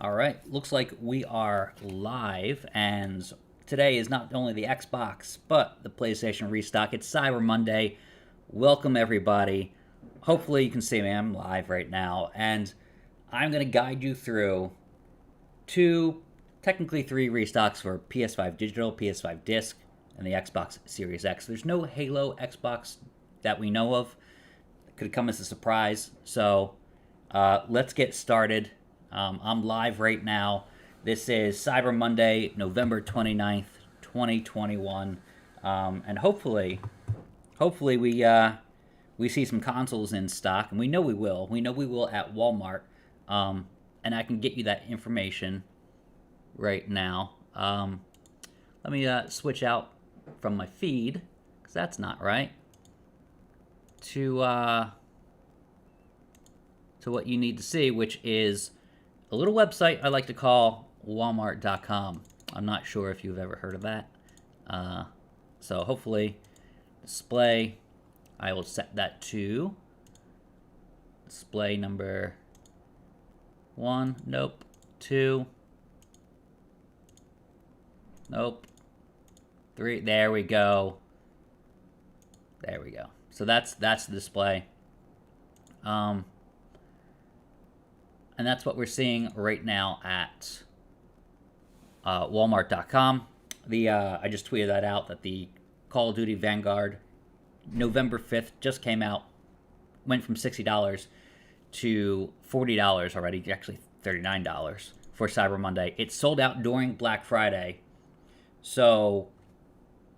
All right, looks like we are live, and today is not only the Xbox, but the PlayStation restock. It's Cyber Monday. Welcome, everybody. Hopefully, you can see me. I'm live right now, and I'm going to guide you through two, technically three restocks for PS5 Digital, PS5 Disc, and the Xbox Series X. There's no Halo Xbox that we know of. It could come as a surprise, so let's get started. I'm live right now. This is Cyber Monday, November 29th, 2021. And hopefully we see some consoles in stock, and we know we will. We know we will at Walmart. And I can get you that information right now. Let me switch out from my feed, because that's not right, to what you need to see, which is a little website I like to call Walmart.com. I'm not sure if you've ever heard of that. So hopefully, display, I will set that to display number 1. Nope. 2. Nope. 3. There we go. There we go. So that's the display. And that's what we're seeing right now at Walmart.com. I just tweeted that out, that the Call of Duty Vanguard November 5th just came out, went from $60 to $40 already, actually $39 for Cyber Monday. It sold out during Black Friday, so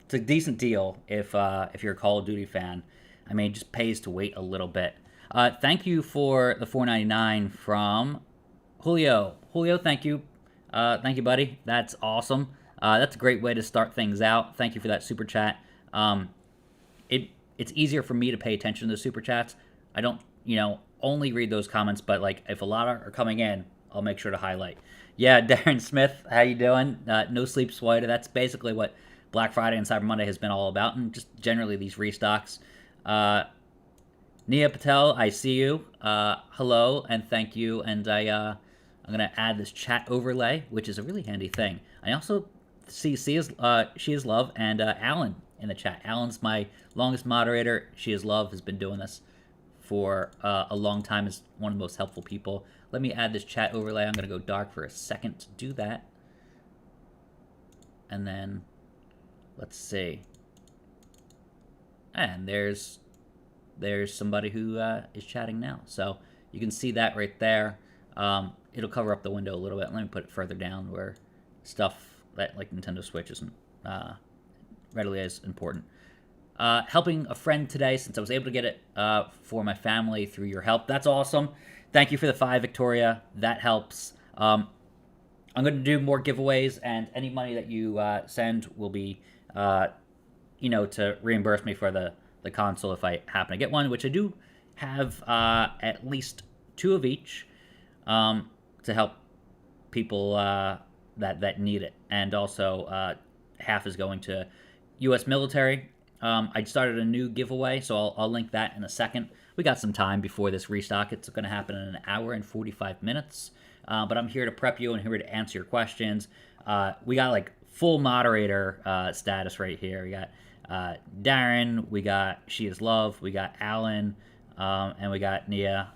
it's a decent deal if you're a Call of Duty fan. I mean, it just pays to wait a little bit. Thank you for the $4.99 from Julio. Julio, thank you. Thank you, buddy. That's awesome. That's a great way to start things out. Thank you for that super chat. It's easier for me to pay attention to the super chats. I don't, only read those comments, but like if a lot are coming in, I'll make sure to highlight. Yeah, Darren Smith, how you doing? No Sleep Swider. That's basically what Black Friday and Cyber Monday has been all about, and just generally these restocks. Nia Patel, I see you. Hello and thank you. And I'm gonna add this chat overlay, which is a really handy thing. I also see She is Love and Alan in the chat. Alan's my longest moderator. She is Love has been doing this for a long time. Is one of the most helpful people. Let me add this chat overlay. I'm gonna go dark for a second to do that, and then let's see. And there's somebody who is chatting now. So you can see that right there. It'll cover up the window a little bit. Let me put it further down where stuff that like Nintendo Switch isn't readily as important. Helping a friend today, since I was able to get it for my family through your help. That's awesome. Thank you for the 5, Victoria. That helps. I'm going to do more giveaways, and any money that you send will be, to reimburse me for the console if I happen to get one, which I do have at least 2 of each to help people that need it. And also half is going to U.S. military. I started a new giveaway, so I'll link that in a second. We got some time before this restock. It's going to happen in an hour and 45 minutes. But I'm here to prep you and here to answer your questions. We got like full moderator status right here. We got Darren, we got She is Love, we got Alan, and we got Nia.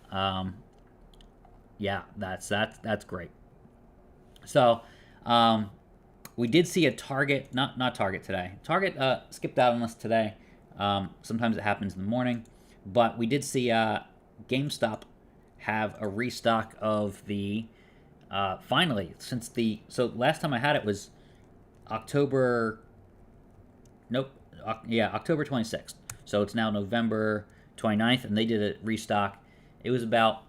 Yeah, that's great. So, we did see a Target, not Target today. Target skipped out on us today. Sometimes it happens in the morning, but we did see GameStop have a restock of the finally, so last time I had it was October. Nope. October 26th. So it's now November 29th, and they did a restock. It was about,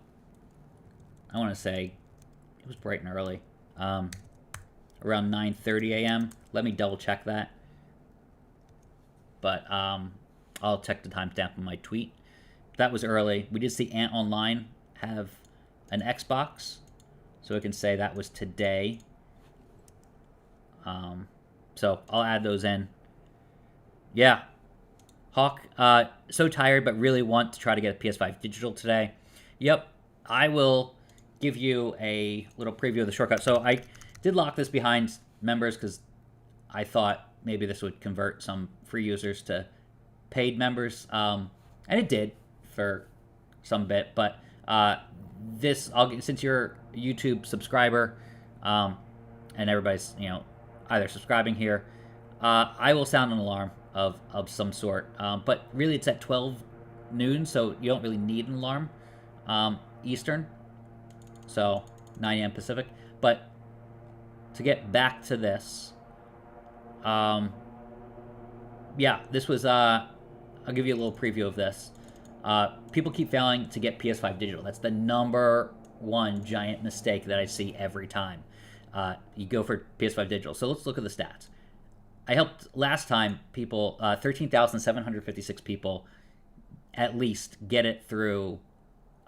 I want to say, it was bright and early, around 9:30 a.m. Let me double check that. But I'll check the timestamp on my tweet. That was early. We did see Ant Online have an Xbox, so I can say that was today. So I'll add those in. Yeah. Hawk, so tired, but really want to try to get a PS5 Digital today. Yep, I will give you a little preview of the shortcut. So I did lock this behind members because I thought maybe this would convert some free users to paid members, and it did for some bit. But since you're a YouTube subscriber, and everybody's either subscribing here, I will sound an alarm of some sort. But really, it's at 12 noon, so you don't really need an alarm Eastern, so 9 a.m. Pacific. But to get back to this, yeah, this was I'll give you a little preview of this. People keep failing to get PS5 Digital. That's the number one giant mistake that I see every time you go for PS5 Digital. So let's look at the stats. I helped last time people, 13,756 people at least get it through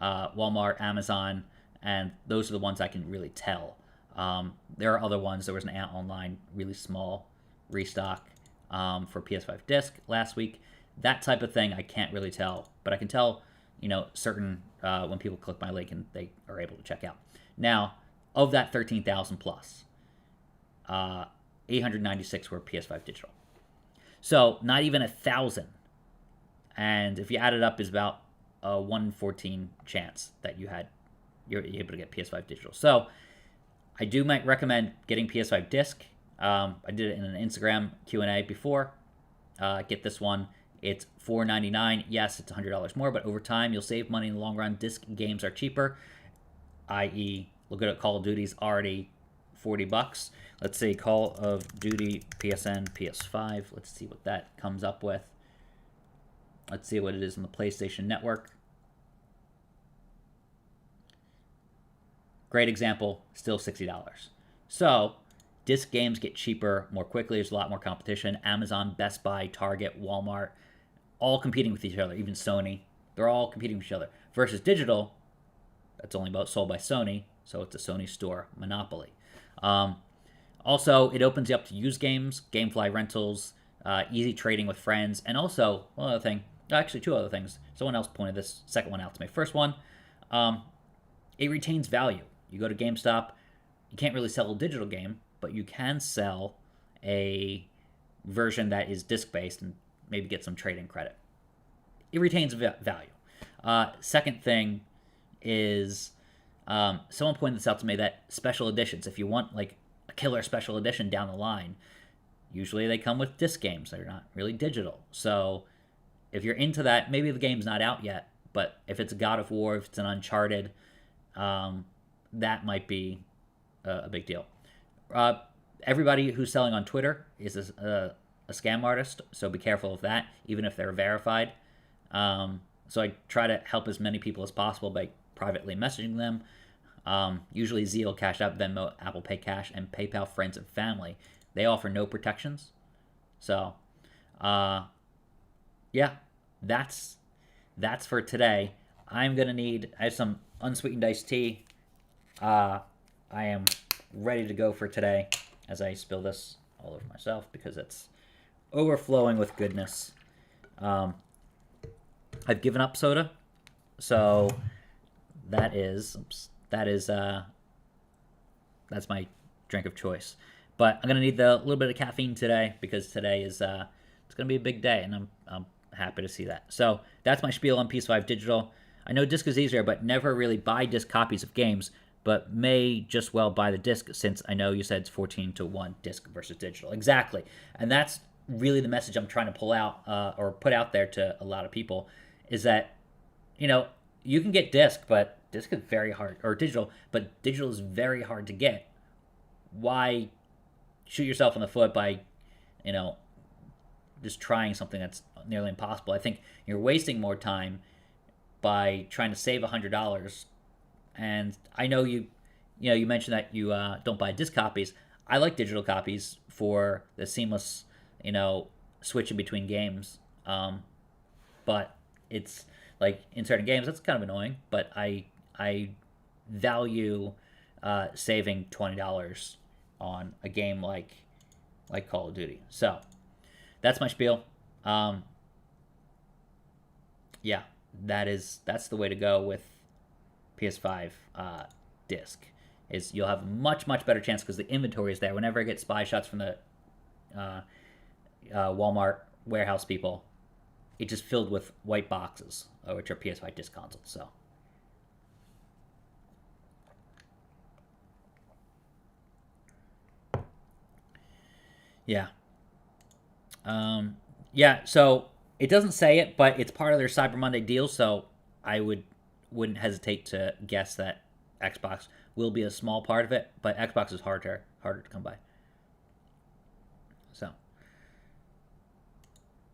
Walmart, Amazon, and those are the ones I can really tell. There are other ones. There was an Ant Online, really small restock for PS5 Disc last week. That type of thing I can't really tell, but I can tell, certain when people click my link and they are able to check out. Now, of that 13,000 plus, 896 were PS5 Digital. So not even 1,000. And if you add it up, is about a 1 in 14 chance that you're able to get PS5 Digital. So I might recommend getting PS5 Disc. I did it in an Instagram Q&A before. Get this one. It's $4.99. Yes, it's $100 more, but over time you'll save money in the long run. Disc games are cheaper, i.e., look at Call of Duty's already $40. Let's see, Call of Duty PSN PS5. Let's see what that comes up with. Let's see what it is on the PlayStation Network. Great example, still $60. So disc games get cheaper more quickly. There's a lot more competition. Amazon, Best Buy, Target, Walmart, all competing with each other. Even Sony, they're all competing with each other. Versus digital, that's only sold by Sony, so it's a Sony store monopoly. Also, it opens you up to used games, GameFly rentals, easy trading with friends, and also one other thing. Actually, two other things. Someone else pointed this second one out to me. First one, it retains value. You go to GameStop, you can't really sell a digital game, but you can sell a version that is disc-based and maybe get some trading credit. It retains value. Second thing is, someone pointed this out to me, that special editions, if you want like a killer special edition down the line, usually they come with disc games. They're not really digital. So if you're into that, maybe the game's not out yet, but if it's a God of War, if it's an Uncharted, that might be a big deal. Everybody who's selling on Twitter is a scam artist, so be careful of that, even if they're verified. So I try to help as many people as possible by privately messaging them. Usually Zelle, Cash App, Venmo, Apple Pay Cash, and PayPal friends and family. They offer no protections. So, yeah, that's for today. I have some unsweetened iced tea. I am ready to go for today as I spill this all over myself because it's overflowing with goodness. I've given up soda, so that's my drink of choice. But I'm gonna need the little bit of caffeine today because today is it's gonna be a big day, and I'm happy to see that. So that's my spiel on PS5 Digital. I know disc is easier, but never really buy disc copies of games, but may just well buy the disc, since I know you said it's 14-1 disc versus digital. Exactly. And that's really the message I'm trying to pull out or put out there to a lot of people, is that, you can get disc, but disc is very hard, or digital, but digital is very hard to get. Why shoot yourself in the foot by, just trying something that's nearly impossible? I think you're wasting more time by trying to save $100. And I know you mentioned that you don't buy disc copies. I like digital copies for the seamless, switching between games. But it's like in certain games that's kind of annoying. But I value saving $20 on a game like Call of Duty. So that's my spiel. Yeah, that's the way to go with PS5 Disc. Is you'll have a much better chance because the inventory is there. Whenever I get spy shots from the Walmart warehouse people, it's just filled with white boxes, which are PS5 Disc consoles. So. Yeah. Yeah, so it doesn't say it, but it's part of their Cyber Monday deal, so I wouldn't hesitate to guess that Xbox will be a small part of it, but Xbox is harder to come by. So,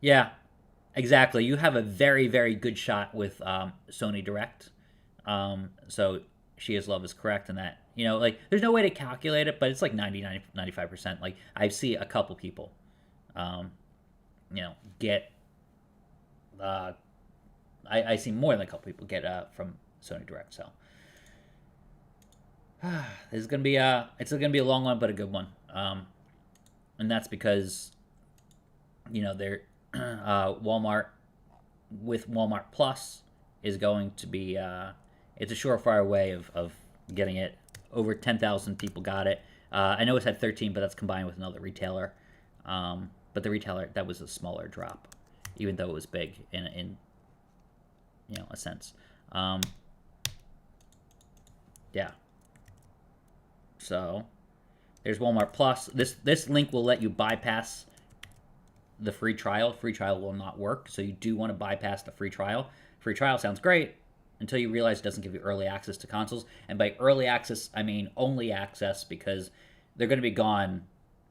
yeah, exactly. You have a very good shot with Sony Direct. So she is love is correct in that. Like there's no way to calculate it, but it's like 95%. Like I see a couple people, get. I see more than a couple people get from Sony Direct. So this is gonna be it's gonna be a long one, but a good one. And that's because they're Walmart with Walmart Plus is going to be it's a surefire way of getting it. Over 10,000 people got it. I know it's had 13, but that's combined with another retailer. But the retailer, that was a smaller drop, even though it was big in a sense. Yeah. So there's Walmart Plus. This link will let you bypass the free trial. Free trial will not work, so you do want to bypass the free trial. Free trial sounds great until you realize it doesn't give you early access to consoles. And by early access, I mean only access, because they're going to be gone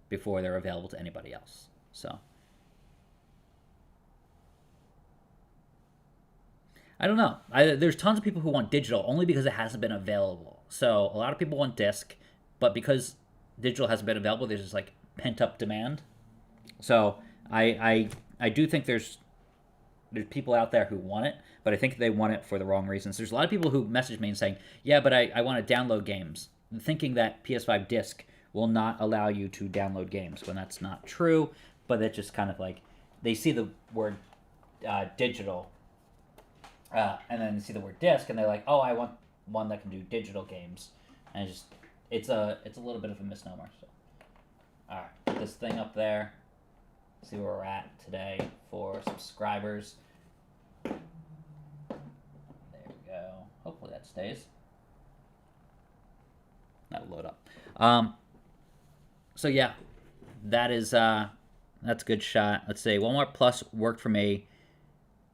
before they're available to anybody else. So I don't know. There's tons of people who want digital only because it hasn't been available. So a lot of people want disc, but because digital hasn't been available, there's this like pent up demand. So I do think there's people out there who want it, but I think they want it for the wrong reasons. There's a lot of people who message me and saying, yeah, but I want to download games, thinking that PS5 Disc will not allow you to download games, when that's not true. But it's just kind of like they see the word digital, and then see the word disc, and they're like, oh, I want one that can do digital games. And it's a little bit of a misnomer. So, all right, put this thing up there. See where we're at today for subscribers. There we go. Hopefully that stays. That'll load up. So yeah, that's a good shot. Let's see. Walmart Plus worked for me.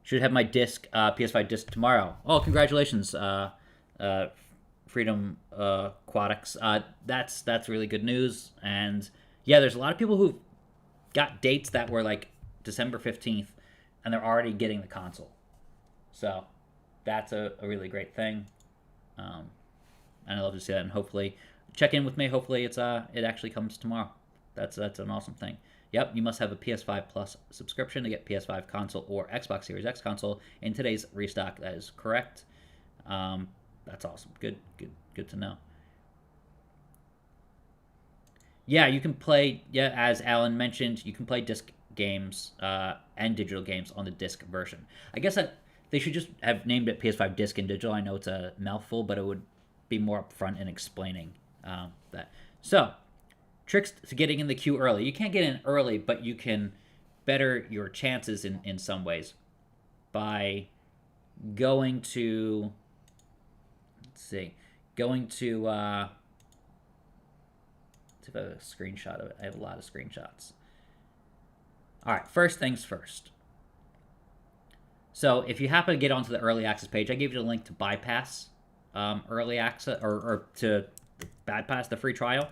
Should have my disc, PS5 disc tomorrow. Oh, congratulations, Freedom Aquatics. That's really good news. And yeah, there's a lot of people who've got dates that were like December 15th, and they're already getting the console. So that's a really great thing. And I love to see that. And hopefully, check in with me. Hopefully, it actually comes tomorrow. That's an awesome thing. Yep, you must have a PS5 Plus subscription to get PS5 console or Xbox Series X console in today's restock. That is correct. That's awesome. Good to know. Yeah, you can play. Yeah, as Alan mentioned, you can play disc games and digital games on the disc version. I guess they should just have named it PS5 Disc and Digital. I know it's a mouthful, but it would be more upfront in explaining that. So, tricks to getting in the queue early. You can't get in early, but you can better your chances in some ways by going to. Let's see, going to. Let's see if I have a screenshot of it. I have a lot of screenshots. All right, first things first. So if you happen to get onto the early access page, I gave you the link to bypass early access or to bypass the free trial.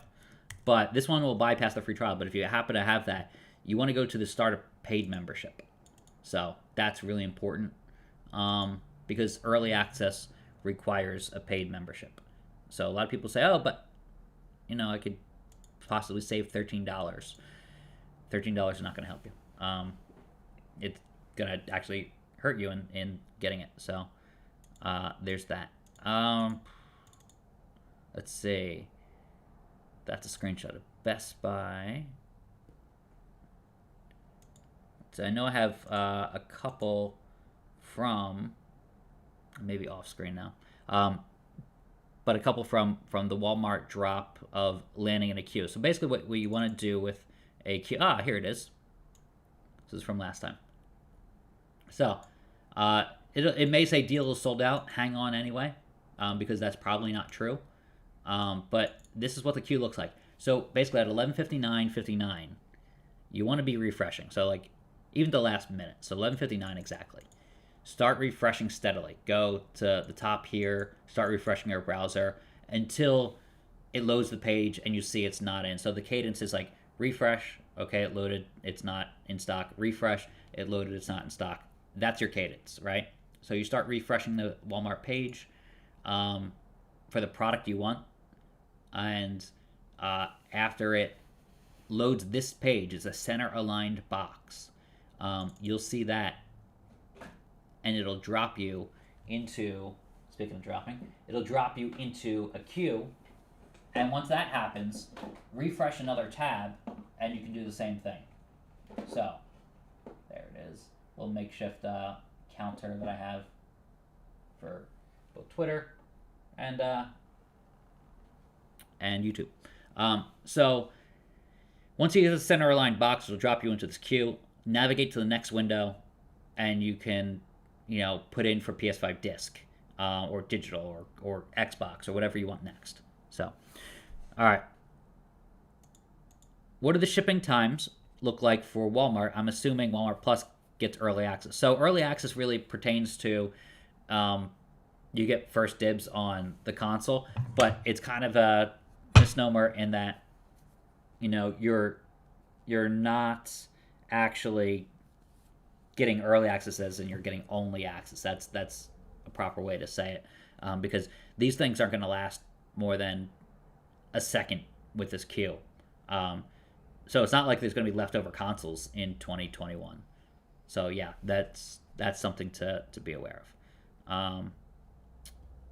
But this one will bypass the free trial. But if you happen to have that, you want to go to the start a paid membership. So that's really important because early access requires a paid membership. So a lot of people say, oh, but I could possibly save $13. $13 is not going to help you. It's going to actually hurt you in getting it. So there's that. Let's see. That's a screenshot of Best Buy. So I know I have a couple from maybe off screen now. but a couple from the Walmart drop of landing in a queue. So basically, what we want to do with a queue. Here it is. This is from last time. So it may say deal is sold out. Hang on anyway, because that's probably not true. But this is what the queue looks like. So basically, at 11:59:59, you want to be refreshing. So like even the last minute. So 11:59 exactly. Start refreshing steadily. Go to the top here. Start refreshing your browser until it loads the page and you see it's not in. So the cadence is like refresh. Okay, it loaded. It's not in stock. Refresh. It loaded. It's not in stock. That's your cadence, right? So you start refreshing the Walmart page for the product you want, and after it loads this page, it's a center aligned box. You'll see that, and it'll drop you into, speaking of dropping, it'll drop you into a queue. And once that happens, refresh another tab, and you can do the same thing. So, there it is. A little makeshift counter that I have for both Twitter and YouTube. So, once you get the center aligned box, it'll drop you into this queue. Navigate to the next window, and you can, put in for PS5 Disc or Digital or Xbox or whatever you want next. So, all right. What do the shipping times look like for Walmart? I'm assuming Walmart Plus gets early access. So early access really pertains to you get first dibs on the console, but it's kind of a misnomer in that you're not actually getting early access as in you're getting only access. That's a proper way to say it, because these things aren't going to last more than a second with this queue. So it's not like there's going to be leftover consoles in 2021. So yeah, that's something to be aware of.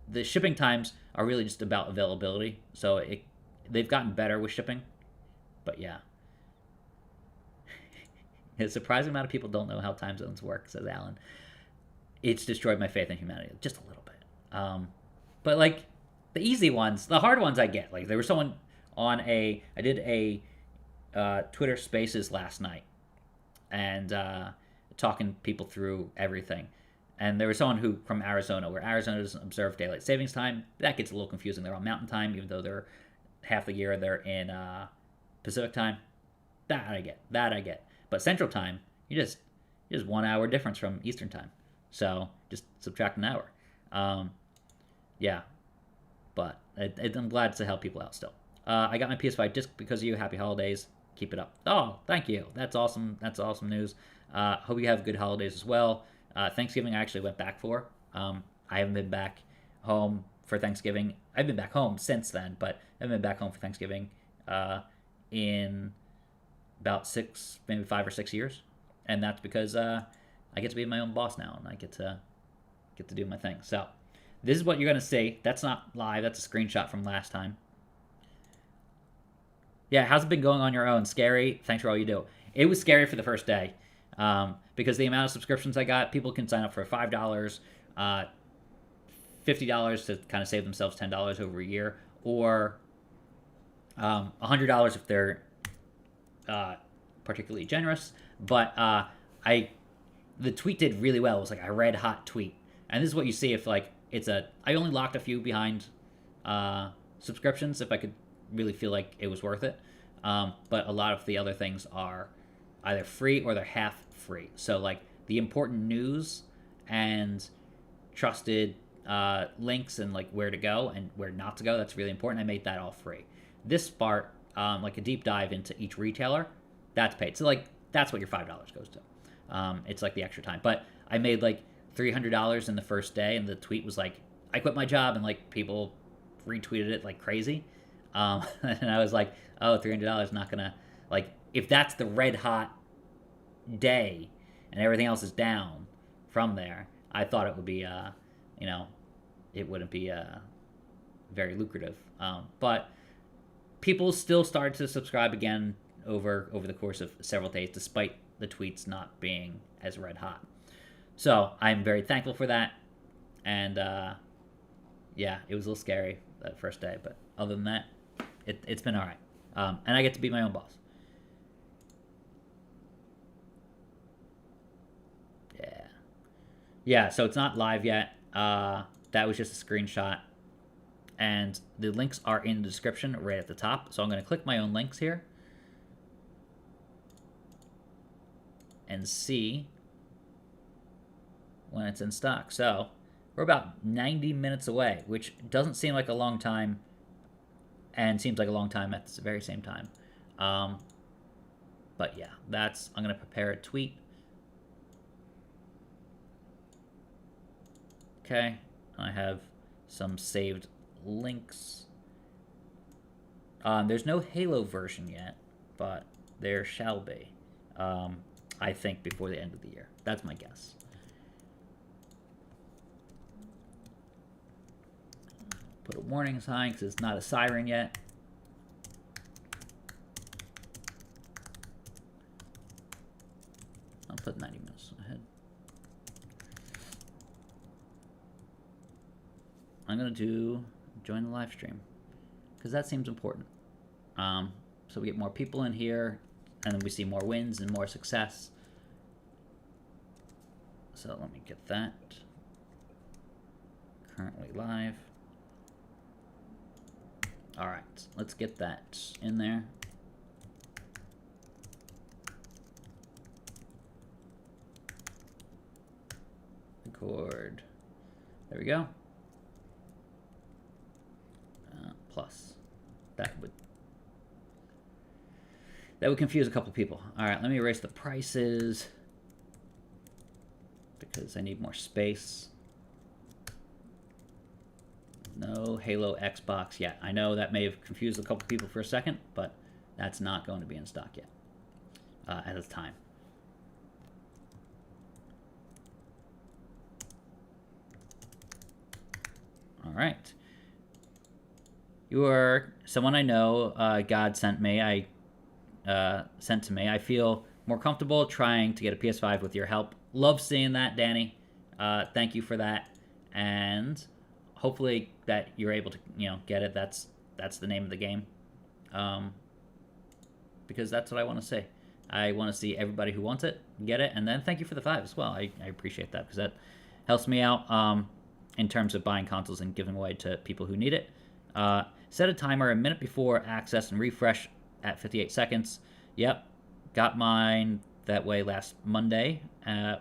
The shipping times are really just about availability. So they've gotten better with shipping, but yeah. A surprising amount of people don't know how time zones work, says Alan. It's destroyed my faith in humanity just a little bit. But like the easy ones, the hard ones I get. Like there was someone I did a Twitter Spaces last night, and talking people through everything. And there was someone who from Arizona, where Arizona doesn't observe daylight savings time. That gets a little confusing. They're on Mountain Time, even though they're half the year they're in Pacific Time. That I get. But Central Time, you just 1 hour difference from Eastern Time. So just subtract an hour. Yeah, but I'm glad to help people out still. I got my PS5 disc because of you. Happy holidays. Keep it up. Oh, thank you. That's awesome. That's awesome news. Hope you have good holidays as well. Thanksgiving I actually went back for. I haven't been back home for Thanksgiving. I've been back home since then, but I haven't been back home for Thanksgiving in about 5 or 6 years. And that's because I get to be my own boss now, and I get to do my thing. So this is what you're going to see. That's not live. That's a screenshot from last time. Yeah, how's it been going on your own? Scary. Thanks for all you do. It was scary for the first day because the amount of subscriptions I got, people can sign up for $5, $50 to kind of save themselves $10 over a year, or $100 if they're particularly generous. But the tweet did really well. It was like a red hot tweet, and this is what you see if like I only locked a few behind subscriptions if I could really feel like it was worth it. But a lot of the other things are either free or they're half free. So like the important news and trusted links and like where to go and where not to go, that's really important. I made that all free. This part, like a deep dive into each retailer, that's paid. So like that's what your $5 goes to. It's like the extra time. But I made like $300 in the first day, and the tweet was like, I quit my job, and like people retweeted it like crazy. And I was like, oh, $300 not gonna, like, if that's the red hot day and everything else is down from there, I thought it would be, it wouldn't be very lucrative. But people still started to subscribe again over the course of several days, despite the tweets not being as red hot. So I'm very thankful for that. And yeah, it was a little scary, that first day. But other than that, it's been all right. And I get to be my own boss. Yeah. Yeah, so it's not live yet. That was just a screenshot. And the links are in the description right at the top. So I'm going to click my own links here. And see when it's in stock. So we're about 90 minutes away, which doesn't seem like a long time and seems like a long time at the very same time. But yeah, I'm going to prepare a tweet. Okay, I have some saved links. There's no Halo version yet, but there shall be. I think before the end of the year. That's my guess. Put a warning sign because it's not a siren yet. I'll put 90 minutes ahead. I'm going to join the live stream because that seems important. So we get more people in here and then we see more wins and more success. So let me get that. Currently live. All right, let's get that in there. Record. There we go. Plus. That would confuse a couple people. All right, let me erase the prices because I need more space. No Halo Xbox yet. I know that may have confused a couple people for a second, but that's not going to be in stock yet at this time. All right. You are someone I know. God sent me. Sent to me. I feel more comfortable trying to get a PS5 with your help. Love seeing that, Danny. Thank you for that, and hopefully that you're able to get it. That's the name of the game, because that's what I want to see. I want to see everybody who wants it get it, and then thank you for the 5 as well. I appreciate that because that helps me out in terms of buying consoles and giving away to people who need it. Set a timer a minute before access and refresh at 58 seconds. Yep, got mine that way last Monday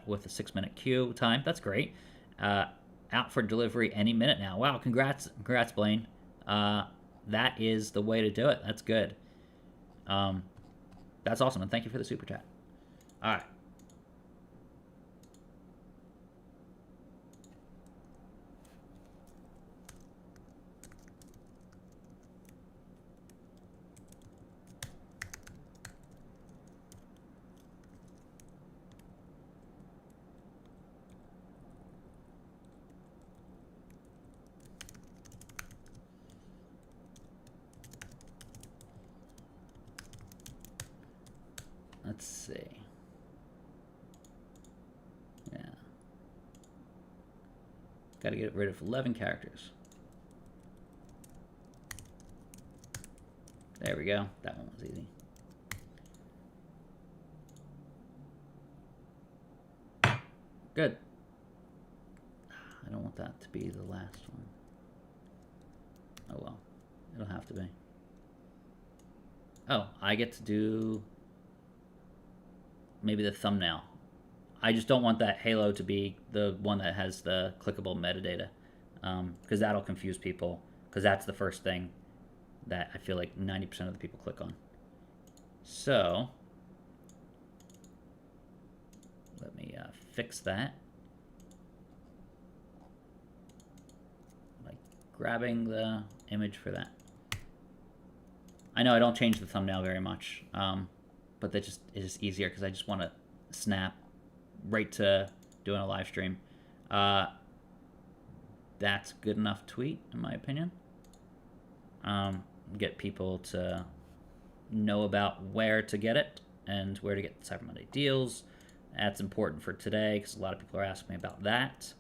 with a 6-minute queue time. That's great. Out for delivery any minute now. Wow, congrats, Blaine. That is the way to do it. That's good. That's awesome, and thank you for the super chat. All right. Let's see. Yeah. Got to get rid of 11 characters. There we go. That one was easy. Good. I don't want that to be the last one. Oh well. It'll have to be. Oh, I get to do maybe the thumbnail. I just don't want that Halo to be the one that has the clickable metadata, because that'll confuse people, because that's the first thing that I feel like 90% of the people click on. So let me fix that. Like grabbing the image for that. I know I don't change the thumbnail very much, but that just is just easier because I just want to snap right to doing a live stream. That's good enough tweet, in my opinion. Get people to know about where to get it and where to get the Cyber Monday deals. That's important for today because a lot of people are asking me about that.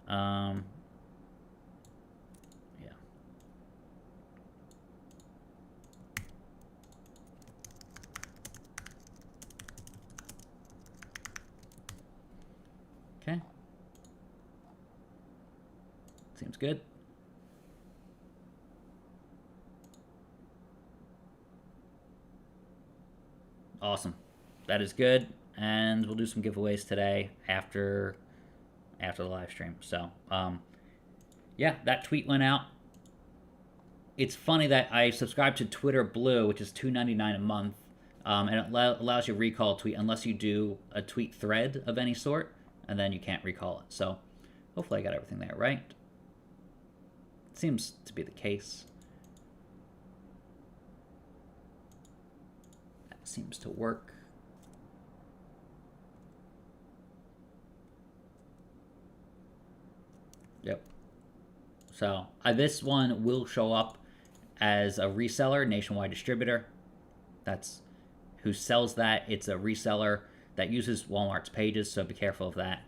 Yeah. Seems good. Awesome. That is good. And we'll do some giveaways today after the live stream. So, yeah, that tweet went out. It's funny that I subscribe to Twitter Blue, which is $2.99 a month, and it allows you to recall a tweet unless you do a tweet thread of any sort, and then you can't recall it. So, hopefully, I got everything there right. It seems to be the case. That seems to work. Yep. So this one will show up as a reseller, nationwide distributor. That's who sells that. It's a reseller that uses Walmart's pages, so be careful of that.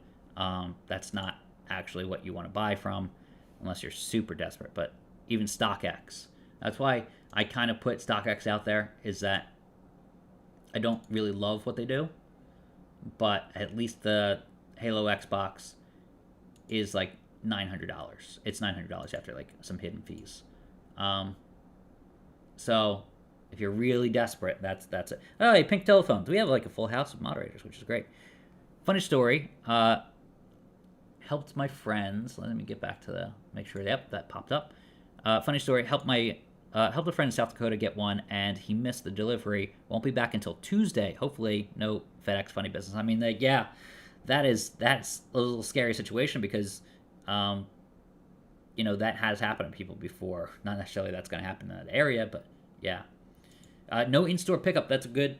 That's not actually what you want to buy from unless you're super desperate. But even StockX. That's why I kind of put StockX out there, is that I don't really love what they do, but at least the Halo Xbox is like $900. It's $900 after like some hidden fees. So if you're really desperate, that's it. Oh, hey, pink telephones. We have like a full house of moderators, which is great. Funny story. Helped my friends. Let me get back to make sure. Yep, that popped up. Funny story. Helped a friend in South Dakota get one, and he missed the delivery. Won't be back until Tuesday. Hopefully, no FedEx funny business. I mean, yeah, that's a little scary situation because, that has happened to people before. Not necessarily that's going to happen in that area, but yeah. No in-store pickup. That's a good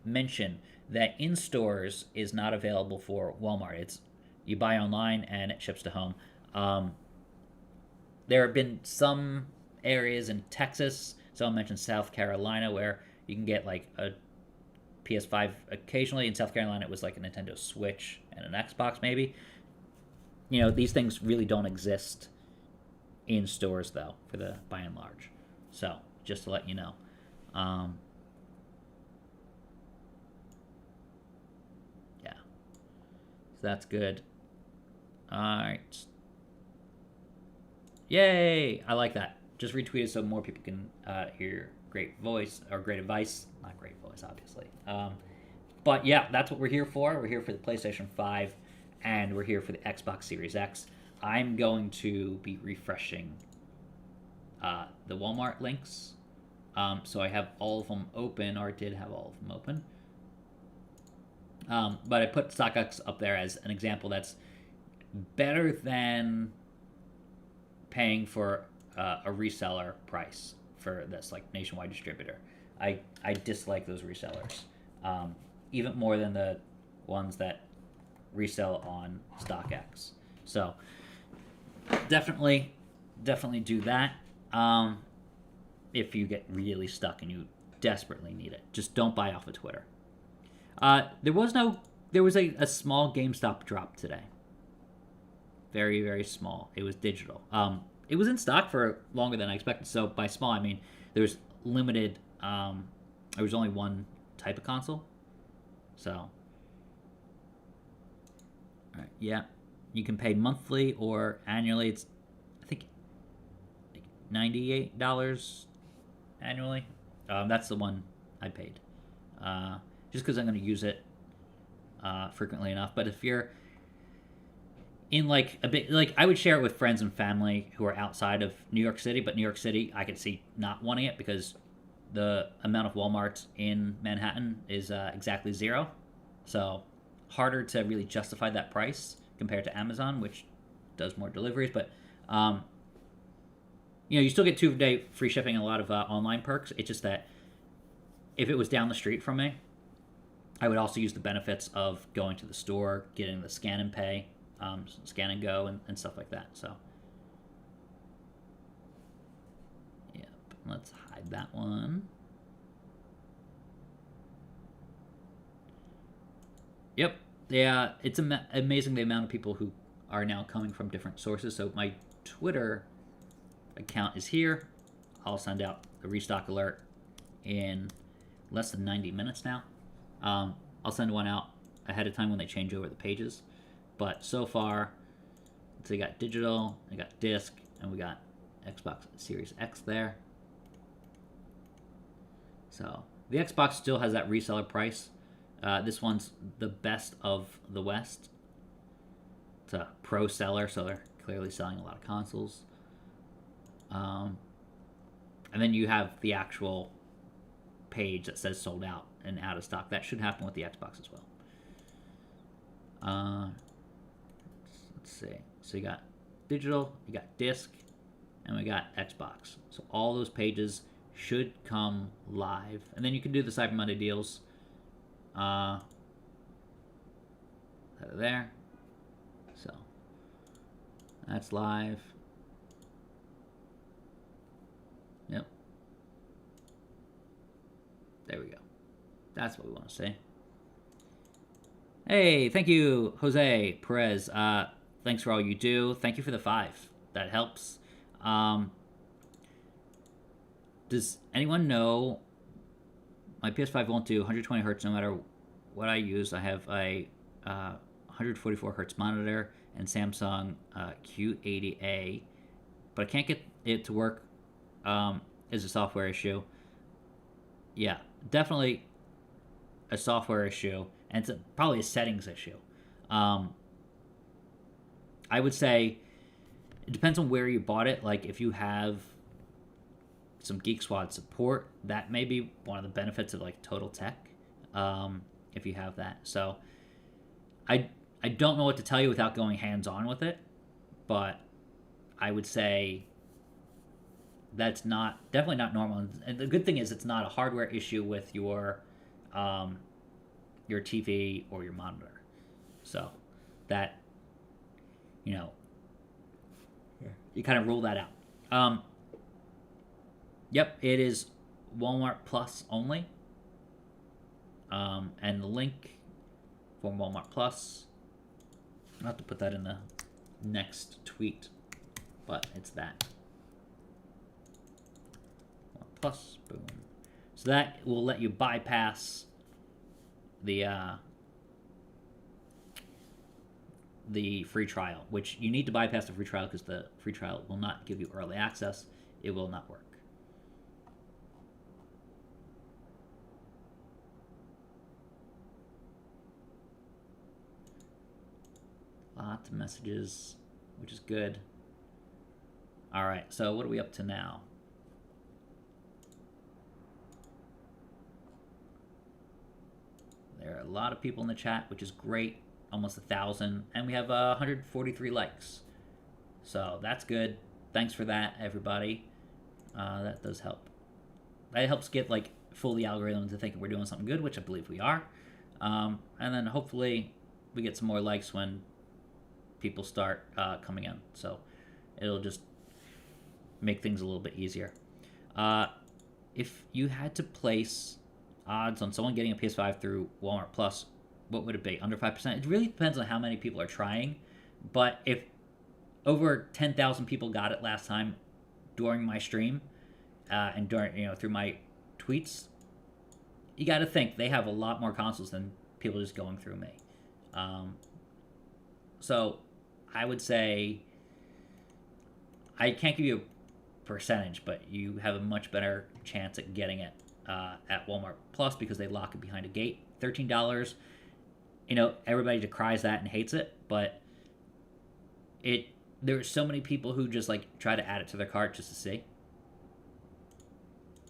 mention. That in stores is not available for Walmart. It's you buy online and it ships to home. There have been some areas in Texas, someone mentioned South Carolina, where you can get like a PS5 occasionally. In South Carolina, it was like a Nintendo Switch and an Xbox maybe. These things really don't exist in stores, though, by and large. So, just to let you know. Yeah. So that's good. All right. Yay! I like that. Just retweet it so more people can hear great voice or great advice. Not great voice, obviously. But yeah, that's what we're here for. We're here for the PlayStation 5, and we're here for the Xbox Series X. I'm going to be refreshing the Walmart links. So I have all of them open, or did have all of them open. But I put StockX up there as an example that's better than paying for a reseller price for this, like nationwide distributor. I dislike those resellers, even more than the ones that resell on StockX. So definitely do that. If you get really stuck and you desperately need it, just don't buy off of Twitter. There was a small GameStop drop today. Very, very small. It was digital. It was in stock for longer than I expected. So by small, I mean there's limited. There was only one type of console. So, all right, yeah, you can pay monthly or annually. It's I think like $98 annually. That's the one I paid. Just because I'm going to use it frequently enough. But if you're in like a bit, like I would share it with friends and family who are outside of New York City, but New York City I could see not wanting it because the amount of Walmarts in Manhattan is exactly 0. So harder to really justify that price compared to Amazon, which does more deliveries. But you still get 2-day free shipping and a lot of online perks. It's just that if it was down the street from me, I would also use the benefits of going to the store, getting the scan and pay, scan and go, and stuff like that. So, yep. Let's hide that one. Yep. Yeah, it's amazing the amount of people who are now coming from different sources. So my Twitter account is here. I'll send out a restock alert in less than 90 minutes now. I'll send one out ahead of time when they change over the pages. But so far, So you got digital, you got disc, and we got Xbox Series X there. So the Xbox still has that reseller price. This one's the best of the West. It's a pro seller, so they're clearly selling a lot of consoles. And then you have the actual page that says sold out and out of stock. That should happen with the Xbox as well. Let's see. So you got digital, you got disc, and we got Xbox. So all those pages should come live. And then you can do the Cyber Monday deals. There. So that's live. Yep. There we go. That's what we want to see. Hey, thank you, Jose Perez. Thanks for all you do. Thank you for the 5. That helps. Does anyone know my PS5 won't do 120 hertz no matter what I use? I have a 144 hertz monitor and Samsung Q80A, but I can't get it to work. Is a software issue. Yeah, definitely a software issue, and it's probably a settings issue. I would say it depends on where you bought it. Like if you have some Geek Squad support, that may be one of the benefits of like Total Tech. If you have that, so I don't know what to tell you without going hands on with it, but I would say that's definitely not normal. And the good thing is it's not a hardware issue with your TV or your monitor. So that, you kind of rule that out. Yep, it is Walmart Plus only. And the link for Walmart Plus, I'll have to put that in the next tweet, but it's that. Plus, boom. So that will let you bypass the free trial, which you need to bypass the free trial because the free trial will not give you early access. It will not work. Lots of messages, which is good. All right, so what are we up to now? There are a lot of people in the chat, which is great. Almost 1,000, and we have 143 likes. So that's good. Thanks for that, everybody. That does help. That helps get fool the algorithm to think we're doing something good, which I believe we are. And then hopefully we get some more likes when people start coming in. So it'll just make things a little bit easier. If you had to place odds on someone getting a PS5 through Walmart Plus, what would it be? Under 5%? It really depends on how many people are trying. But if over 10,000 people got it last time during my stream and during through my tweets, you got to think they have a lot more consoles than people just going through me. So I would say I can't give you a percentage, but you have a much better chance at getting it at Walmart Plus because they lock it behind a gate. $13. Everybody decries that and hates it, but there's so many people who just try to add it to their cart just to see.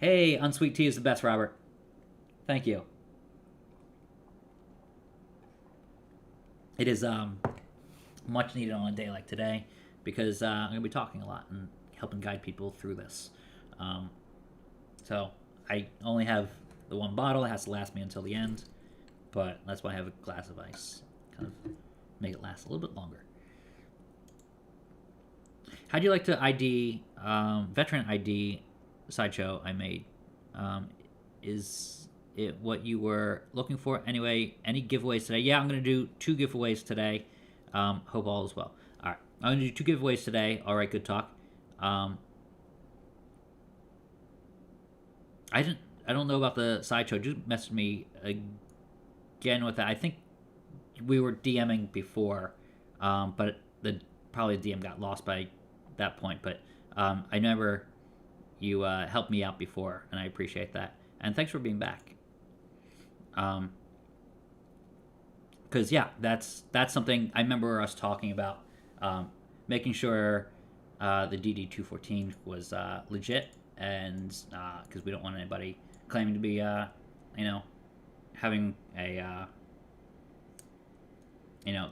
Hey, Unsweet Tea is the best, Robert. Thank you. It is much needed on a day like today because I'm going to be talking a lot and helping guide people through this. So I only have the one bottle. It has to last me until the end, but that's why I have a glass of ice. Kind of make it last a little bit longer. How'd you like to ID, veteran ID sideshow I made? Is it what you were looking for? Anyway, any giveaways today? Yeah, I'm going to do 2 giveaways today. Hope all is well. All right, I'm going to do 2 giveaways today. All right, good talk. I don't know about the sideshow. Just messaged me again with that. I think we were DMing before, but the probably the DM got lost by that point, but I remember you helped me out before, and I appreciate that. And thanks for being back. Because yeah, that's something I remember us talking about, making sure the DD214 was legit, and because we don't want anybody claiming to be having a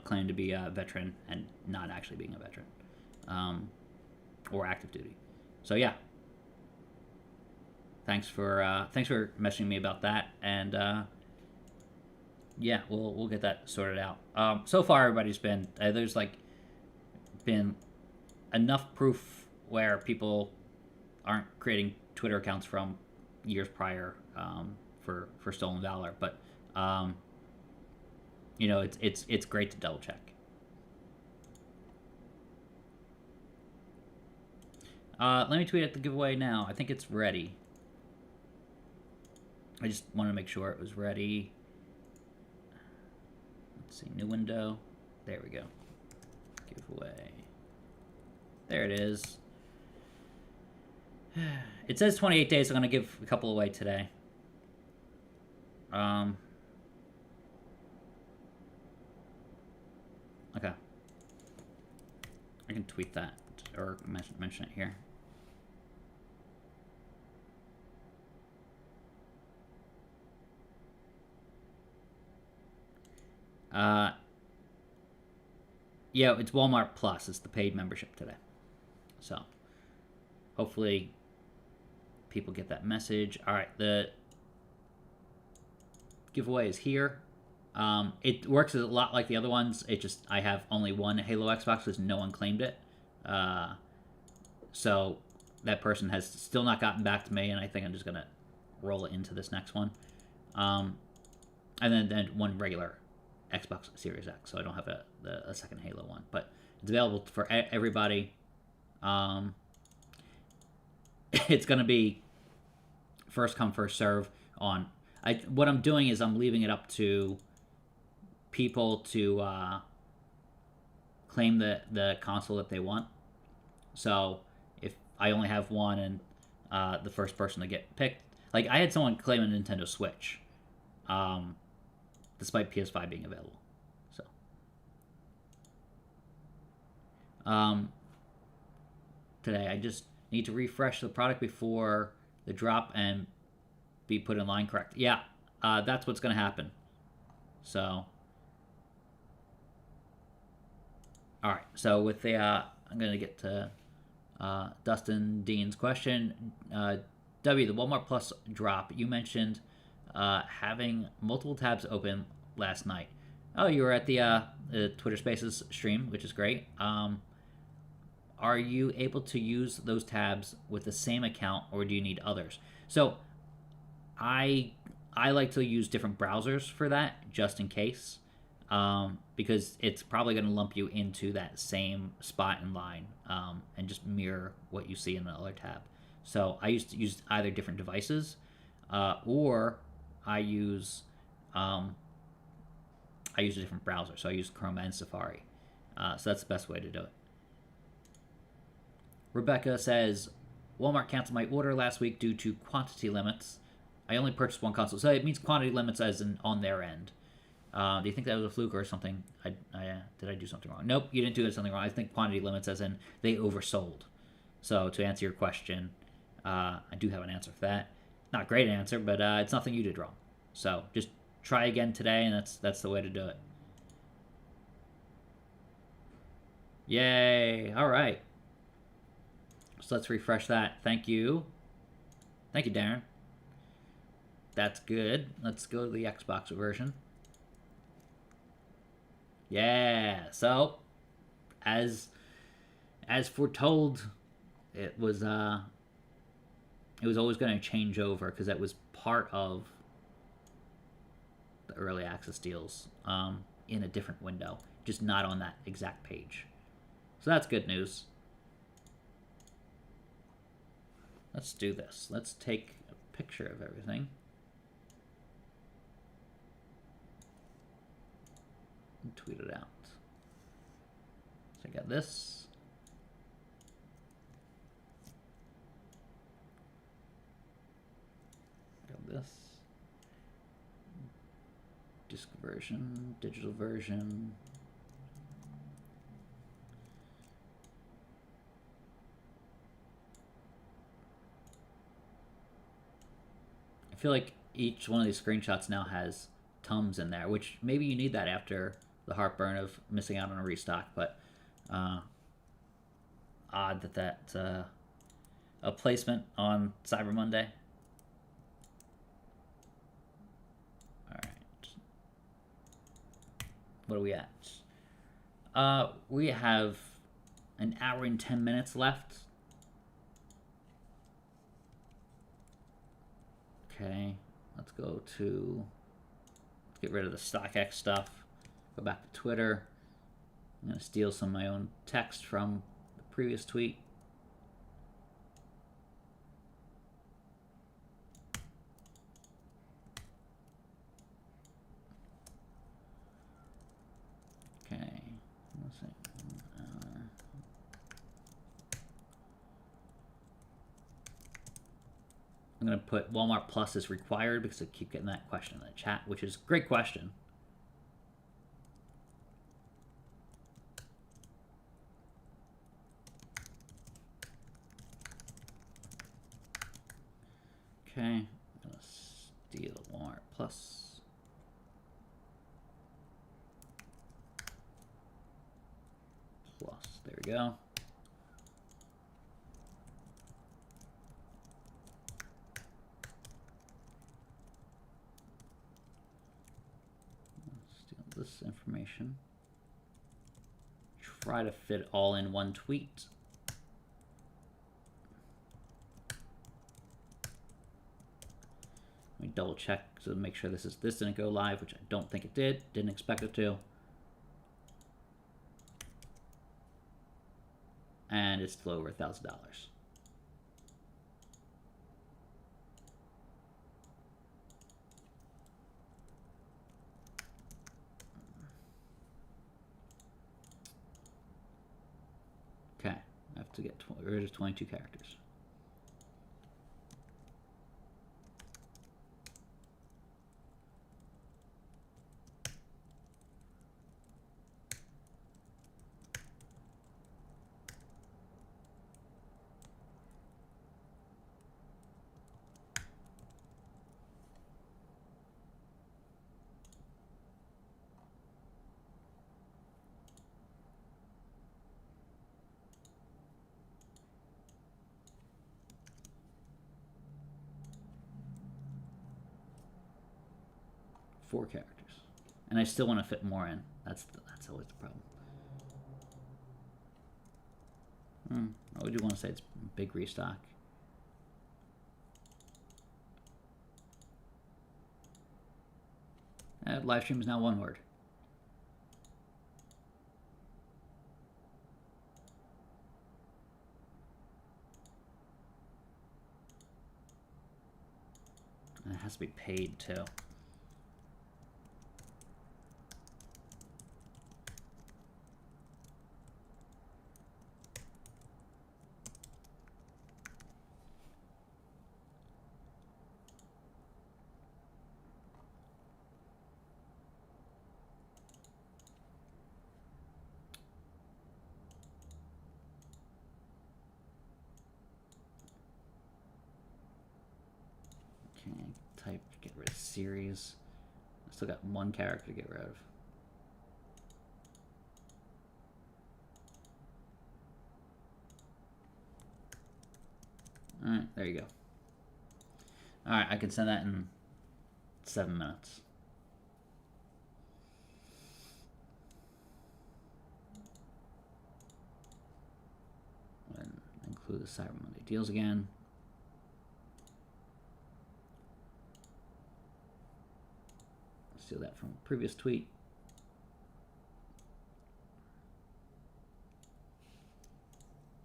claim to be a veteran and not actually being a veteran, or active duty. So yeah, thanks for messaging me about that, and yeah, we'll get that sorted out. So far, everybody's been there's been enough proof where people aren't creating Twitter accounts from years prior, for Stolen Valor, but it's great to double check. Let me tweet at the giveaway now. I think it's ready. I just want to make sure it was ready. Let's see, new window. There we go. Giveaway. There it is. It says 28 days. I'm going to give a couple away today. Okay. I can tweet that or mention it here. Yeah, it's Walmart Plus. It's the paid membership today. So, hopefully, people get that message. All right, the giveaway is here. It works a lot like the other ones. It just, I have only one Halo Xbox because no one claimed it. So, that person has still not gotten back to me, and I think I'm just going to roll it into this next one. And then one regular Xbox Series X, so I don't have a second Halo one, but it's available for everybody. It's going to be first come, first serve on. What I'm doing is I'm leaving it up to people to claim the console that they want. So if I only have one and the first person to get picked, like I had someone claim a Nintendo Switch, despite PS5 being available. So, today I just need to refresh the product before the drop and be put in line correct. Yeah, that's what's going to happen. So, all right. So with the, I'm going to get to Dustin Dean's question. W, the Walmart Plus drop, you mentioned having multiple tabs open last night. Oh, you were at the Twitter Spaces stream, which is great. Are you able to use those tabs with the same account, or do you need others? So, I like to use different browsers for that, just in case, because it's probably going to lump you into that same spot in line, and just mirror what you see in the other tab. So I used to use either different devices, or I use a different browser. So I use Chrome and Safari. So that's the best way to do it. Rebecca says, Walmart canceled my order last week due to quantity limits. I only purchased one console. So it means quantity limits as in on their end. Do you think that was a fluke or something? Did I do something wrong? Nope, you didn't do something wrong. I think quantity limits as in they oversold. So to answer your question, I do have an answer for that. Not a great answer, but it's nothing you did wrong. So just try again today, and that's the way to do it. Yay! All right. So let's refresh that. Thank you. Thank you, Darren. That's good. Let's go to the Xbox version. Yeah. So, as foretold, it was always going to change over because that was part of the early access deals, in a different window, just not on that exact page. So that's good news. Let's do this. Let's take a picture of everything. And tweet it out. So I got this. Got this. Disc version, digital version. I feel like each one of these screenshots now has Tums in there, which maybe you need that after the heartburn of missing out on a restock, but odd that a placement on Cyber Monday. All right, what are we at? We have an hour and 10 minutes left. Okay, let's go to, let's get rid of the StockX stuff. Go back to Twitter. I'm going to steal some of my own text from the previous tweet. Okay, let's see. I'm going to put Walmart Plus is required because I keep getting that question in the chat, which is a great question. Okay, I'm going to steal Walmart Plus. There we go. Steal this information. Try to fit it all in one tweet. Let me double check to make sure this didn't go live, which I don't think it did. Didn't expect it to. And it's still over $1,000. Okay, I have to get rid of 22 characters. Four characters, and I still want to fit more in. That's always the problem. I would want to say it's big restock. Live stream is now one word. And it has to be paid too. Type, get rid of series. I still got one character to get rid of. Alright, there you go. Alright, I can send that in 7 minutes. And include the Cyber Monday deals again. Steal that from a previous tweet.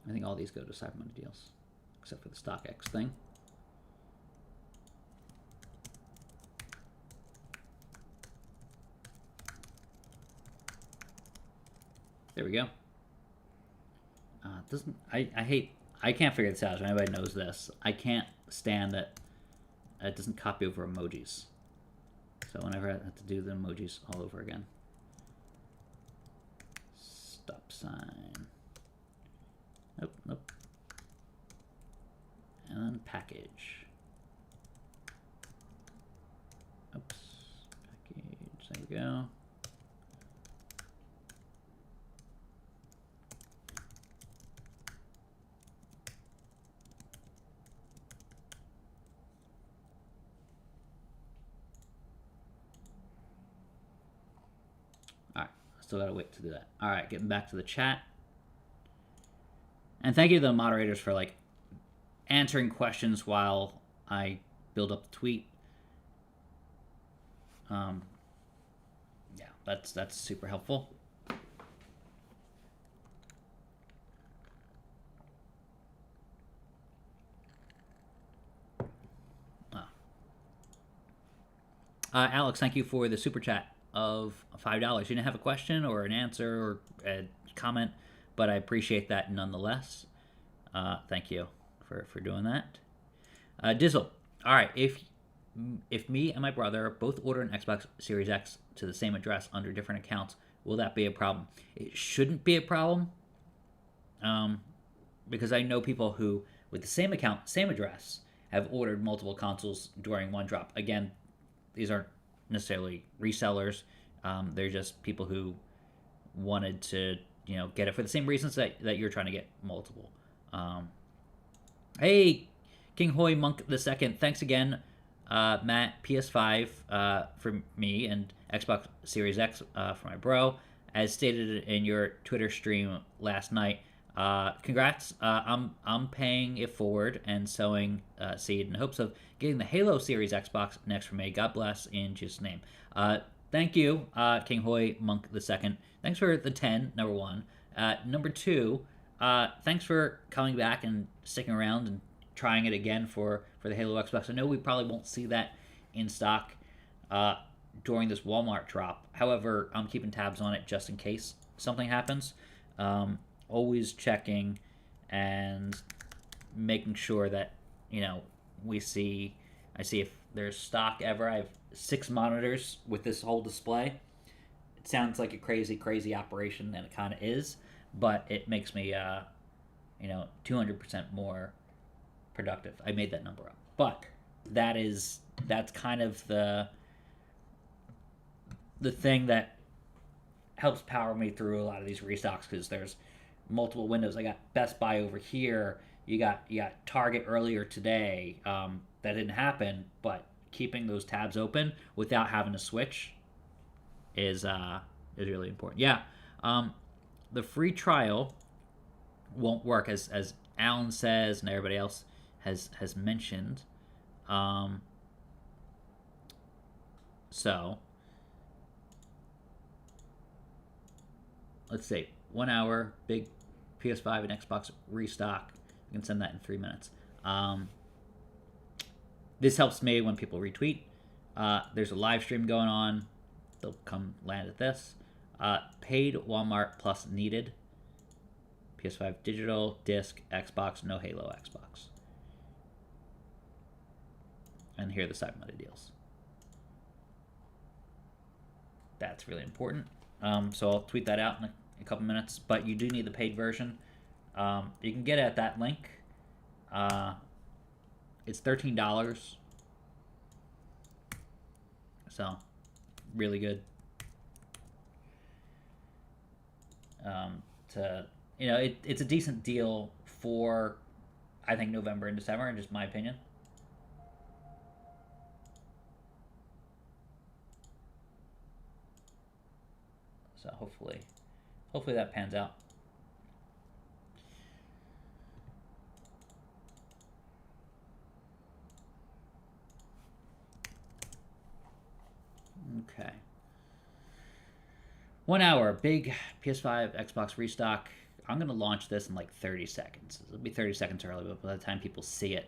I think all these go to Cyber Monday deals, except for the StockX thing. There we go. Doesn't I hate I can't figure this out. If anybody knows this, I can't stand that it doesn't copy over emojis. So whenever I have to do the emojis all over again. Stop sign. Nope, nope. And then package. Oops. Package. There we go. Alright. Still gotta wait to do that. Alright, getting back to the chat. And thank you to the moderators for like answering questions while I build up the tweet. Yeah, that's super helpful. Alex, thank you for the super chat of $5. You didn't have a question or an answer or a comment, but I appreciate that nonetheless. Thank you for doing that. Dizzle, all right. If me and my brother both order an Xbox Series X to the same address under different accounts, will that be a problem? It shouldn't be a problem, because I know people who, with the same account, same address, have ordered multiple consoles during one drop. Again, these aren't necessarily resellers. They're just people who wanted to, get it for the same reasons that you're trying to get multiple. Hey, King Hoy Monk the Second. Thanks again, Matt. PS5 for me and Xbox Series X for my bro. As stated in your Twitter stream last night. Congrats. I'm paying it forward and sowing seed in hopes of getting the Halo Series Xbox next for me. God bless in Jesus' name. Thank you, King Hoy Monk the Second. Thanks for the 10, number one. Number two, thanks for coming back and sticking around and trying it again for the Halo Xbox. I know we probably won't see that in stock during this Walmart drop. However, I'm keeping tabs on it just in case something happens. Always checking and making sure that I see if there's stock ever. I have 6 monitors with this whole display. It sounds like a crazy operation, and it kind of is, but it makes me 200% more productive. I made that number up, but that's kind of the thing that helps power me through a lot of these restocks, because there's multiple windows. I got Best Buy over here. You got Target earlier today. That didn't happen, but keeping those tabs open without having to switch is really important. Yeah, the free trial won't work as Alan says and everybody else has mentioned. So let's see. 1 hour, big PS5 and Xbox restock. You can send that in 3 minutes. This helps me when people retweet. There's a live stream going on. They'll come land at this. Paid Walmart plus needed. PS5 Digital, Disc, Xbox, no Halo Xbox. And here are the Cyber Monday deals. That's really important. So I'll tweet that out in a couple minutes, but you do need the paid version. You can get it at that link. It's $13. So really good. It's a decent deal for, I think, November and December, in just my opinion. So hopefully that pans out. Okay. 1 hour, big PS5, Xbox restock. I'm going to launch this in like 30 seconds. It'll be 30 seconds early, but by the time people see it,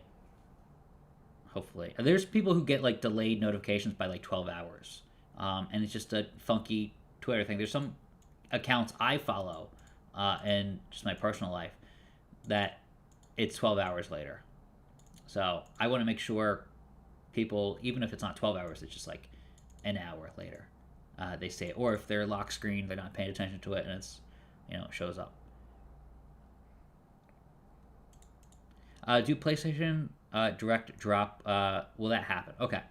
hopefully. There's people who get like delayed notifications by like 12 hours. And it's just a funky Twitter thing. There's some accounts I follow in just my personal life, that it's 12 hours later. So I want to make sure people, even if it's not 12 hours, it's just like an hour later, they say it. Or if they're lock screen, they're not paying attention to it, and it's, it shows up. Do PlayStation Direct drop? Will that happen? Okay.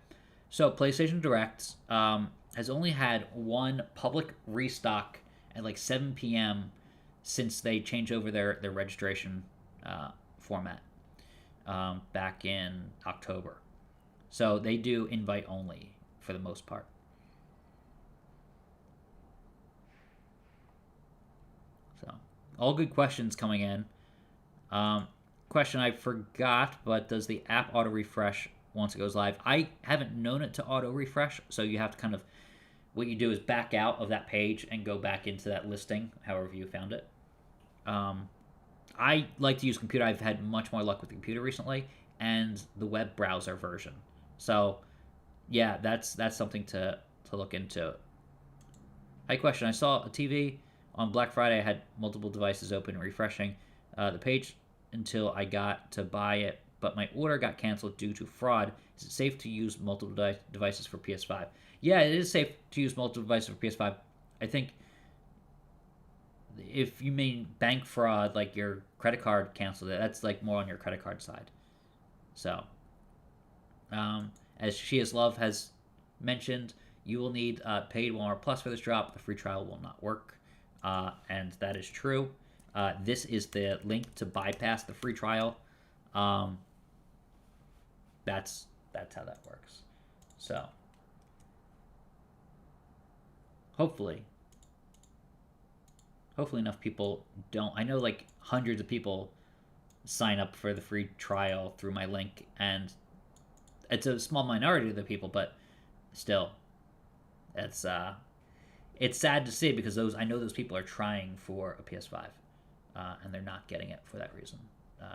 So PlayStation Direct has only had one public restock at like 7 p.m. since they changed over their registration format back in October. So they do invite only for the most part. So all good questions coming in. Question I forgot, but does the app auto refresh once it goes live? I haven't known it to auto refresh, so you have to kind of, what you do is back out of that page and go back into that listing, however you found it. I like to use computer. I've had much more luck with the computer recently, and the web browser version. So, yeah, that's something to look into. Hi, question. I saw a TV on Black Friday. I had multiple devices open and refreshing the page until I got to buy it, but my order got canceled due to fraud. Is it safe to use multiple devices for PS5? Yeah, it is safe to use multiple devices for PS5. I think if you mean bank fraud, like your credit card canceled it, that's like more on your credit card side. So, as She Is Love has mentioned, you will need paid Walmart Plus for this drop. The free trial will not work, and that is true. This is the link to bypass the free trial. That's how that works. So, hopefully enough people don't. I know like hundreds of people sign up for the free trial through my link, and it's a small minority of the people, but still, it's sad to see, because I know those people are trying for a PS5, and they're not getting it for that reason,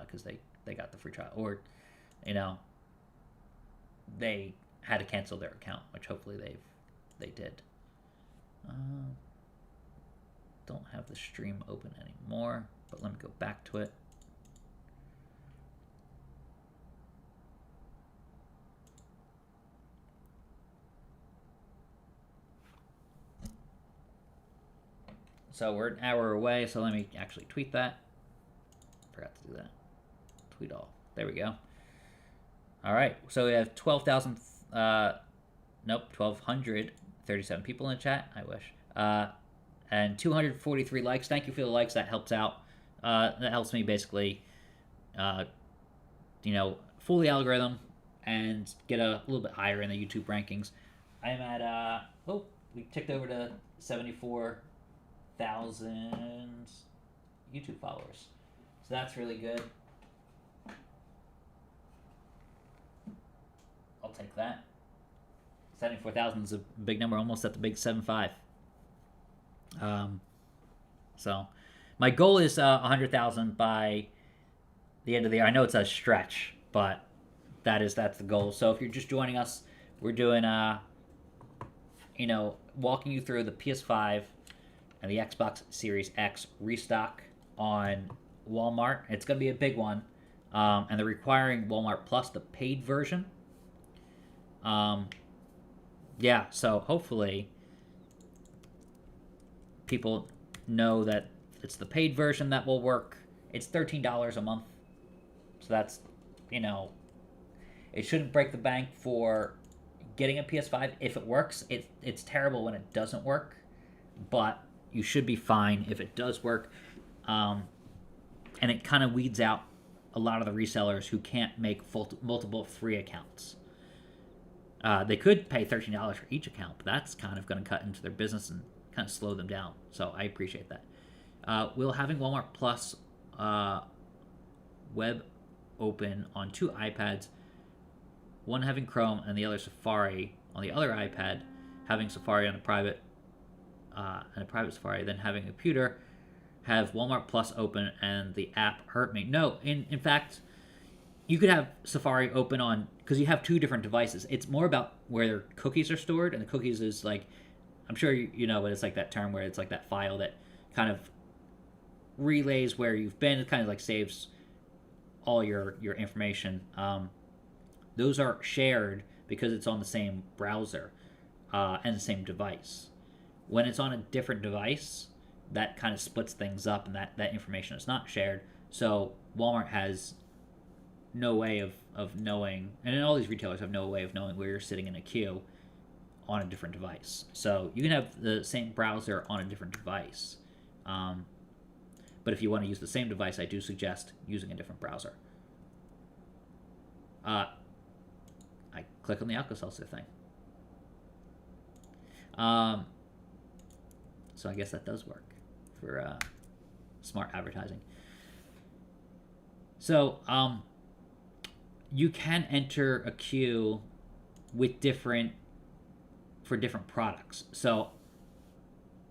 because they got the free trial, or they had to cancel their account, which hopefully they did. Don't have the stream open anymore, but let me go back to it. So we're an hour away, so let me actually tweet that. Forgot to do that. Tweet all. There we go. All right, so we have 1,237 people in the chat. I wish. And 243 likes. Thank you for the likes. That helps out. That helps me basically, fool the algorithm and get a little bit higher in the YouTube rankings. I'm at, we ticked over to 74,000 YouTube followers. So that's really good. I'll take that. 74,000 is a big number, almost at the big 7.5. So my goal is 100,000 by the end of the year. I know it's a stretch, but that's the goal. So if you're just joining us, we're doing walking you through the PS5 and the Xbox Series X restock on Walmart. It's going to be a big one, and they're requiring Walmart Plus, the paid version. So hopefully people know that it's the paid version that will work. It's $13 a month, so that's, it shouldn't break the bank for getting a PS5 if it works. It's terrible when it doesn't work, but you should be fine if it does work. And it kind of weeds out a lot of the resellers who can't make multiple free accounts. They could pay $13 for each account, but that's kind of going to cut into their business and kind of slow them down. So I appreciate that. Will having Walmart Plus web open on two iPads, one having Chrome and the other Safari on the other iPad, having Safari on a private Safari, then having a computer have Walmart Plus open and the app hurt me? No, in fact, you could have Safari open on, because you have two different devices. It's more about where their cookies are stored, and the cookies is like, I'm sure you know, but it's like that term where it's like that file that kind of relays where you've been. It kind of like saves all your information. Those are shared because it's on the same browser and the same device. When it's on a different device, that kind of splits things up, and that information is not shared. So Walmart has no way of knowing, and all these retailers have no way of knowing where you're sitting in a queue on a different device. So you can have the same browser on a different device. But if you want to use the same device, I do suggest using a different browser. I click on the Alka-Seltzer thing. So I guess that does work for smart advertising. So you can enter a queue with different products. So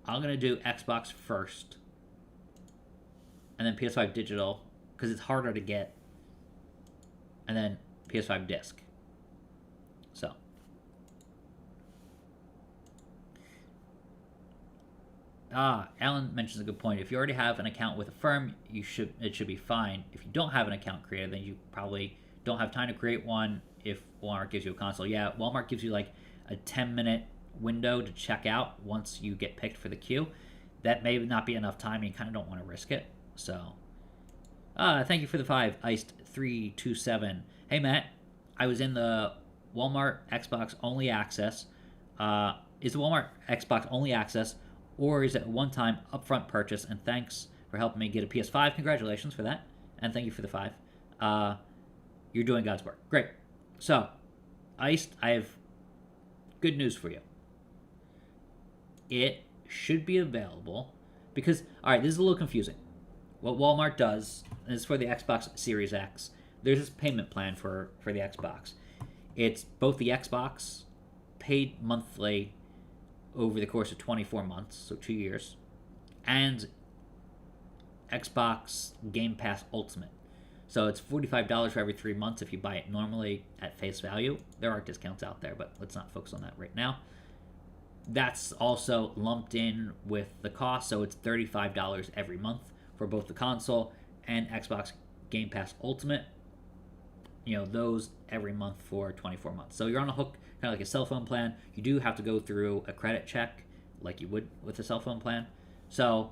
I'm gonna do Xbox first, and then PS5 Digital because it's harder to get, and then PS5 Disc. So Alan mentions a good point. If you already have an account with a firm, it should be fine. If you don't have an account created, then you probably don't have time to create one if Walmart gives you a console. Yeah, Walmart gives you like a 10-minute window to check out once you get picked for the queue. That may not be enough time, and you kind of don't want to risk it. So, thank you for the 5, Iced327. Hey, Matt, I was in the Walmart Xbox Only Access. Is the Walmart Xbox Only Access, or is it a one-time upfront purchase? And thanks for helping me get a PS5. Congratulations for that, and thank you for the 5. You're doing God's work. Great. So, Iced, I have good news for you. It should be available because, all right, this is a little confusing. What Walmart does is for the Xbox Series X, there's this payment plan for the Xbox. It's both the Xbox paid monthly over the course of 24 months, so 2 years, and Xbox Game Pass Ultimate. So it's $45 for every 3 months if you buy it normally at face value. There are discounts out there, but let's not focus on that right now. That's also lumped in with the cost, so it's $35 every month for both the console and Xbox Game Pass Ultimate. You know, those every month for 24 months. So you're on a hook, kind of like a cell phone plan. You do have to go through a credit check like you would with a cell phone plan. So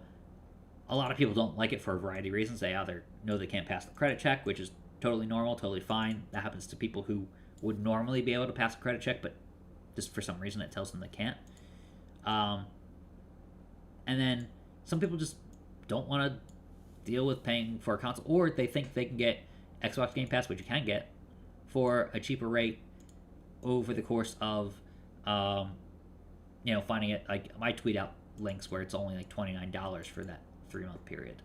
a lot of people don't like it for a variety of reasons. They either know they can't pass the credit check, which is totally normal, totally fine. That happens to people who would normally be able to pass a credit check, but just for some reason it tells them they can't. And then some people just don't want to deal with paying for a console, or they think they can get Xbox Game Pass, which you can get, for a cheaper rate over the course of, finding it. Like, I tweet out links where it's only like $29 for that 3-month period.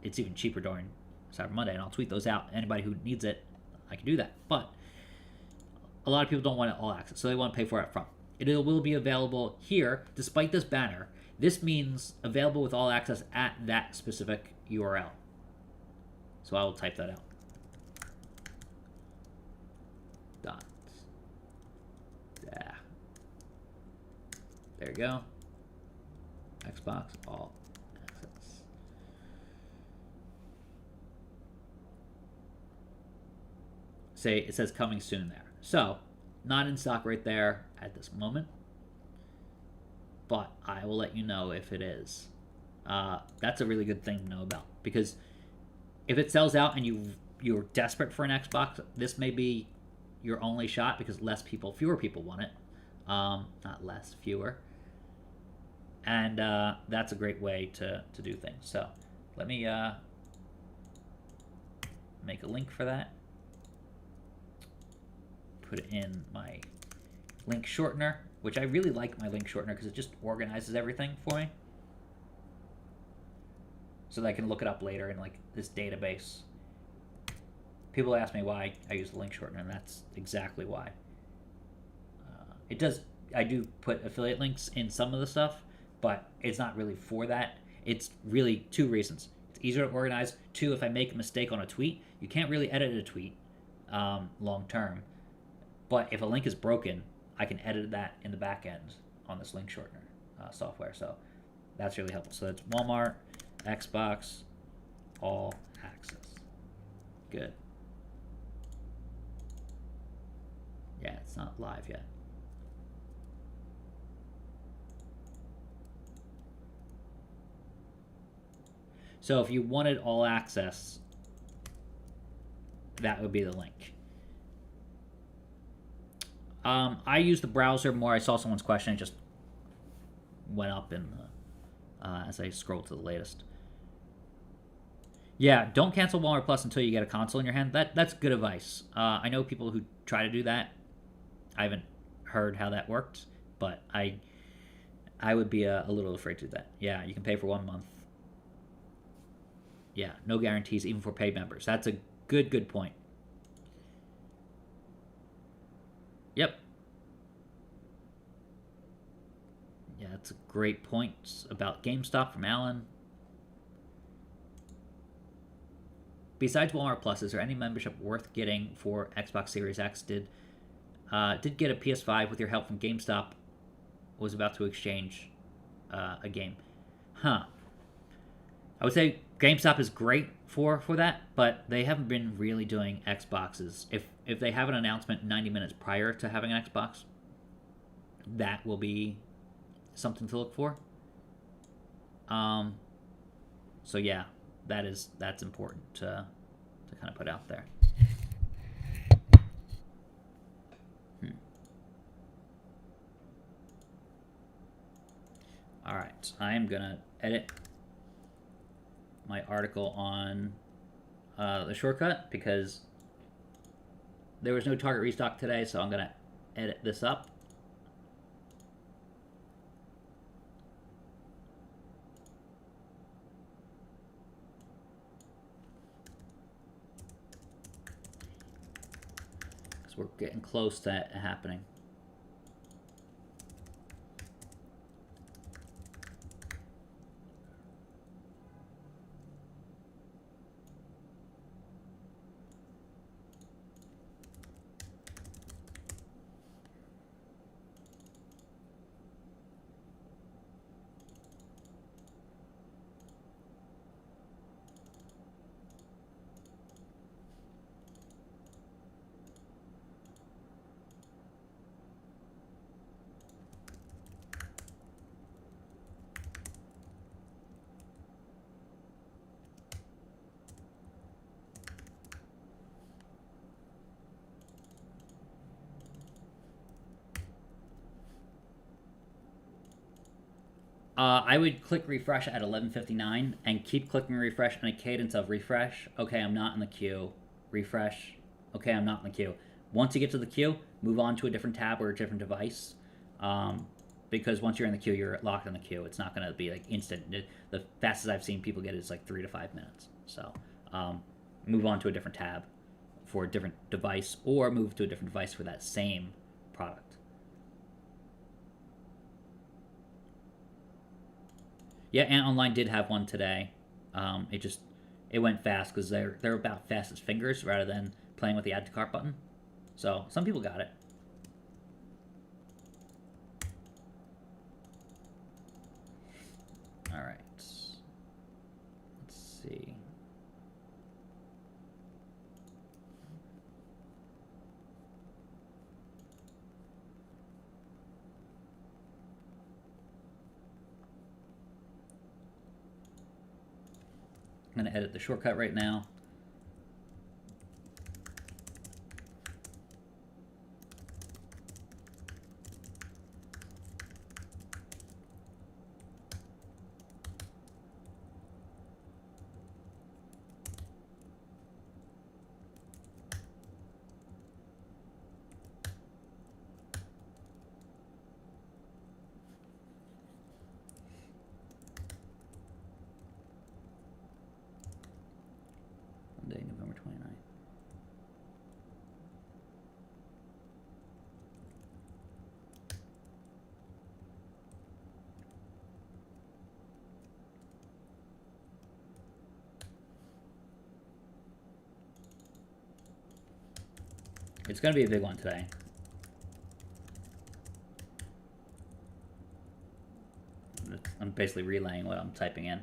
It's even cheaper during Cyber Monday, and I'll tweet those out. Anybody who needs it, I can do that. But a lot of people don't want it all access, so they want to pay for it up front. It will be available here, despite this banner. This means available with all access at that specific URL. So I will type that out. Dot. Yeah. There you go. Xbox all access. Say it says coming soon there. So not in stock right there at this moment, but I will let you know if it is. That's a really good thing to know about, because if it sells out and you're desperate for an Xbox, this may be your only shot, because fewer people want it. Not less, fewer. And that's a great way to do things. So let me make a link for that. Put it in my link shortener, which I really like my link shortener because it just organizes everything for me, so that I can look it up later in like this database. People ask me why I use the link shortener, and that's exactly why. It does. I do put affiliate links in some of the stuff, but it's not really for that. It's really 2 reasons. It's easier to organize. 2, if I make a mistake on a tweet, you can't really edit a tweet long term. But if a link is broken, I can edit that in the back end on this link shortener software. So that's really helpful. So that's Walmart Xbox All Access. Good. Yeah, it's not live yet. So if you wanted all access, that would be the link. I use the browser more. I saw someone's question. It just went up in as I scrolled to the latest. Yeah, don't cancel Walmart Plus until you get a console in your hand. That's good advice. I know people who try to do that. I haven't heard how that worked, but I would be a little afraid to do that. Yeah, you can pay for 1 month. Yeah, no guarantees even for paid members. That's a good point. Yep. Yeah, that's a great point about GameStop from Alan. Besides Walmart Plus, is there any membership worth getting for Xbox Series X? Did get a PS5 with your help from GameStop. Was about to exchange a game. Huh. I would say GameStop is great for that, but they haven't been really doing Xboxes. If they have an announcement 90 minutes prior to having an Xbox, that will be something to look for. So yeah, that's important to kind of put out there. All right, I am gonna edit my article on the shortcut because there was no Target restock today, so I'm gonna edit this up. Because we're getting close to it happening. I would click refresh at 11:59 and keep clicking refresh in a cadence of refresh. Okay, I'm not in the queue. Refresh. Okay, I'm not in the queue. Once you get to the queue, move on to a different tab or a different device. Because once you're in the queue, you're locked in the queue. It's not going to be like instant. The fastest I've seen people get is like 3 to 5 minutes. So move on to a different tab for a different device or move to a different device for that same product. Yeah, Ant Online did have one today. It went fast because they're about fast as fingers rather than playing with the add to cart button. So some people got it. All right. Let's see. I'm going to edit the shortcut right now. Monday, November 29th. It's going to be a big one today. I'm basically relaying what I'm typing in.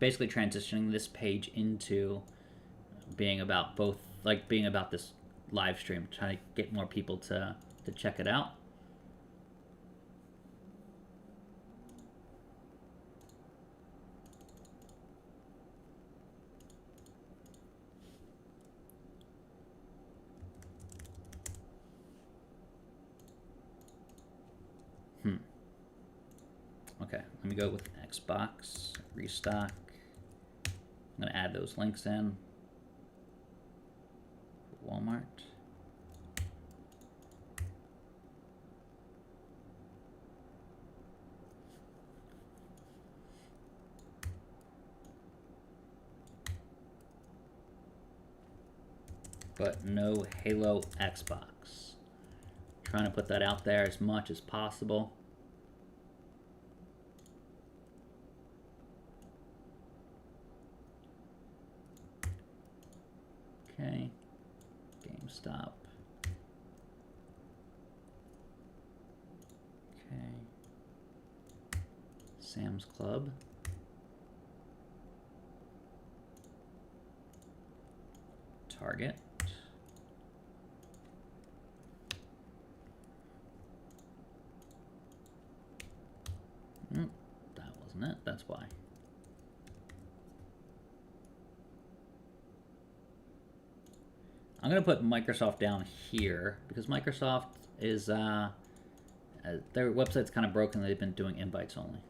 basically transitioning this page into being about both, like being about this live stream, trying to get more people to check it out. Okay, let me go with Xbox, restock. I'm gonna add those links in. Walmart. But no Halo Xbox. Trying to put that out there as much as possible. Okay, GameStop. Okay, Sam's Club. Target. That wasn't it, that's why. I'm gonna put Microsoft down here because Microsoft is their website's kind of broken. They've been doing invites only.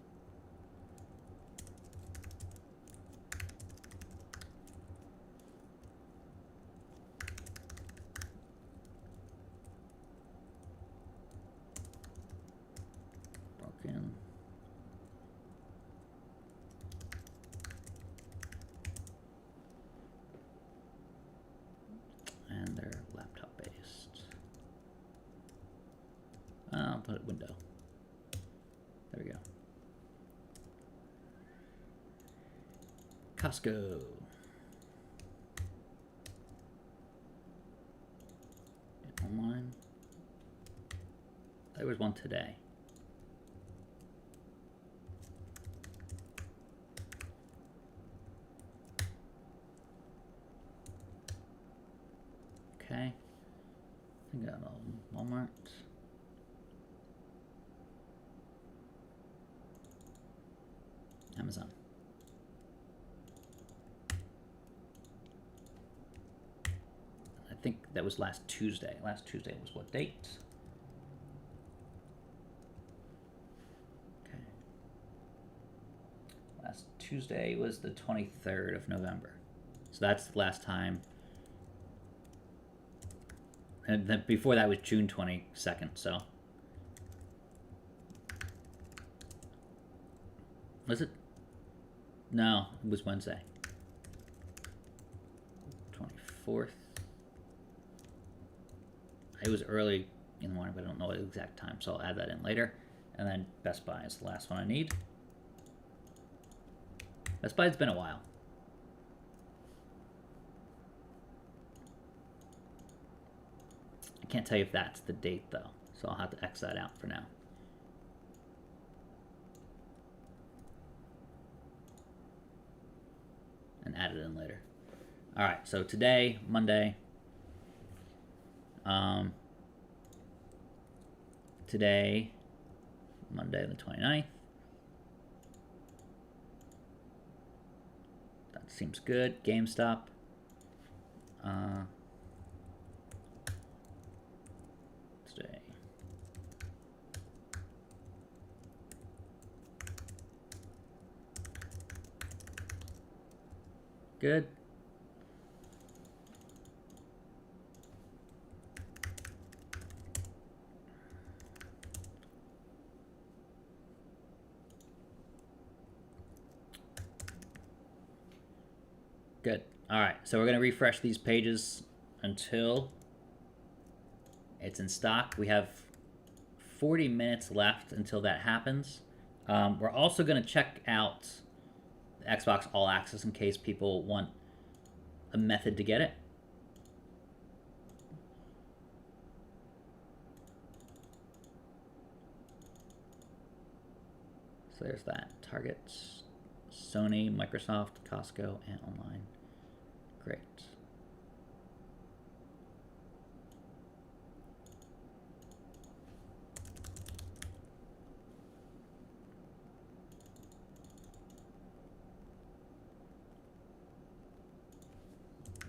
Broken. And they're laptop based. I'll put it window. There we go. Costco. Online. There was one today. Okay. I got Walmart. Amazon. I think that was last Tuesday. Last Tuesday was what date? Okay. Last Tuesday was the 23rd of November. So that's the last time. And then before that was June 22nd, so. Was it? No, it was Wednesday. 24th. It was early in the morning, but I don't know the exact time, so I'll add that in later. And then Best Buy is the last one I need. Best Buy's been a while. I can't tell you if that's the date, though, so I'll have to X that out for now. And add it in later. All right, so today, Monday. Today, Monday the 29th. That seems good. GameStop. Today. Good. Good. All right, so we're going to refresh these pages until it's in stock. We have 40 minutes left until that happens. We're also going to check out the Xbox All Access in case people want a method to get it. So there's that. Targets. Sony, Microsoft, Costco, and online. Great.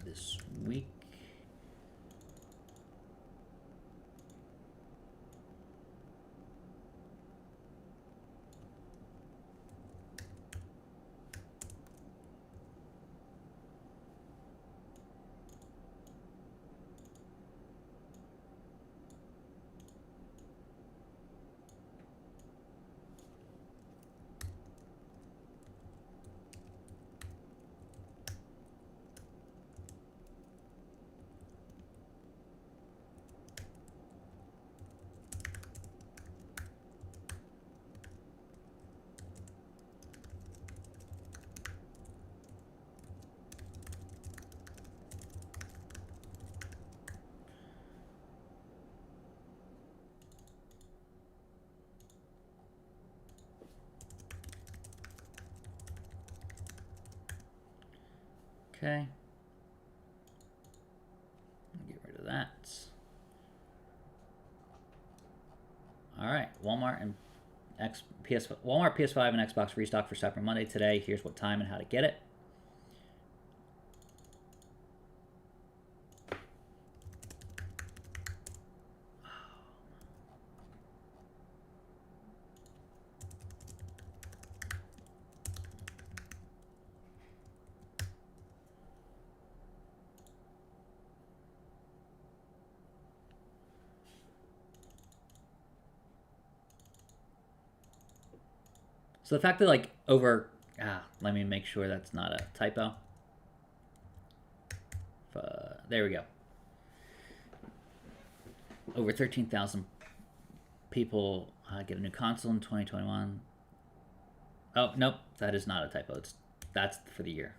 This week. Okay. Get rid of that. All right, Walmart, PS5, and Xbox restock for Cyber Monday today. Here's what time and how to get it. So the fact that like let me make sure that's not a typo. There we go. Over 13,000 people get a new console in 2021. Oh, nope, that is not a typo. That's for the year.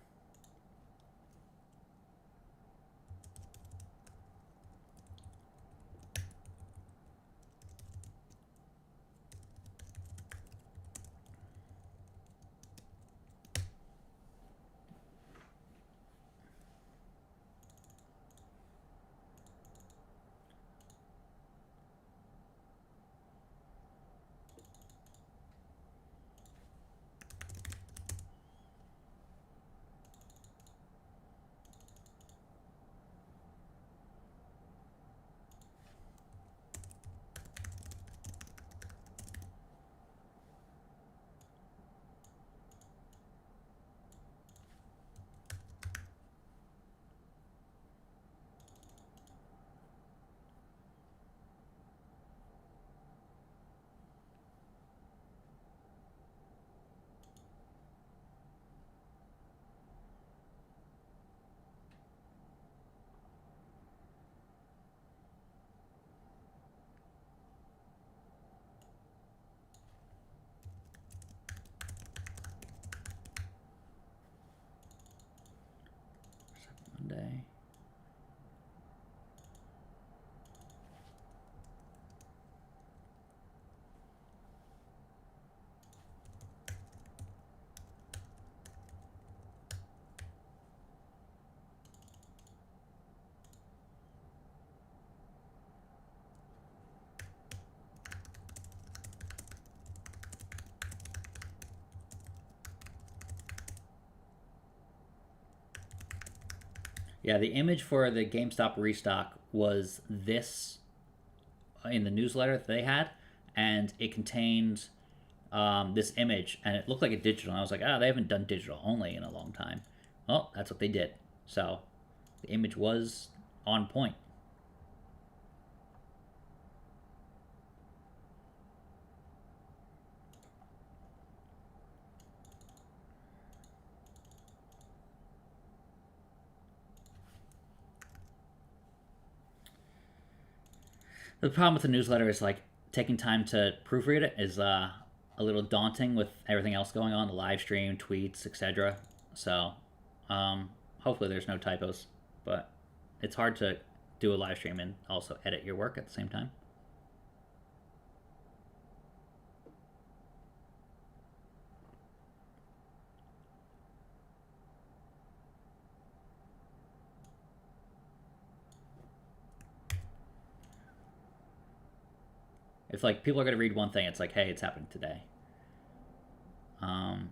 Monday. Yeah, the image for the GameStop restock was this in the newsletter that they had, and it contained this image, and it looked like a digital. And I was like, they haven't done digital only in a long time. Well, that's what they did. So the image was on point. The problem with the newsletter is like taking time to proofread it is a little daunting with everything else going on, the live stream, tweets, etc. So hopefully there's no typos, but it's hard to do a live stream and also edit your work at the same time. If like people are gonna read one thing, it's like, hey, it's happening today. Um,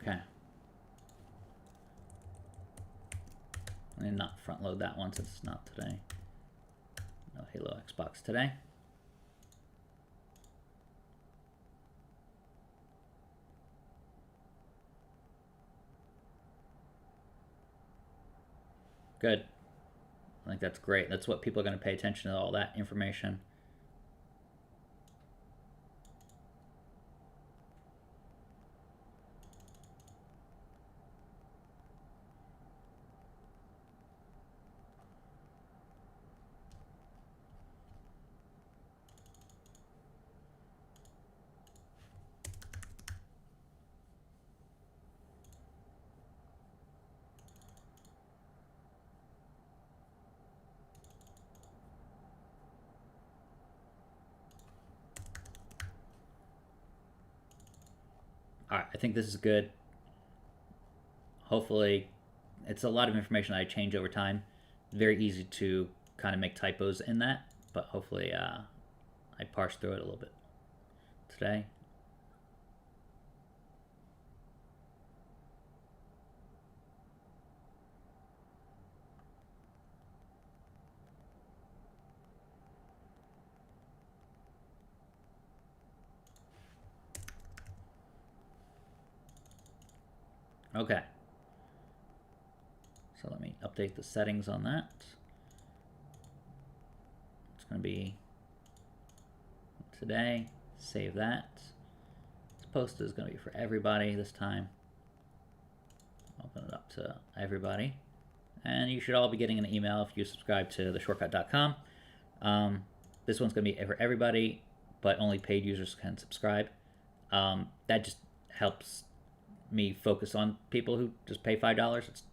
okay. And not front load that one since it's not today. No Halo Xbox today. Good. I think that's great. That's what people are going to pay attention to, all that information. All right, I think this is good. Hopefully, it's a lot of information I change over time. Very easy to kind of make typos in that, but hopefully I parse through it a little bit today. Okay. So let me update the settings on that. It's going to be today. Save that. This post is going to be for everybody this time. Open it up to everybody. And you should all be getting an email if you subscribe to theshortcut.com. This one's going to be for everybody, but only paid users can subscribe. That just helps me focus on people who just pay $5. It's,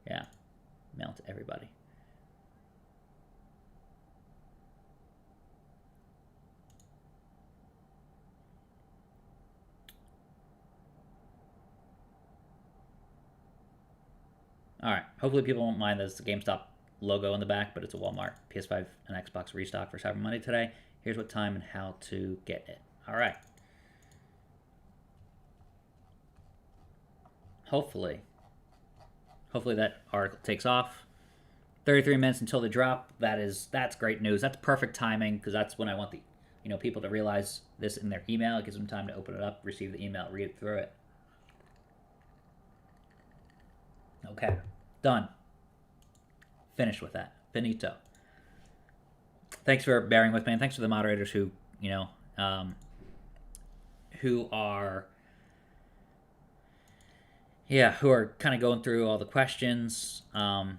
yeah, mail to everybody. All right. Hopefully people won't mind there's the GameStop logo in the back, but it's a Walmart PS5 and Xbox restock for Cyber Monday today. Here's what time and how to get it. All right. Hopefully that article takes off. 33 minutes until the drop. That's great news. That's perfect timing because that's when I want the people to realize this in their email. It gives them time to open it up, receive the email, read through it. Okay, done. Finished with that. Finito. Thanks for bearing with me, and thanks to the moderators who are kind of going through all the questions. Yeah,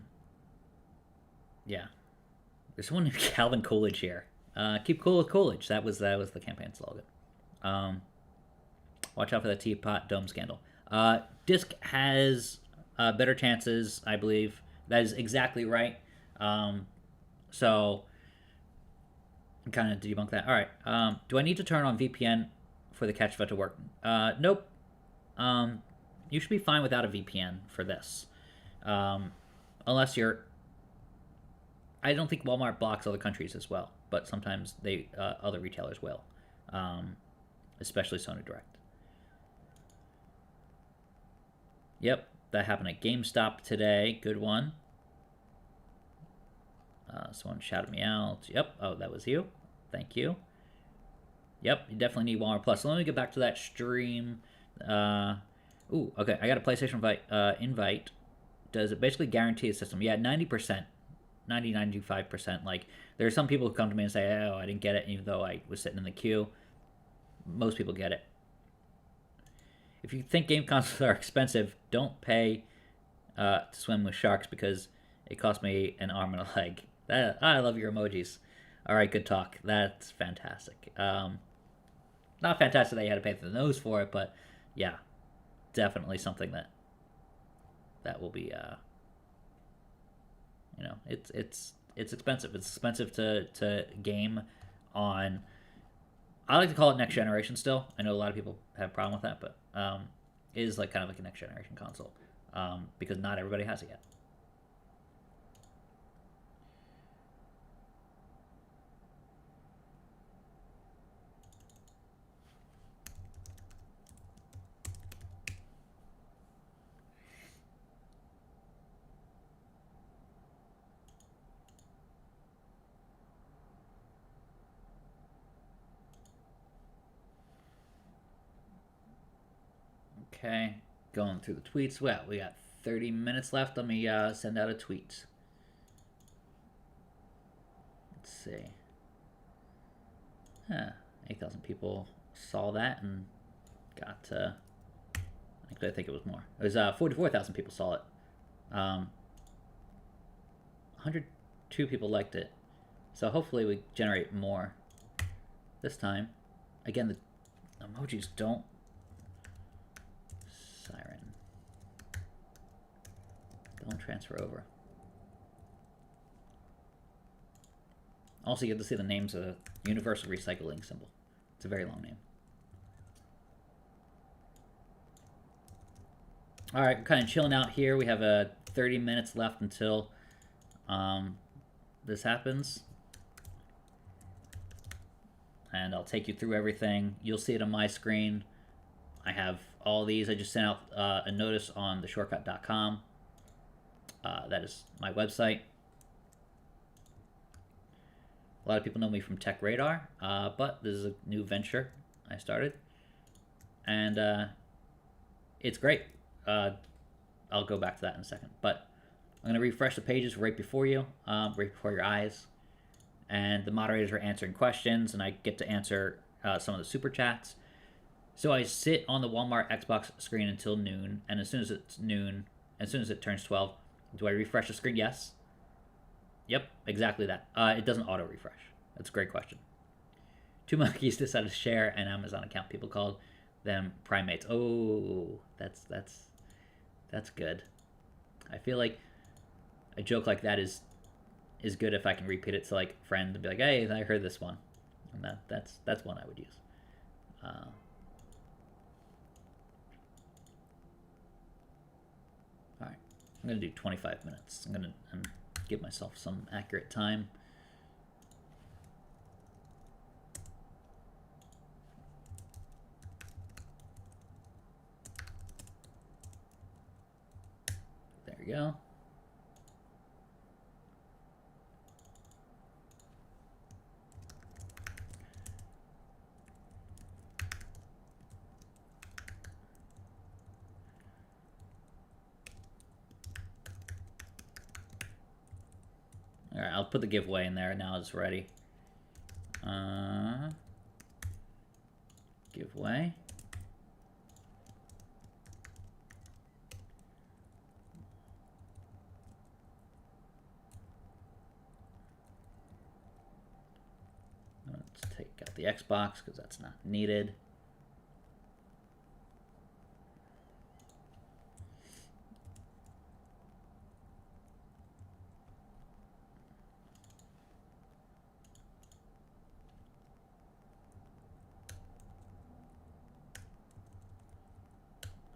there's someone named Calvin Coolidge here. Keep cool with Coolidge. That was the campaign slogan. Watch out for the teapot dome scandal. Disc has better chances, I believe. That is exactly right. So kind of debunk that. All right. Do I need to turn on VPN for the catch event to work? Nope. You should be fine without a VPN for this, unless you're. I don't think Walmart blocks other countries as well, but sometimes other retailers will, especially Sony Direct. Yep, that happened at GameStop today. Good one. Someone shouted me out. Yep. Oh, that was you. Thank you. Yep, you definitely need Walmart Plus. So let me get back to that stream. Ooh, okay. I got a PlayStation invite. Does it basically guarantee a system? Yeah, 90%. 95%. Like, there are some people who come to me and say, oh, I didn't get it, even though I was sitting in the queue. Most people get it. If you think game consoles are expensive, don't pay to swim with sharks because it cost me an arm and a leg. I love your emojis. All right, good talk. That's fantastic. Not fantastic that you had to pay for the nose for it, but yeah, definitely something that will be. It's expensive. It's expensive to game on I like to call it next generation still. I know a lot of people have a problem with that, but it is like kind of like a next generation console because not everybody has it yet. Okay, going through the tweets. Well, we got 30 minutes left. Let me send out a tweet. Let's see. 8,000 people saw that and got. Actually, I think it was more. It was 44,000 people saw it. 102 people liked it. So hopefully we generate more this time. Again, the emojis don't. Siren. Don't transfer over. Also, you get to see the names of the universal recycling symbol. It's a very long name. All right, we're kind of chilling out here. We have 30 minutes left until this happens. And I'll take you through everything. You'll see it on my screen. I have all these. I just sent out a notice on theshortcut.com. That is my website. A lot of people know me from Tech Radar, but this is a new venture I started. And it's great. I'll go back to that in a second. But I'm going to refresh the pages right before you, right before your eyes. And the moderators are answering questions, and I get to answer some of the super chats. So I sit on the Walmart Xbox screen until noon, and as soon as it's noon, as soon as it turns 12, do I refresh the screen? Yes. Yep, exactly that. It doesn't auto-refresh. That's a great question. Two monkeys decided to share an Amazon account. People called them primates. Oh, that's good. I feel like a joke like that is good if I can repeat it to like friends and be like, "Hey, I heard this one," and that's one I would use. All right, I'm gonna do 25 minutes. I'm gonna give myself some accurate time. There we go. All right, I'll put the giveaway in there now. It's ready. Giveaway. Let's take out the Xbox because that's not needed.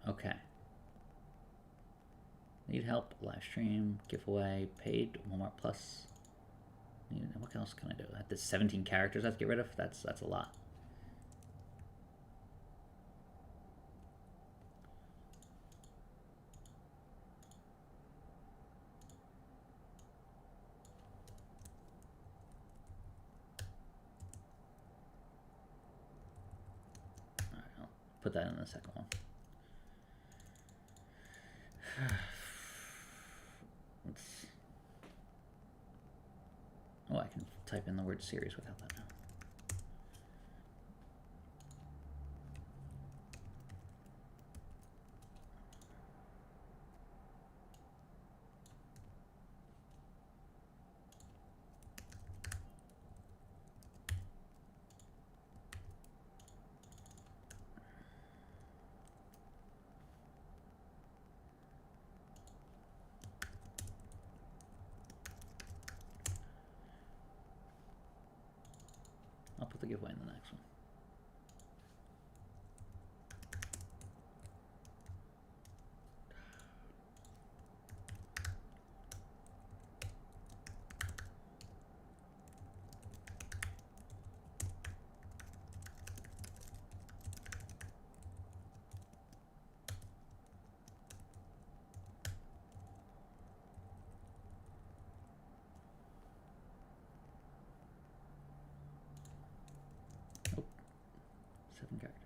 Okay. Need help? Live stream, giveaway, paid, Walmart Plus. What else can I do? That's 17 characters I have to get rid of. That's a lot. All right, I'll put that in the second one. Oh, I can type in the word series without that now. I'll put the giveaway in the next one. different characters.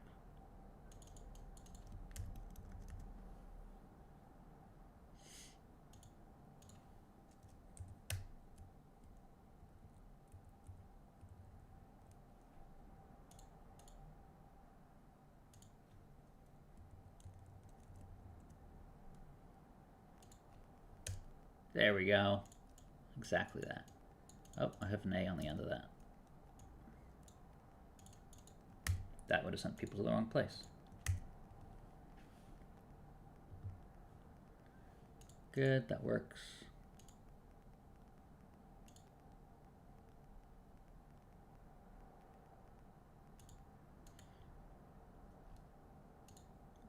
There we go. Exactly that. Oh, I have an A on the end of that. That would have sent people to the wrong place. Good, that works.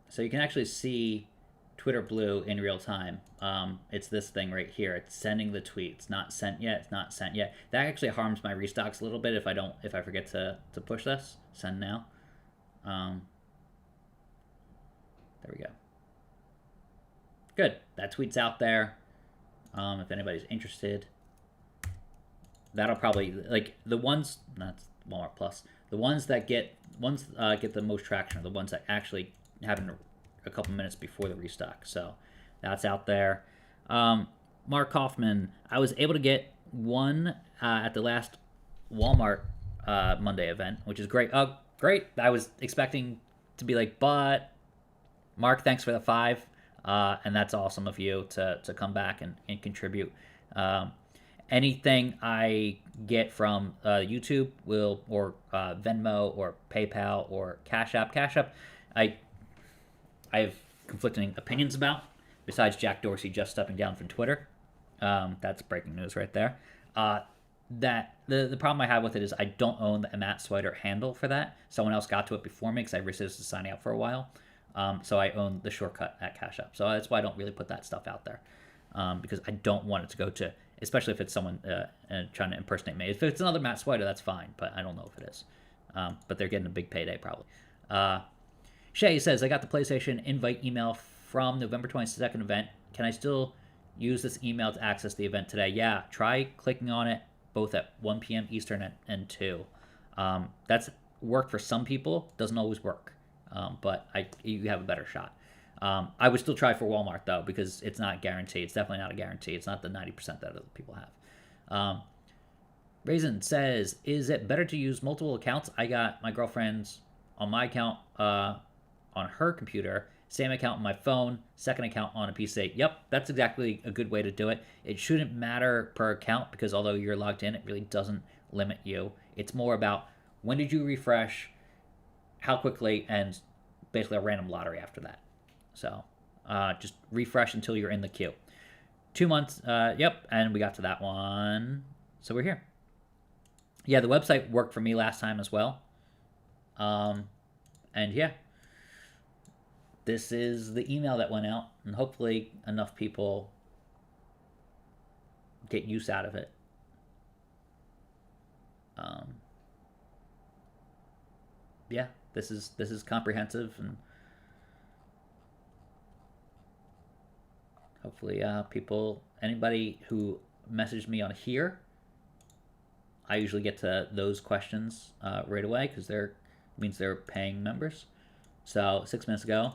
So you can actually see Twitter Blue in real time. It's this thing right here. It's sending the tweet. It's not sent yet. It's not sent yet. That actually harms my restocks a little bit if I forget to push this. Send now. There we go. Good. That tweet's out there. If anybody's interested, that'll probably, like, the ones, that's Walmart Plus. The ones that get the most traction are the ones that actually happen a couple minutes before the restock. So that's out there. Mark Kaufman, I was able to get one at the last Walmart Monday event, which is great. Oh, great. I was expecting to be like, but Mark, thanks for the 5. And that's awesome of you to come back and contribute. Anything I get from YouTube or Venmo or PayPal or Cash App. I have conflicting opinions about, besides Jack Dorsey just stepping down from Twitter. That's breaking news right there. That the problem I have with it is I don't own the Matt Swider handle for that. Someone else got to it before me because I resisted signing up for a while. So I own the shortcut at Cash App. So that's why I don't really put that stuff out there, because I don't want it to go to, especially if it's someone trying to impersonate me. If it's another Matt Swider, that's fine, but I don't know if it is. But they're getting a big payday probably. Shay says, I got the PlayStation invite email from November 22nd event. Can I still use this email to access the event today? Yeah, try clicking on it both at 1 p.m. Eastern and 2. That's worked for some people. Doesn't always work. But you have a better shot. I would still try for Walmart, though, because it's not guaranteed. It's definitely not a guarantee. It's not the 90% that other people have. Raisin says, is it better to use multiple accounts? I got my girlfriend's on my account on her computer, same account on my phone, second account on a PC. Yep, that's exactly a good way to do it. It shouldn't matter per account because although you're logged in, it really doesn't limit you. It's more about when did you refresh, how quickly, and basically a random lottery after that. So just refresh until you're in the queue. 2 months, yep, and we got to that one. So we're here. Yeah, the website worked for me last time as well. And yeah, this is the email that went out, and hopefully enough people get use out of it. Yeah, this is comprehensive, and hopefully anybody who messaged me on here, I usually get to those questions right away because means they're paying members. So 6 minutes ago.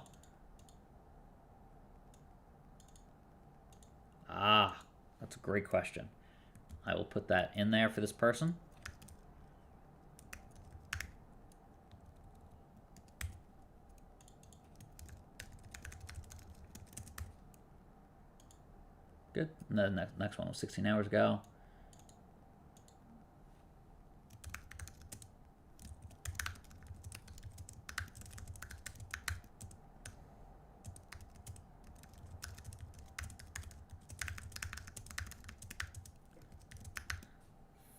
That's a great question. I will put that in there for this person. Good. And the next one was 16 hours ago.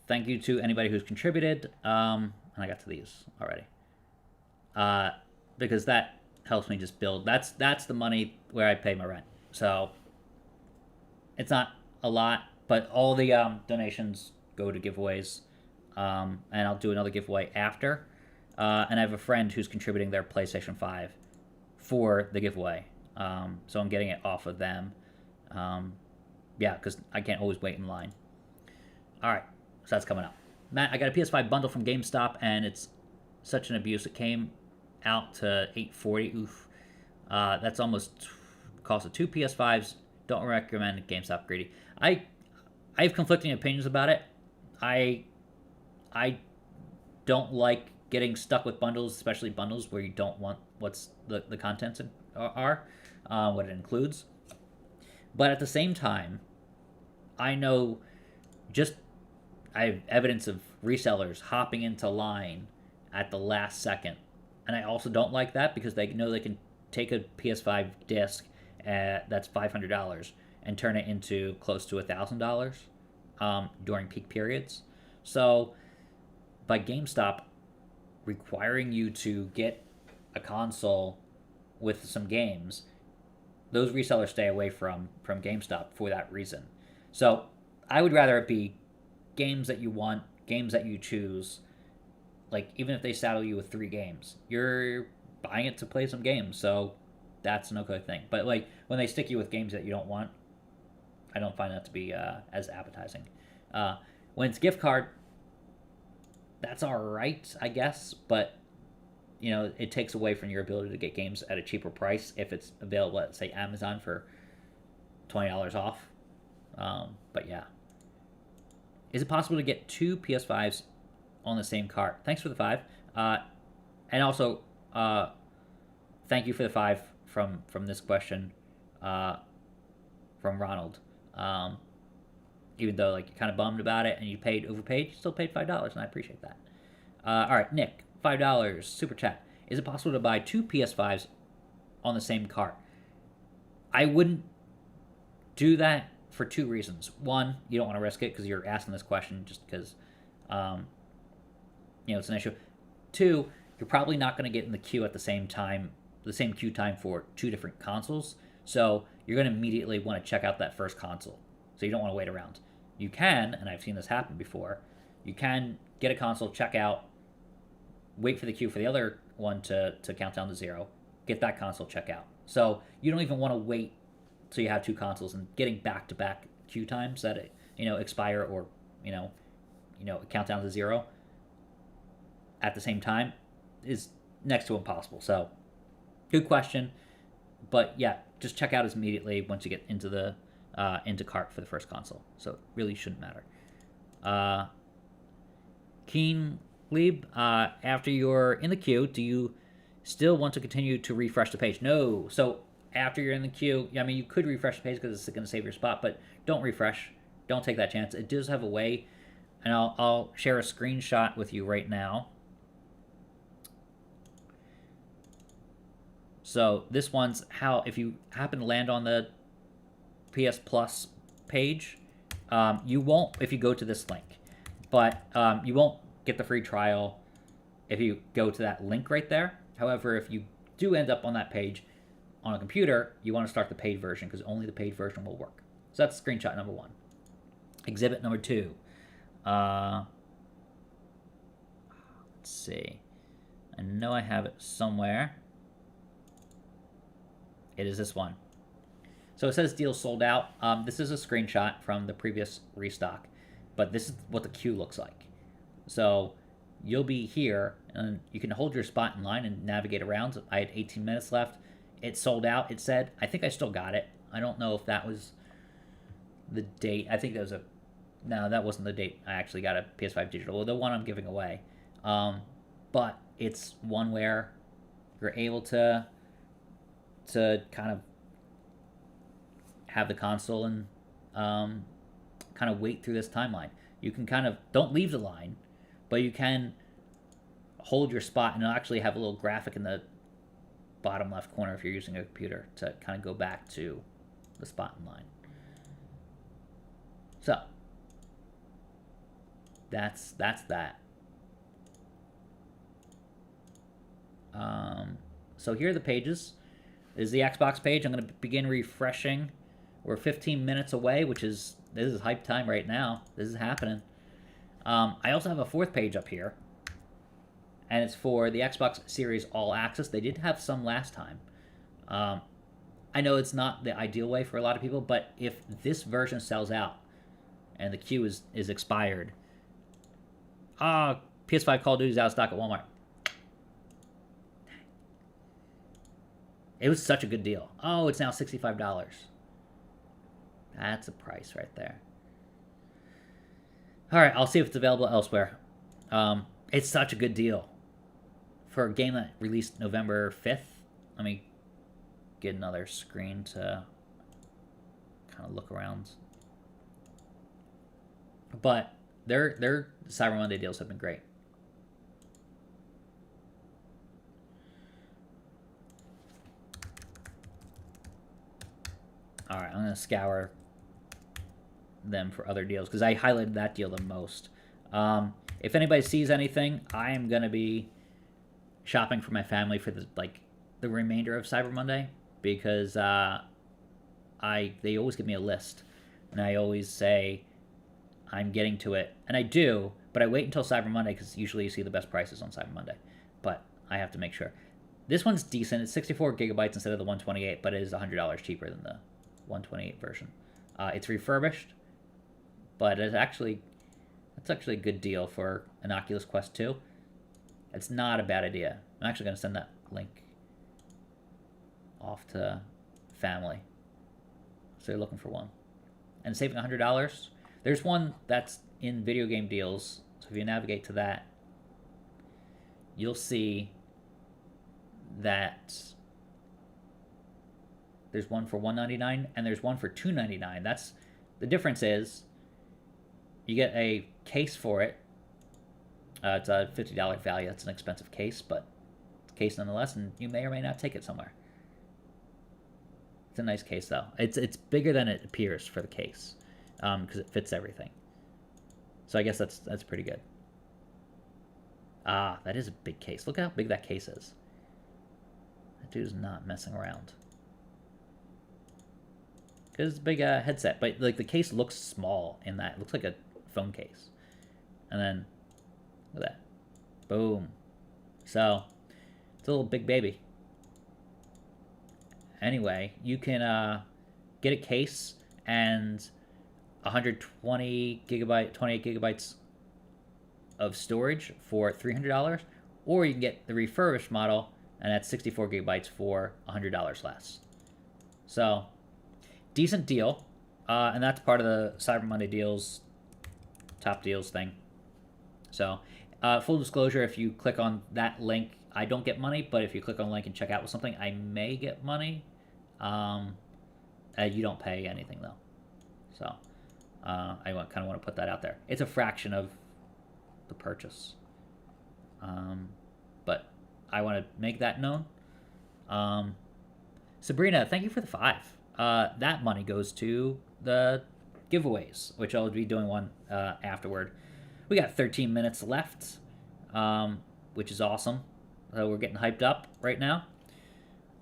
Thank you to anybody who's contributed. And I got to these already. Because that helps me just build. That's the money where I pay my rent. So it's not a lot, but all the donations go to giveaways. And I'll do another giveaway after. And I have a friend who's contributing their PlayStation 5 for the giveaway. So I'm getting it off of them. Yeah, because I can't always wait in line. All right. So that's coming up. Matt, I got a PS5 bundle from GameStop, and it's such an abuse. It came out to $840. Oof. That's almost cost of two PS5s. Don't recommend GameStop greedy. I have conflicting opinions about it. I don't like getting stuck with bundles, especially bundles where you don't want what's the contents are, what it includes. But at the same time, I know just I have evidence of resellers hopping into line at the last second. And I also don't like that because they know they can take a PS5 disc that's $500 and turn it into close to $1,000 during peak periods. So by GameStop requiring you to get a console with some games, those resellers stay away from GameStop for that reason. So I would rather it be games that you want, games that you choose. Like, even if they saddle you with 3 games, you're buying it to play some games, so that's an okay thing. But, like, when they stick you with games that you don't want, I don't find that to be as appetizing. When it's gift card, that's all right, I guess, but, you know, it takes away from your ability to get games at a cheaper price if it's available at, say, Amazon for $20 off. But, yeah. Is it possible to get 2 PS5s on the same cart? Thanks for the 5. And also, thank you for the 5 from this question from Ronald. Even though, like, you're kind of bummed about it and you overpaid, you still paid $5, and I appreciate that. All right, Nick, $5 super chat. Is it possible to buy 2 PS5s on the same cart? I wouldn't do that for 2 reasons. One, you don't want to risk it because you're asking this question just because, you know, it's an issue. 2, you're probably not going to get in the queue at the same time, the same queue time for 2 different consoles. So you're going to immediately want to check out that first console. So you don't want to wait around. You can, and I've seen this happen before, you can get a console, check out, wait for the queue for the other one to count down to 0, get that console, check out. So you don't even want to wait till you have 2 consoles and getting back-to-back queue times that, expire or, count down to 0 at the same time is next to impossible. So good question. But yeah, just check out immediately once you get into the into cart for the first console. So it really shouldn't matter. Keen Lieb, after you're in the queue, do you still want to continue to refresh the page? No. So after you're in the queue, I mean, you could refresh the page because it's going to save your spot, but don't refresh. Don't take that chance. It does have a way, and I'll share a screenshot with you right now. So this one's how, if you happen to land on the PS Plus page, you won't if you go to this link, but you won't get the free trial if you go to that link right there. However, if you do end up on that page on a computer, you want to start the paid version because only the paid version will work. So that's screenshot number 1. Exhibit number 2. Let's see. I know I have it somewhere. It is this one. So it says deal sold out. This is a screenshot from the previous restock, but this is what the queue looks like. So you'll be here, and you can hold your spot in line and navigate around. I had 18 minutes left. It sold out, it said. I think I still got it. I don't know if that was the date. I think that was no, that wasn't the date I actually got a PS5 Digital, the one I'm giving away. But it's one where you're able to kind of have the console and kind of wait through this timeline. You can kind of, don't leave the line, but you can hold your spot, and it'll actually have a little graphic in the bottom left corner if you're using a computer to kind of go back to the spot in line. So that's that. So here are the pages. This is the Xbox page. I'm going to begin refreshing. We're 15 minutes away, this is hype time right now. This is happening. I also have a 4th page up here, and it's for the Xbox Series All Access. They did have some last time. I know it's not the ideal way for a lot of people, but if this version sells out and the queue is expired, PS5 Call of Duty is out of stock at Walmart. It was such a good deal. Oh, it's now $65. That's a price right there. All right, I'll see if it's available elsewhere. It's such a good deal for a game that released November 5th. Let me get another screen to kind of look around. But their Cyber Monday deals have been great. All right, I'm going to scour them for other deals because I highlighted that deal the most. If anybody sees anything, I am going to be shopping for my family for the remainder of Cyber Monday because they always give me a list, and I always say I'm getting to it, and I do, but I wait until Cyber Monday because usually you see the best prices on Cyber Monday. But I have to make sure. This one's decent. It's 64 gigabytes instead of the 128, but it is $100 cheaper than the 128 version. It's refurbished, but it's actually a good deal for an Oculus Quest 2. It's not a bad idea. I'm actually going to send that link off to family. So you're looking for one. And saving $100. There's one that's in video game deals. So if you navigate to that, you'll see that there's one for $199 and there's one for $299. That's the difference is you get a case for it. It's a $50 value. That's an expensive case, but it's a case nonetheless, and you may or may not take it somewhere. It's a nice case, though. It's bigger than it appears for the case because it fits everything. So I guess that's pretty good. Ah, that is a big case. Look how big that case is. That dude's not messing around. Because it's a big headset, but like the case looks small in that. It looks like a phone case. And then, look at that. Boom. So, it's a little big baby. Anyway, you can get a case and 120 gigabyte, 28 gigabytes of storage for $300, or you can get the refurbished model, and that's 64 gigabytes for $100 less. So, decent deal, and that's part of the Cyber Monday deals, top deals thing. So, full disclosure, if you click on that link, I don't get money, but if you click on the link and check out with something, I may get money. You don't pay anything, though. So, I kind of want to put that out there. It's a fraction of the purchase. But I want to make that known. Sabrina, thank you for the 5. That money goes to the giveaways, which I'll be doing one afterward. We got 13 minutes left, which is awesome. We're getting hyped up right now.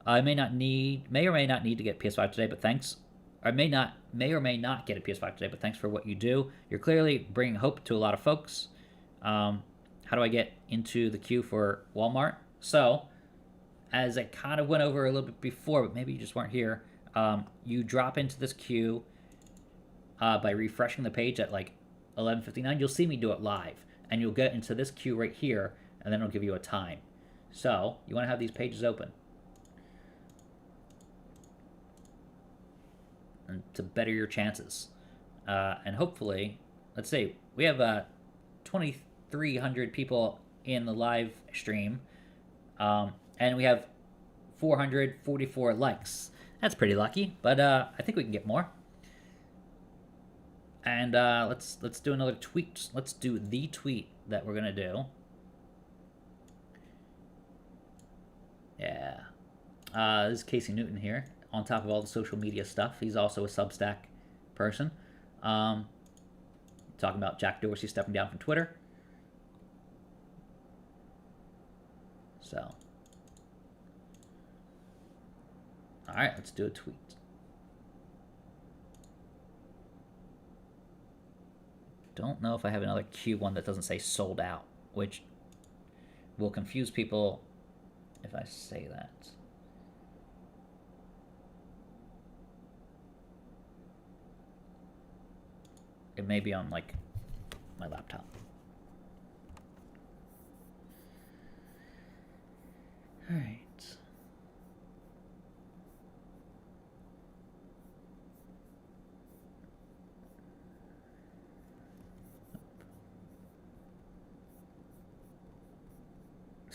I may or may not need to get PS5 today, but thanks. I may or may not get a PS5 today, but thanks for what you do. You're clearly bringing hope to a lot of folks. How do I get into the queue for Walmart? So, as I kind of went over a little bit before, but maybe you just weren't here, you drop into this queue by refreshing the page at like 11:59. You'll see me do it live, and you'll get into this queue right here, and then it'll give you a time. So, you want to have these pages open. And to better your chances. And hopefully, let's say, we have 2,300 people in the live stream, and we have 444 likes. That's pretty lucky, but I think we can get more. And let's do another tweet. Let's do the tweet that we're gonna do. Yeah. This is Casey Newton here, on top of all the social media stuff. He's also a Substack person. Talking about Jack Dorsey stepping down from Twitter. So. Alright, let's do a tweet. Don't know if I have another Q1 that doesn't say sold out, which will confuse people if I say that. It may be on, like, my laptop. Alright.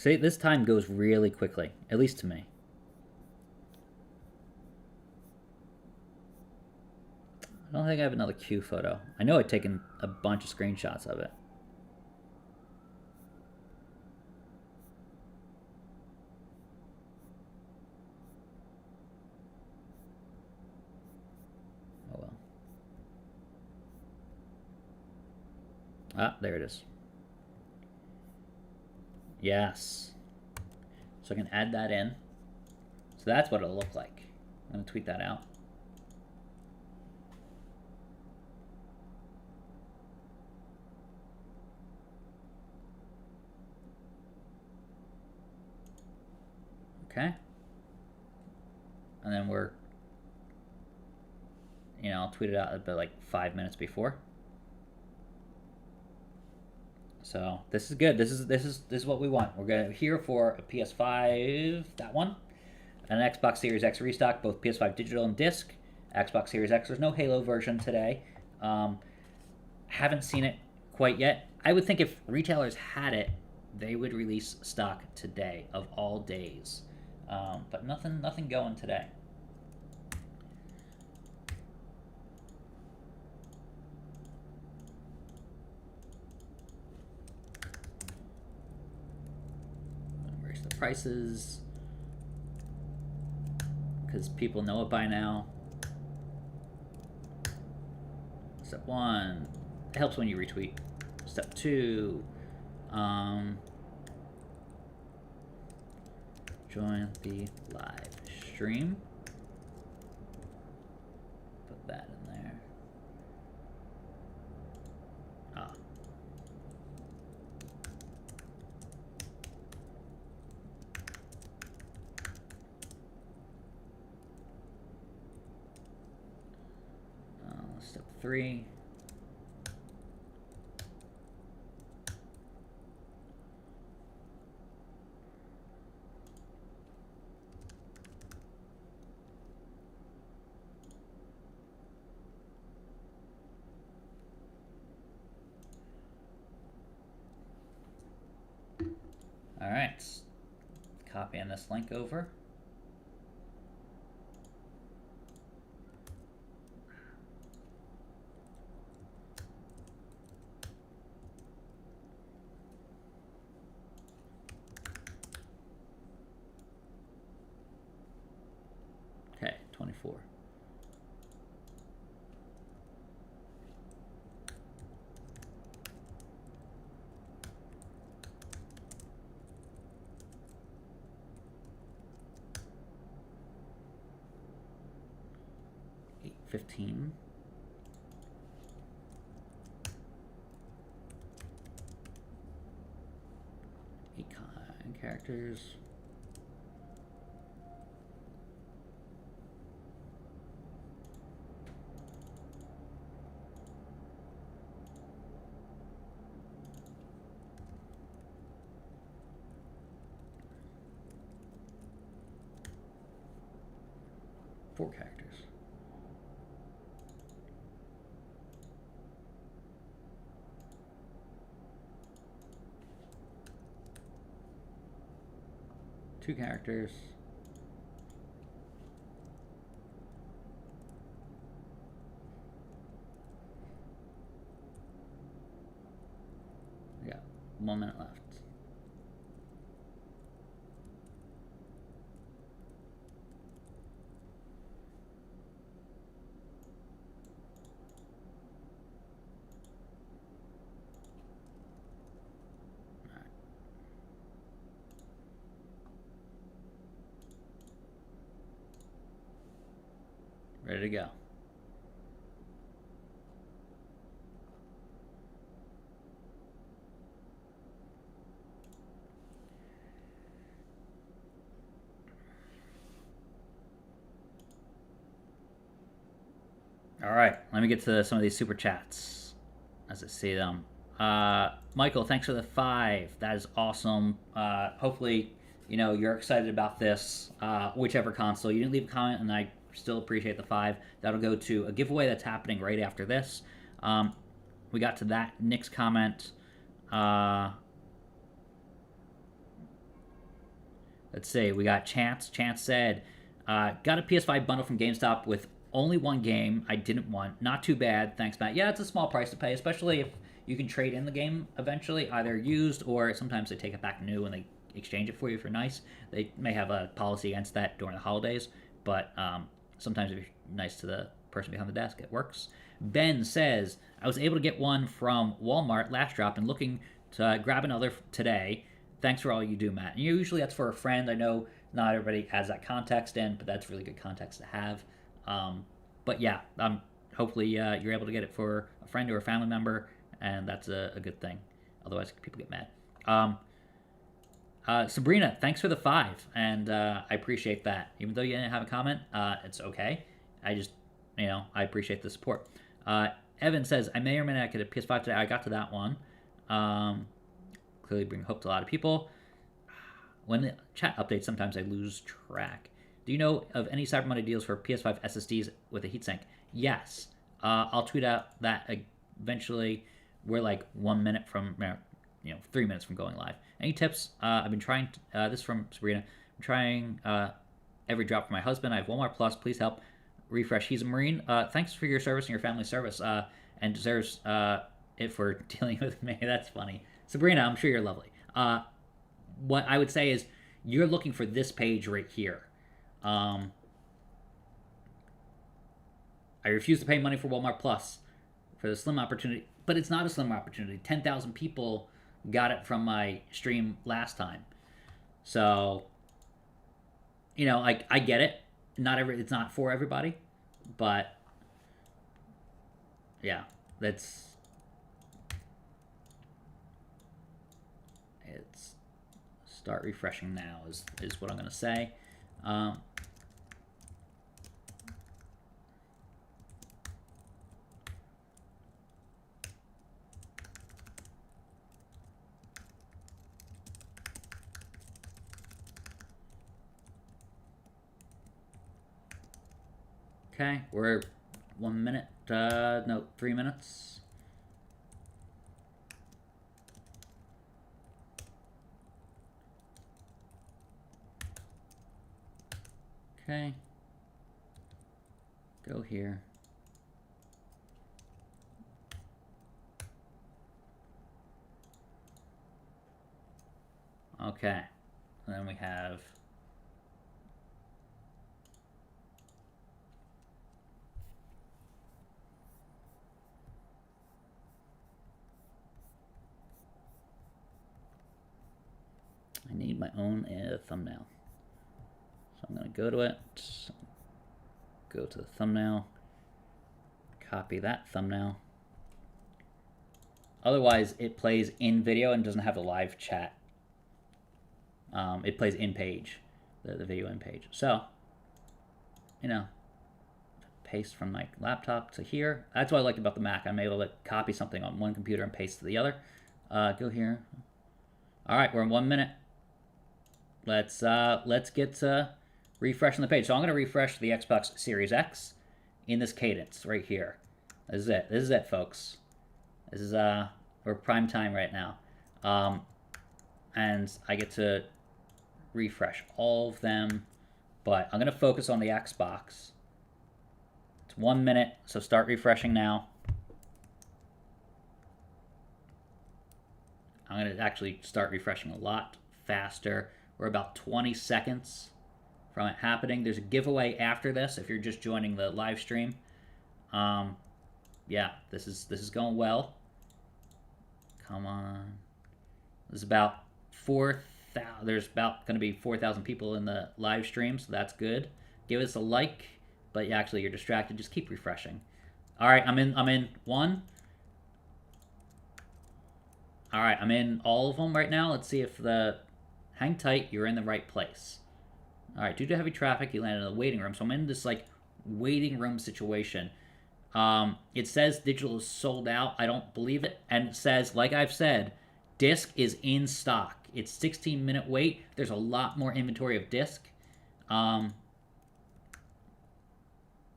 See, this time goes really quickly, at least to me. I don't think I have another Q photo. I know I've taken a bunch of screenshots of it. Oh well. Ah, there it is. Yes. So I can add that in. So that's what it'll look like. I'm going to tweet that out. Okay. And then we're, I'll tweet it out about like 5 minutes before. So this is good. This is what we want. We're here for a PS5, that one, an Xbox Series X restock, both PS5 Digital and Disc. Xbox Series X. There's no Halo version today. Haven't seen it quite yet. I would think if retailers had it, they would release stock today of all days. But nothing going today. Raise the prices because people know it by now. Step 1, it helps when you retweet. Step 2, join the live stream. Put that in there. Ah. Step 3. All right, copying this link over. Okay, 24. $8.15. 8 characters. Four characters. Two characters. We got 1 minute left. Ready to go. All right, let me get to some of these super chats as I see them. Michael, thanks for the 5. That is awesome. Hopefully, you're excited about this, whichever console. You didn't leave a comment, and I still appreciate the 5. That'll go to a giveaway that's happening right after this. We got to that Nick's comment. Let's see. We got Chance. Chance said, got a PS5 bundle from GameStop with only one game I didn't want. Not too bad. Thanks, Matt. Yeah, it's a small price to pay, especially if you can trade in the game eventually, either used or sometimes they take it back new and they exchange it for you if you're nice. They may have a policy against that during the holidays, but sometimes if you're nice to the person behind the desk, it works. Ben says, I was able to get one from Walmart last drop and looking to grab another today. Thanks for all you do, Matt. And usually that's for a friend. I know not everybody has that context in, but that's really good context to have. But yeah, hopefully you're able to get it for a friend or a family member, and that's a good thing. Otherwise, people get mad. Sabrina, thanks for the 5, and I appreciate that. Even though you didn't have a comment, it's okay. I just, I appreciate the support. Evan says, I may or may not get a PS5 today. I got to that one. Clearly bring hope to a lot of people. When the chat updates, sometimes I lose track. Do you know of any Cyber Monday deals for PS5 SSDs with a heatsink? Yes. I'll tweet out that eventually. We're like 1 minute from, 3 minutes from going live. Any tips? I've been trying, this is from Sabrina. I'm trying every drop for my husband. I have Walmart Plus. Please help refresh. He's a Marine. Thanks for your service and your family service, and deserves it for dealing with me. That's funny. Sabrina, I'm sure you're lovely. What I would say is you're looking for this page right here. I refuse to pay money for Walmart Plus for the slim opportunity, but it's not a slim opportunity. 10,000 people got it from my stream last time. So, I get it. It's not for everybody, but yeah, it's start refreshing now is what I'm going to say. Okay, we're 1 minute, no, 3 minutes. Okay, go here. Okay, and then we have I need my own thumbnail. So I'm going to go to it, go to the thumbnail, copy that thumbnail. Otherwise, it plays in video and doesn't have a live chat. It plays in page, the video in page. So, paste from my laptop to here. That's what I like about the Mac. I'm able to copy something on one computer and paste to the other. Go here. All right, we're in 1 minute. Let's get to refreshing the page. So I'm going to refresh the Xbox Series X in this cadence right here. This is it. This is it, folks. This is we're prime time right now, and I get to refresh all of them. But I'm going to focus on the Xbox. It's 1 minute, so start refreshing now. I'm going to actually start refreshing a lot faster. We're about 20 seconds from it happening. There's a giveaway after this if you're just joining the live stream. Yeah, this is going well. Come on. There's about 4,000. There's about going to be 4,000 people in the live stream, so that's good. Give us a like, but actually you're distracted. Just keep refreshing. All right, I'm in one. All right, I'm in all of them right now. Let's see if hang tight, you're in the right place. All right, due to heavy traffic, you landed in a waiting room. So I'm in this waiting room situation. It says digital is sold out. I don't believe it. And it says, like I've said, disc is in stock. It's 16-minute wait. There's a lot more inventory of disc.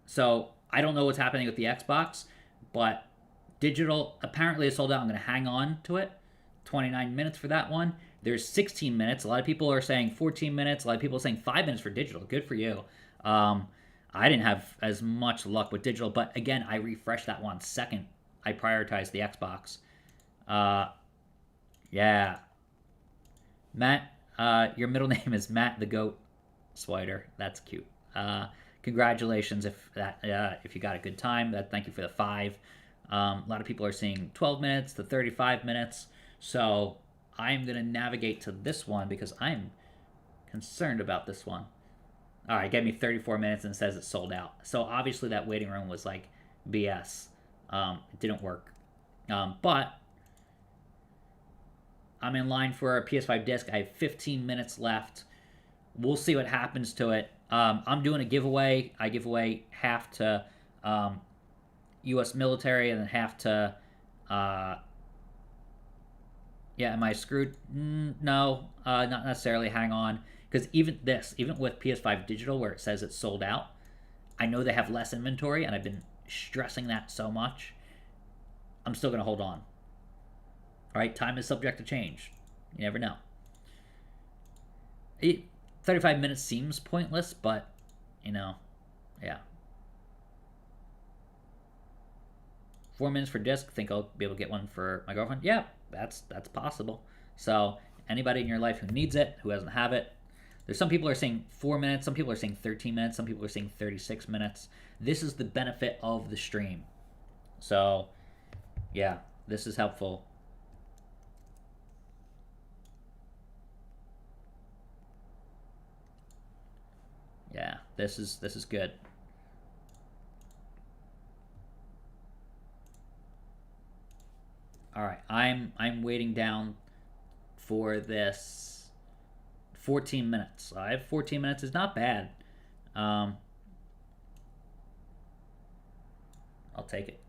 So I don't know what's happening with the Xbox, but digital apparently is sold out. I'm going to hang on to it 29 minutes for that one. There's 16 minutes. A lot of people are saying 14 minutes. A lot of people are saying 5 minutes for digital. Good for you. I didn't have as much luck with digital, but again, I refreshed that one second. I prioritized the Xbox. Yeah. Matt, your middle name is Matt the Goat Swider. That's cute. Congratulations if you got a good time. Thank you for the 5. A lot of people are seeing 12 minutes to 35 minutes. So I'm going to navigate to this one because I'm concerned about this one. All right, it gave me 34 minutes and says it's sold out. So obviously that waiting room was like BS. It didn't work. But I'm in line for a PS5 disc. I have 15 minutes left. We'll see what happens to it. I'm doing a giveaway. I give away half to U.S. military and then half to... yeah, am I screwed? No, not necessarily. Hang on. Because even with PS5 Digital, where it says it's sold out, I know they have less inventory, and I've been stressing that so much. I'm still going to hold on. All right, time is subject to change. You never know. 35 minutes seems pointless, but, yeah. 4 minutes for disc. Think I'll be able to get one for my girlfriend? Yeah, that's possible. So anybody in your life who needs it, who doesn't have it, there's some people are saying 4 minutes, some people are saying 13 minutes, some people are saying 36 minutes. This is the benefit of the stream. So, yeah, this is helpful. Yeah, this is good. All right, I'm waiting down for this 14 minutes. I have 14 minutes. It's not bad. I'll take it.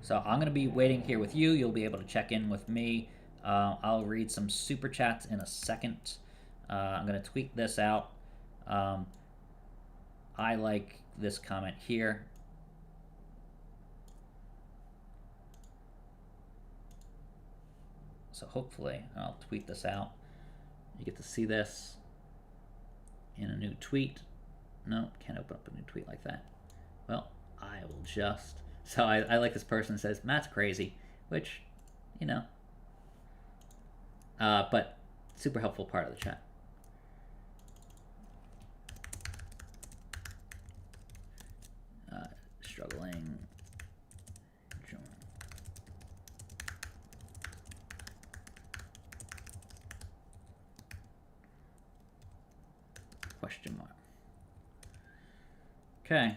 So I'm going to be waiting here with you. You'll be able to check in with me. I'll read some super chats in a second. I'm going to tweet this out. I like this comment here. So hopefully I'll tweet this out. You get to see this in a new tweet. No, can't open up a new tweet like that. Well, I will just... So I like this person that says, Matt's crazy, which, but super helpful part of the chat. Struggling. Question mark. Okay.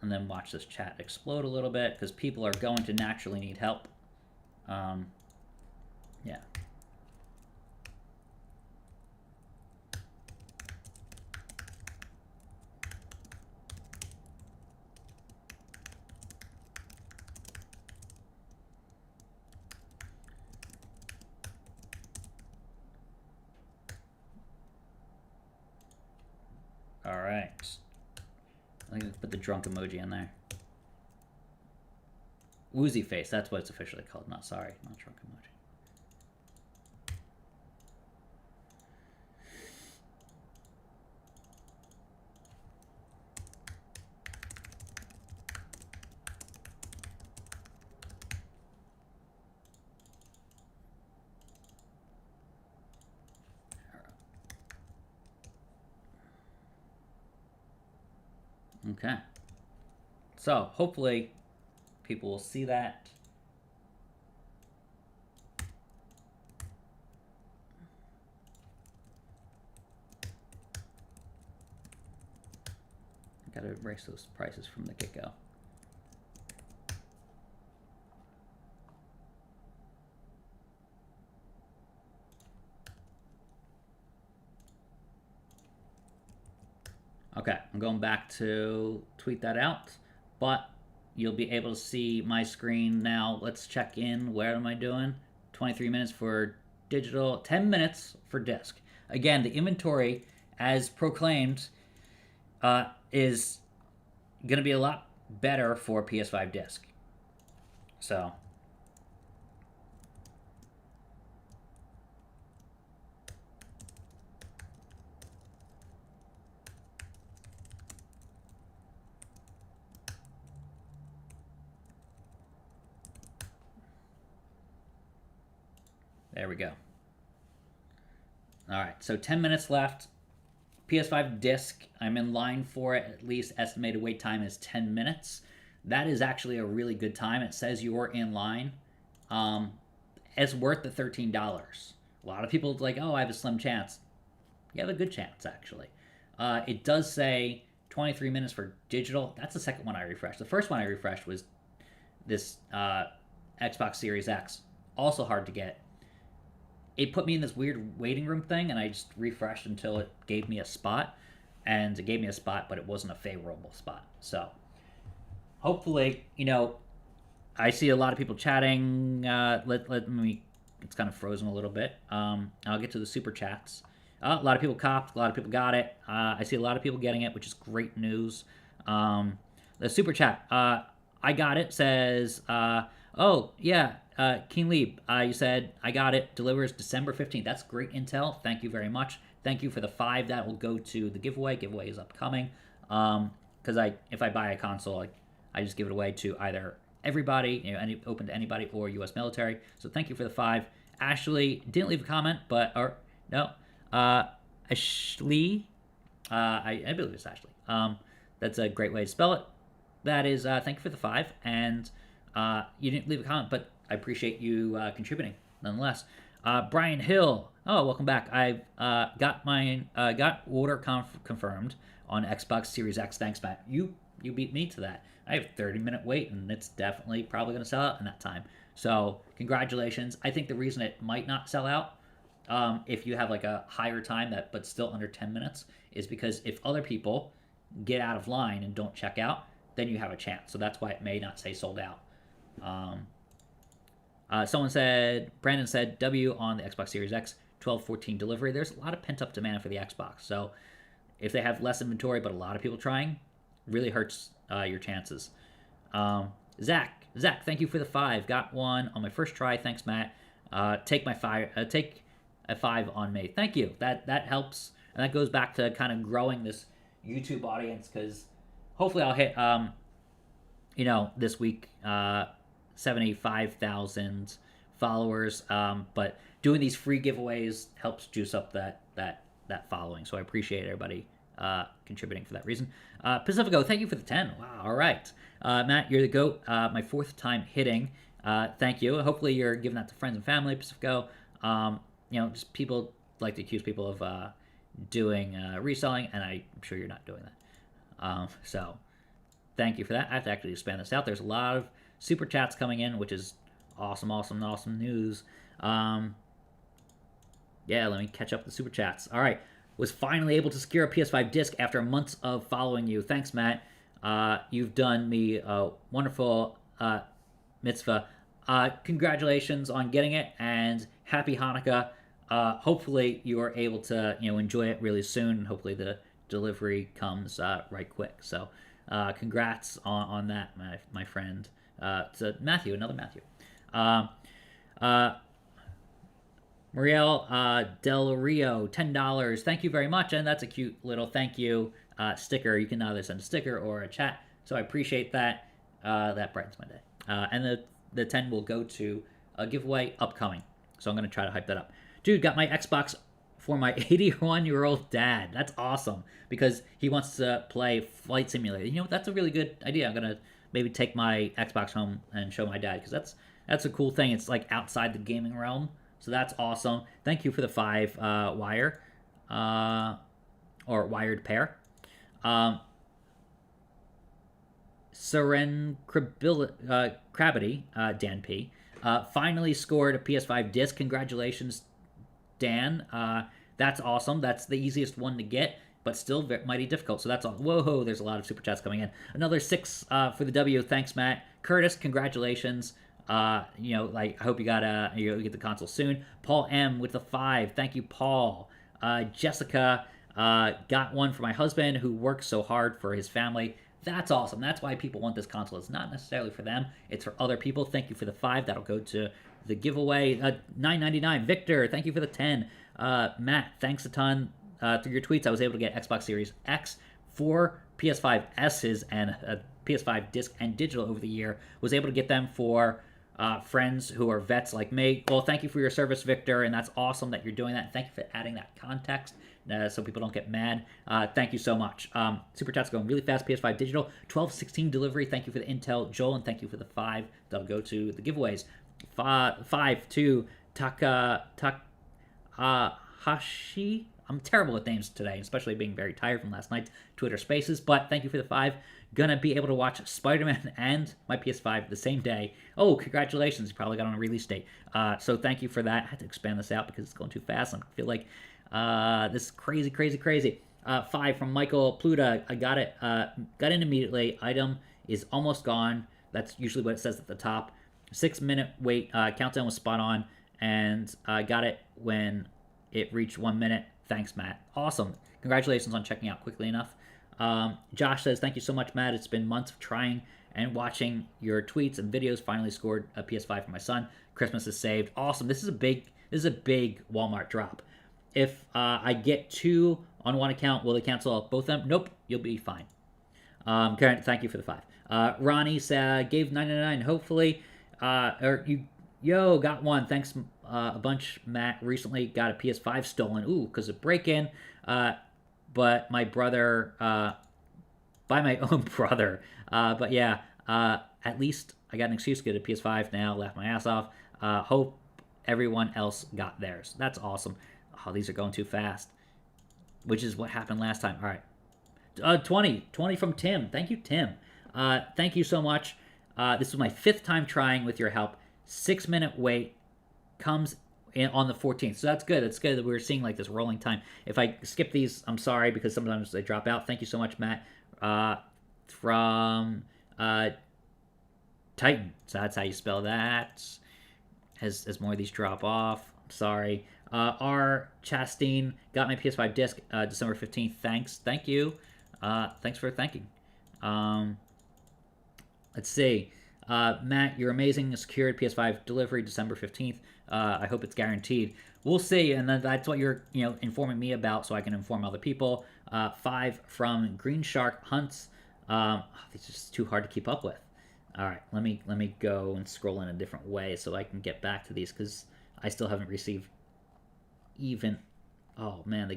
And then watch this chat explode a little bit because people are going to naturally need help. Yeah. All right. I'm going to put the drunk emoji in there. Woozy face, that's what it's officially called. Not sorry, not drunk emoji. Okay. So, hopefully, people will see that. Gotta erase those prices from the get-go. Okay, I'm going back to tweet that out, but you'll be able to see my screen now. Let's check in. Where am I doing? 23 minutes for digital, 10 minutes for disc. Again, the inventory, as proclaimed, is going to be a lot better for PS5 disc. So, There we go. All right, so 10 minutes left. PS5 Disc, I'm in line for it. At least estimated wait time is 10 minutes. That is actually a really good time. It says you're in line. It's worth the $13. A lot of people like, oh, I have a slim chance. You have a good chance, actually. It does say 23 minutes for digital. That's the second one I refreshed. The first one I refreshed was this Xbox Series X. Also hard to get. It put me in this weird waiting room thing, and I just refreshed until it gave me a spot. And it gave me a spot, but it wasn't a favorable spot. So, hopefully, I see a lot of people chatting. Let me. It's kind of frozen a little bit. I'll get to the super chats. A lot of people copped. A lot of people got it. I see a lot of people getting it, which is great news. The super chat. I got it. Says, oh yeah, King Lieb. You said I got it. Delivers December 15th. That's great intel. Thank you very much. Thank you for the 5 that will go to the giveaway. Giveaway is upcoming. Because if I buy a console, I just give it away to either everybody, open to anybody, or U.S. military. So thank you for the 5. Ashley didn't leave a comment, Ashley, I believe it's Ashley. That's a great way to spell it. That is, thank you for the 5, and you didn't leave a comment, but I appreciate you contributing nonetheless. Brian Hill, oh, welcome back. I've got order confirmed on Xbox Series X. Thanks, Matt. You beat me to that. I have a 30-minute wait, and it's definitely probably going to sell out in that time. So, congratulations. I think the reason it might not sell out, if you have a higher time but still under 10 minutes, is because if other people get out of line and don't check out, then you have a chance. So that's why it may not say sold out. Brandon said, W on the Xbox Series X, 12/14 delivery. There's a lot of pent-up demand for the Xbox. So if they have less inventory but a lot of people trying, really hurts your chances. Zach, thank you for the 5. Got one on my first try. Thanks, Matt. Take a 5 on May. Thank you. That helps, and that goes back to kind of growing this YouTube audience, because hopefully I'll hit this week 75,000 followers. But doing these free giveaways helps juice up that following. So I appreciate everybody contributing for that reason. Pacifico, thank you for the 10. Wow, all right. Matt, you're the GOAT. My 4th time hitting. Thank you. Hopefully you're giving that to friends and family, Pacifico. Just people like to accuse people of doing reselling, and I'm sure you're not doing that. So thank you for that. I have to actually expand this out. There's a lot of super chats coming in, which is awesome news. Let me catch up the super chats. All right. Was finally able to secure a PS5 disc after months of following you. Thanks, Matt. You've done me a wonderful mitzvah. Congratulations on getting it, and happy Hanukkah. Hopefully you are able to enjoy it really soon. Hopefully the delivery comes right quick. So congrats on that, my friend. To Matthew, another Matthew. Muriel Del Rio, $10. Thank you very much, and that's a cute little thank you sticker. You can either send a sticker or a chat, so I appreciate that. That brightens my day. And the 10 will go to a giveaway upcoming, so I'm going to try to hype that up. Dude, got my Xbox for my 81-year-old dad. That's awesome, because he wants to play Flight Simulator. That's a really good idea. I'm going to maybe take my Xbox home and show my dad, because that's a cool thing. It's outside the gaming realm, so that's awesome. Thank you for the 5 wire or wired pair. Seren Crabity, Dan P, finally scored a PS5 disc. Congratulations, Dan. That's awesome. That's the easiest one to get, but still mighty difficult. So that's all. Whoa, there's a lot of super chats coming in. Another 6 for the W. Thanks, Matt. Curtis, congratulations. I hope you get the console soon. Paul M with the 5. Thank you, Paul. Jessica got one for my husband who works so hard for his family. That's awesome. That's why people want this console. It's not necessarily for them. It's for other people. Thank you for the 5. That'll go to the giveaway. $9.99. Victor, thank you for the 10. Matt, thanks a ton. Through your tweets, I was able to get Xbox Series X, 4 PS5 S's, and a PS5 Disc and Digital over the year. Was able to get them for friends who are vets like me. Well, thank you for your service, Victor, and that's awesome that you're doing that. Thank you for adding that context so people don't get mad. Thank you so much. Super Chat's going really fast. PS5 Digital, 12/16 delivery. Thank you for the intel, Joel, and thank you for the 5. That'll go to the giveaways. 5 to Takahashi. I'm terrible with names today, especially being very tired from last night's Twitter Spaces, but thank you for the 5. Gonna be able to watch Spider-Man and my PS5 the same day. Oh, congratulations. You probably got on a release date. So thank you for that. I had to expand this out because it's going too fast. I feel like this is crazy, crazy, crazy. 5 from Michael Pluta. I got it. Got in immediately. Item is almost gone. That's usually what it says at the top. 6-minute wait. Countdown was spot on. And I got it when it reached 1 minute. Thanks, Matt. Awesome. Congratulations on checking out quickly enough. Josh says, thank you so much, Matt. It's been months of trying and watching your tweets and videos. Finally scored a PS5 for my son. Christmas is saved. Awesome. This is a big Walmart drop. If I get 2 on one account, will they cancel both of them? Nope. You'll be fine. Karen, thank you for the 5. Ronnie gave 99. Hopefully, got one. Thanks a bunch, Matt. Recently got a PS5 stolen. Ooh, because of break-in. But my brother, by my own brother. But yeah, at least I got an excuse to get a PS5 now. Laughed my ass off. Hope everyone else got theirs. That's awesome. Oh, these are going too fast, which is what happened last time. All right. 20 from Tim. Thank you, Tim. Thank you so much. This was my 5th time trying with your help. 6-minute wait comes in on the 14th. So that's good. It's good that we're seeing like this rolling time. If I skip these, I'm sorry because sometimes they drop out. Thank you so much, Matt. From Titan. So that's how you spell that. As more of these drop off. I'm sorry. R. Chastain got my PS5 disc December 15th. Thanks. Thank you. Thanks for thanking. Let's see. Matt, you're amazing. Secured PS5 delivery December 15th. I hope it's guaranteed. We'll see, and then that's what you're informing me about, so I can inform other people. 5 from Green Shark Hunts. These are just too hard to keep up with. All right, let me go and scroll in a different way so I can get back to these because I still haven't received even. Oh man, they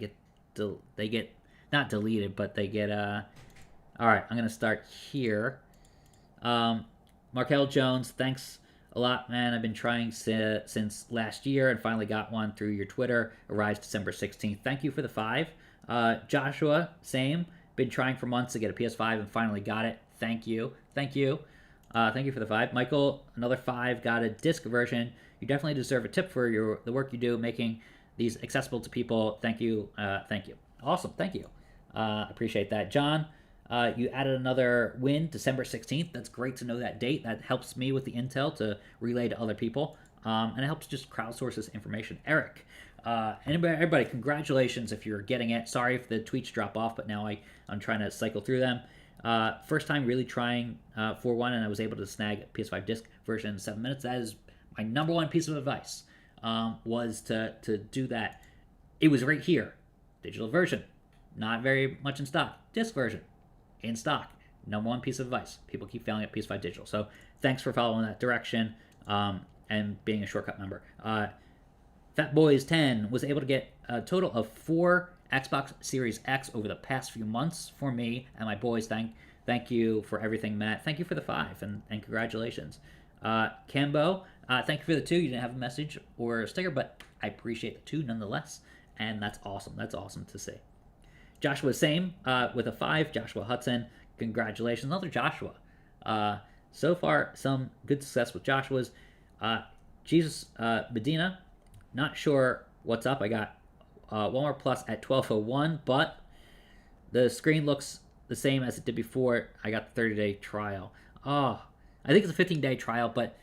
get not deleted, but they get. All right, I'm gonna start here. Markel Jones, thanks a lot, man. I've been trying since last year and finally got one through your Twitter. Arrives December 16th. Thank you for the 5. Joshua, same. Been trying for months to get a PS5 and finally got it. Thank you. Thank you. Thank you for the 5. Michael, another 5. Got a disc version. You definitely deserve a tip for the work you do making these accessible to people. Thank you. Thank you. Awesome. Thank you. Appreciate that. John, you added another win, December 16th. That's great to know that date. That helps me with the intel to relay to other people. And it helps just crowdsource this information. Eric, everybody, congratulations if you're getting it. Sorry if the tweets drop off, but now I'm trying to cycle through them. First time really trying for one, and I was able to snag a PS5 disc version in 7 minutes. That is my number one piece of advice, was to do that. It was right here. Digital version. Not very much in stock. Disc version. In stock. Number one piece of advice. People keep failing at PS5 Digital. So thanks for following that direction and being a shortcut member. Fat Boys 10 was able to get a total of 4 Xbox Series X over the past few months for me and my boys. Thank you for everything, Matt. Thank you for the 5 and congratulations. Cambo, thank you for the 2. You didn't have a message or a sticker, but I appreciate the 2 nonetheless. And that's awesome. That's awesome to see. Joshua, same with a 5. Joshua Hudson, congratulations. Another Joshua. So far, some good success with Joshua's. Jesus Medina, not sure what's up. I got Walmart Plus at 12:01, but the screen looks the same as it did before. I got the 30-day trial. I think it's a 15-day trial, but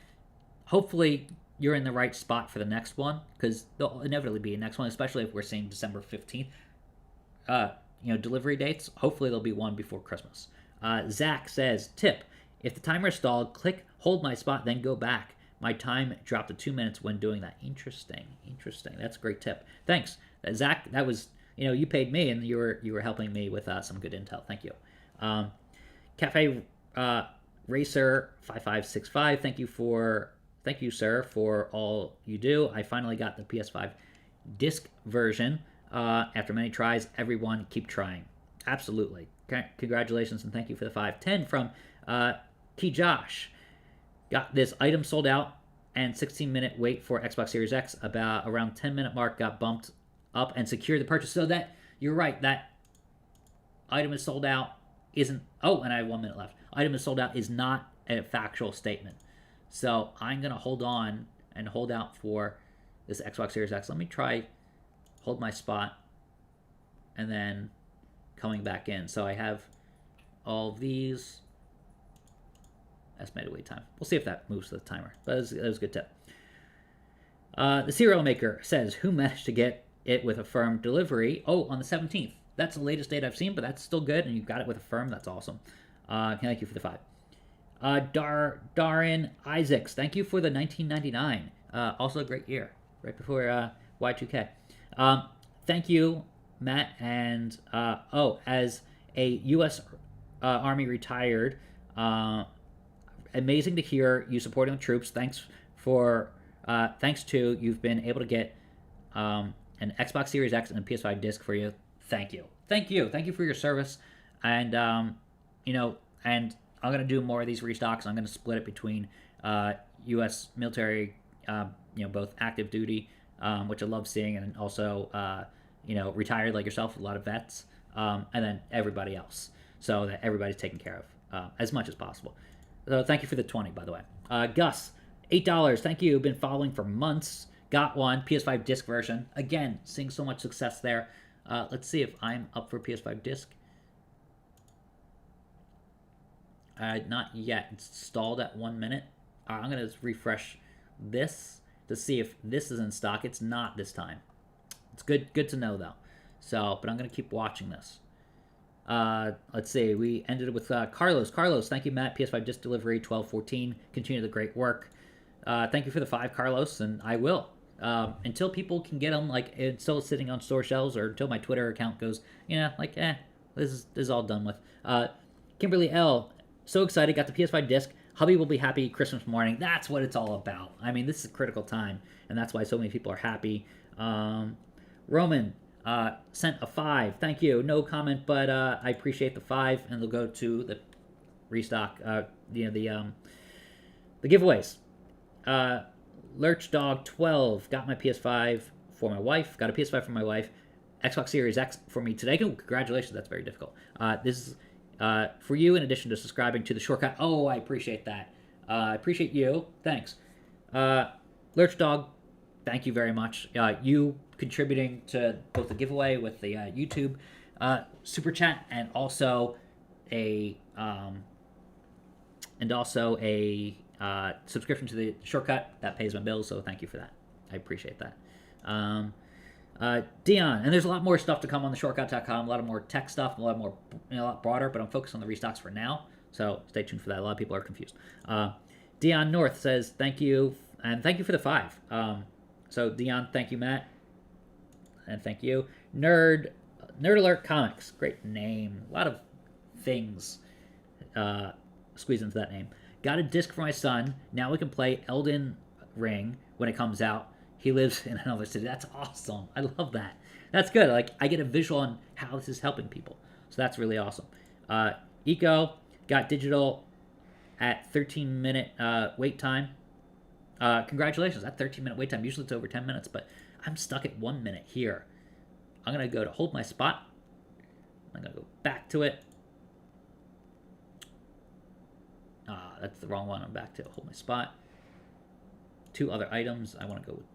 hopefully you're in the right spot for the next one, because there'll inevitably be a next one, especially if we're seeing December 15th. Delivery dates. Hopefully there'll be one before Christmas. Zach says, tip, if the timer is stalled, click hold my spot, then go back. My time dropped to 2 minutes when doing that. Interesting. That's a great tip. Thanks. Zach, that was, you paid me and you were helping me with some good intel. Thank you. Cafe Racer 5565, thank you for Thank you, sir, for all you do. I finally got the PS5 Disc version after many tries. Everyone, keep trying. Absolutely. Congratulations and thank you for the 5. 10 from T. Josh. Got this item sold out and 16-minute wait for Xbox Series X. About around 10-minute mark got bumped up and secured the purchase. So that, you're right, that item is sold out isn't... Oh, and I have 1 minute left. Item is sold out is not a factual statement. So I'm going to hold on and hold out for this Xbox Series X. Let me try hold my spot and then coming back in. So I have all these. Estimated wait time. We'll see if that moves to the timer. But it was a good tip. The cereal maker says, who managed to get it with a firm delivery? Oh, on the 17th. That's the latest date I've seen, but that's still good, and you got it with a firm. That's awesome. Thank you for the 5. Darin Isaacs, thank you for the 1999. Also a great year, right before Y2K. Thank you, Matt. And as a U.S. Army retired, amazing to hear you supporting the troops. Thanks to you've been able to get an Xbox Series X and a PS5 disc for you. Thank you for your service. And and I'm gonna do more of these restocks. I'm gonna split it between U.S. military, both active duty, which I love seeing, and also retired like yourself, a lot of vets, and then everybody else, so that everybody's taken care of as much as possible. So thank you for the 20, by the way. Gus, $8. Thank you. Been following for months. Got one PS5 disc version. Again, seeing so much success there. Let's see if I'm up for PS5 disc. Not yet. It's stalled at 1 minute. I'm going to refresh this to see if this is in stock. It's not this time. It's good to know, though. So, but I'm going to keep watching this. Let's see. We ended it with Carlos. Carlos, thank you, Matt. PS5 disc delivery 12/14. Continue the great work. Thank you for the 5, Carlos, and I will. Until people can get them, like, it's still sitting on store shelves, or until my Twitter account goes, this is all done with. Kimberly L, so excited, got the PS5 disc. Hubby will be happy Christmas morning. That's what it's all about. I mean, this is a critical time, and that's why so many people are happy. Roman sent a 5. Thank you. No comment, but I appreciate the 5, and they'll go to the restock, the giveaways. Lurch Dog 12 got my PS5 for my wife. Got a PS5 for my wife. Xbox Series X for me today. Congratulations. That's very difficult. This is for you, in addition to subscribing to the shortcut. Oh, I appreciate that. I appreciate you. Thanks. Lurch Dog, thank you very much. You contributing to both the giveaway with the YouTube super chat and also a subscription to the shortcut. That pays my bills, so thank you for that. I appreciate that. Dion, and there's a lot more stuff to come on the shortcut.com, a lot of more tech stuff, a lot broader, but I'm focused on the restocks for now, so stay tuned for that. A lot of people are confused. Dion North says thank you, and thank you for the 5. So Dion, thank you, Matt, and thank you. Nerd Alert Comics, great name. A lot of things squeeze into that name. Got a disc for my son. Now we can play Elden Ring when it comes out. He lives in another city. That's awesome. I love that. That's good. Like, I get a visual on how this is helping people. So that's really awesome. Eco got digital at 13-minute wait time. Congratulations. That 13-minute wait time. Usually it's over 10 minutes, but I'm stuck at 1 minute here. I'm going to go to hold my spot. I'm going to go back to it. That's the wrong one. I'm back to hold my spot. 2 other items. I want to go with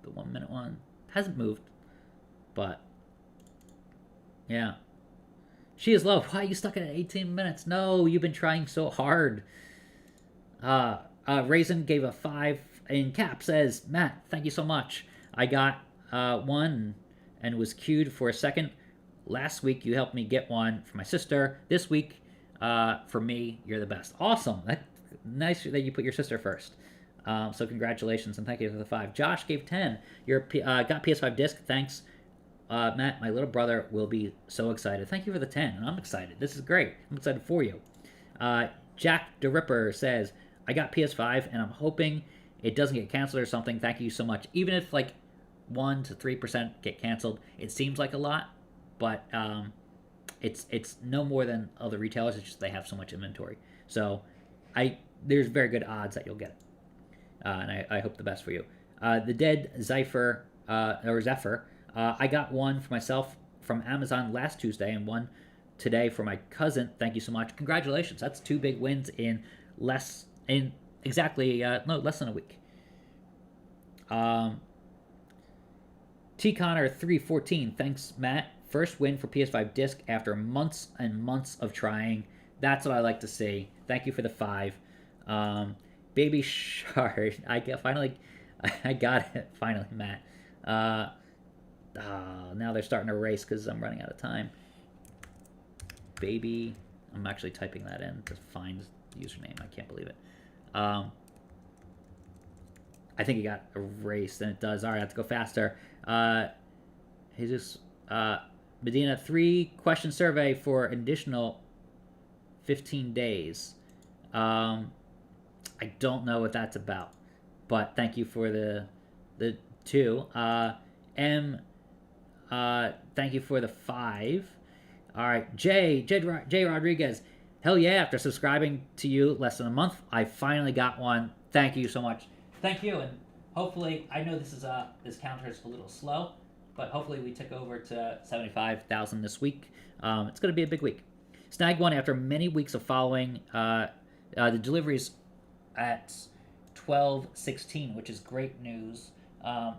the 1 minute one. Hasn't moved, but yeah. She is love. Why are you stuck at 18 minutes? No, you've been trying so hard. Raisin gave a 5 in cap. Says, Matt, thank you so much. I got one and was queued for a second. Last week you helped me get one for my sister. This week, for me, you're the best. Awesome. Nice that you put your sister first. So congratulations and thank you for the 5. Josh gave 10. Got PS5 disc. Thanks, Matt. My little brother will be so excited. Thank you for the 10, and I'm excited. This is great. I'm excited for you. Jack the Ripper says, I got PS5, and I'm hoping it doesn't get canceled or something. Thank you so much. Even if like 1 to 3% get canceled, it seems like a lot, but it's no more than other retailers. It's just they have so much inventory. So there's very good odds that you'll get it, and I hope the best for you. The Dead Zephyr I got one for myself from Amazon last Tuesday and one today for my cousin. Thank you so much. Congratulations. That's 2 big wins in less than a week. T Connor 314. Thanks, Matt. First win for PS5 Disc after months and months of trying. That's what I like to see. Thank you for the 5. Baby Shard. I got it finally, Matt. Now they're starting to race because I'm running out of time. Baby, I'm actually typing that in to find the username. I can't believe it. I think it got erased, and it does. All right, I have to go faster. Jesus, Medina, 3-question survey for additional 15 days. I don't know what that's about, but thank you for the 2. Thank you for the 5. All right, Jay Rodriguez. Hell yeah, after subscribing to you less than a month, I finally got one. Thank you so much. Thank you, and hopefully, I know this counter is a little slow, but hopefully we tick over to 75,000 this week. It's going to be a big week. Snagged one after many weeks of following the deliveries at 12/16, which is great news. I'm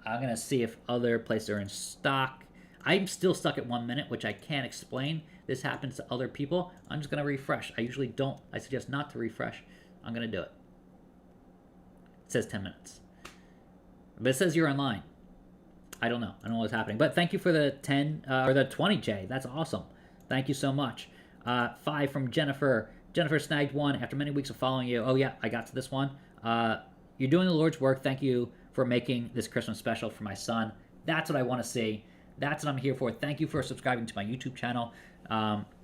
going to see if other places are in stock. I'm still stuck at 1 minute, which I can't explain. This happens to other people. I'm just going to refresh. I usually don't. I suggest not to refresh. I'm going to do it. It says 10 minutes. But it says you're online. I don't know. I don't know what's happening. But thank you for the 10 or the 20J. That's awesome. Thank you so much. 5 from Jennifer. Jennifer snagged one after many weeks of following you. Oh, yeah, I got to this one. You're doing the Lord's work. Thank you for making this Christmas special for my son. That's what I want to see. That's what I'm here for. Thank you for subscribing to my YouTube channel.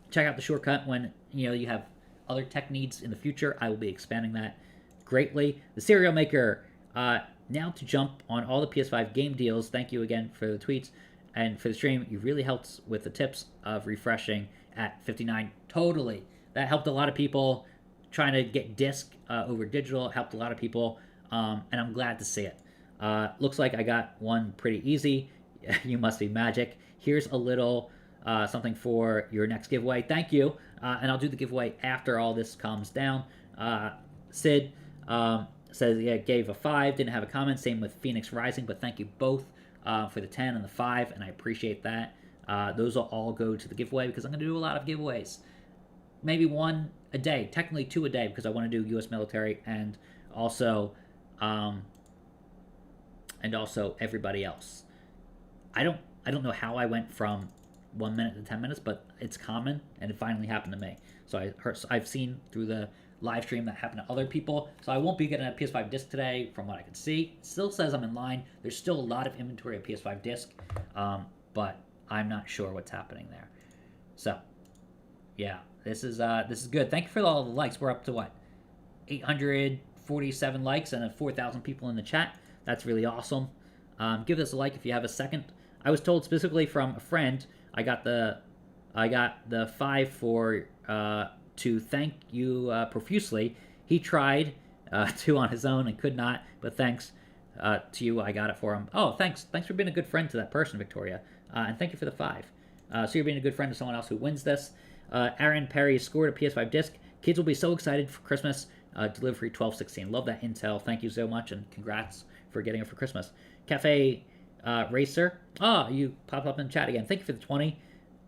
Check out the shortcut when you have other tech needs in the future. I will be expanding that greatly. The Cereal Maker, now to jump on all the PS5 game deals. Thank you again for the tweets and for the stream. You really helped with the tips of refreshing at 59. Totally. That helped a lot of people trying to get disc over digital. It helped a lot of people, and I'm glad to see it. Looks like I got one pretty easy. You must be magic. Here's a little something for your next giveaway. Thank you. And I'll do the giveaway after all this calms down. Sid says, yeah, gave a 5, didn't have a comment. Same with Phoenix Rising, but thank you both for the 10 and the 5, and I appreciate that. Those will all go to the giveaway because I'm going to do a lot of giveaways. Maybe 1 a day, technically 2 a day, because I want to do U.S. military and also everybody else. I don't know how I went from 1 minute to 10 minutes, but it's common, and it finally happened to me. So I've seen through the live stream that happened to other people. So I won't be getting a PS5 Disc today, from what I can see. It still says I'm in line. There's still a lot of inventory of PS5 Disc, but I'm not sure what's happening there. So, yeah, this is good. Thank you for all the likes. We're up to what, 847 likes and 4,000 people in the chat. That's really awesome. Give this a like if you have a second. I was told specifically from a friend. I got the 5 for to thank you profusely. He tried 2 on his own and could not, but thanks to you, I got it for him. Oh, thanks for being a good friend to that person, Victoria, and thank you for the 5. So you're being a good friend to someone else who wins this. Aaron Perry scored a PS5 Disc. Kids will be so excited for Christmas. Delivery 12/16. Love that intel. Thank you so much, and congrats for getting it for Christmas. Cafe Racer. Oh, you popped up in the chat again. Thank you for the 20.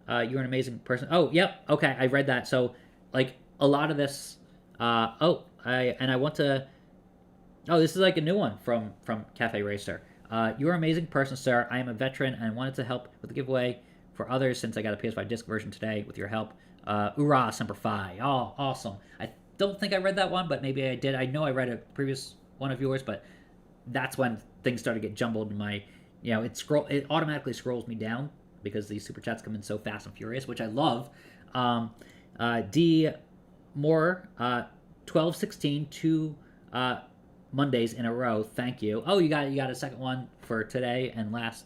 You're an amazing person. Oh, yep. Okay, I read that. So, like, a lot of this. I want to. Oh, this is like a new one from Cafe Racer. You're an amazing person, sir. I am a veteran and wanted to help with the giveaway for others since I got a PS5 Disc version today with your help. Hoorah, Semper Fi. Oh, awesome. I don't think I read that one, but maybe I did. I know I read a previous one of yours, but that's when things started to get jumbled in my. It automatically scrolls me down because these super chats come in so fast and furious, which I love. D. Moore, 12/16, two Mondays in a row. Thank you. Oh, you got a second one for today and last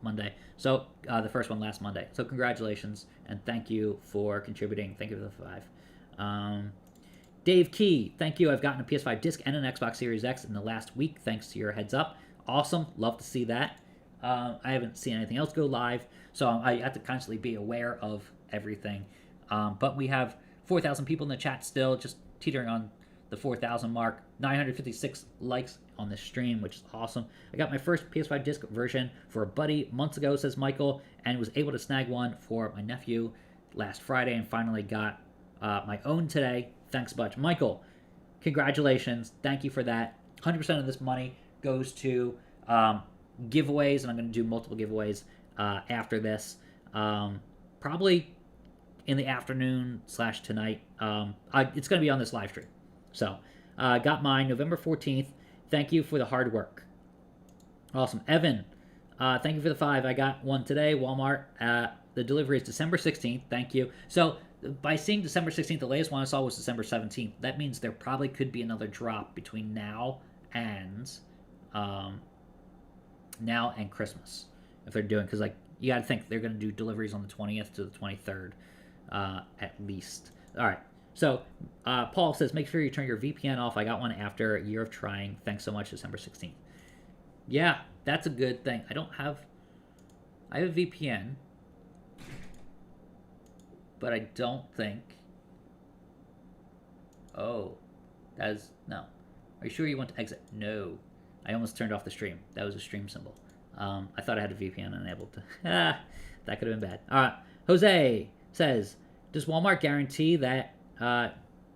Monday. So the first one last Monday. So congratulations and thank you for contributing. Thank you for the 5. Dave Key, thank you. I've gotten a PS5 Disc and an Xbox Series X in the last week thanks to your heads up. Awesome. Love to see that. I haven't seen anything else go live, so I have to constantly be aware of everything. But we have 4,000 people in the chat still, just teetering on the 4,000 mark. 956 likes on the stream, which is awesome. I got my first PS5 Disc version for a buddy months ago, says Michael, and was able to snag one for my nephew last Friday and finally got my own today. Thanks a bunch. Michael, congratulations. Thank you for that. 100% of this money goes to giveaways, and I'm going to do multiple giveaways after this. Probably in the afternoon / tonight. It's going to be on this live stream. So, got mine November 14th. Thank you for the hard work. Awesome. Evan, thank you for the 5. I got one today, Walmart. The delivery is December 16th. Thank you. So, by seeing December 16th, the latest one I saw was December 17th. That means there probably could be another drop between now and Christmas if they're doing, because like you got to think they're going to do deliveries on the 20th to the 23rd at least. All right. So Paul says, make sure you turn your VPN off. I got one after a year of trying. Thanks so much, December 16th. Yeah, that's a good thing. I have a VPN, but I don't think. Oh, that is no. Are you sure you want to exit? No. I almost turned off the stream. That was a stream symbol. I thought I had a VPN enabled. That could have been bad. All right. Jose says, does Walmart guarantee that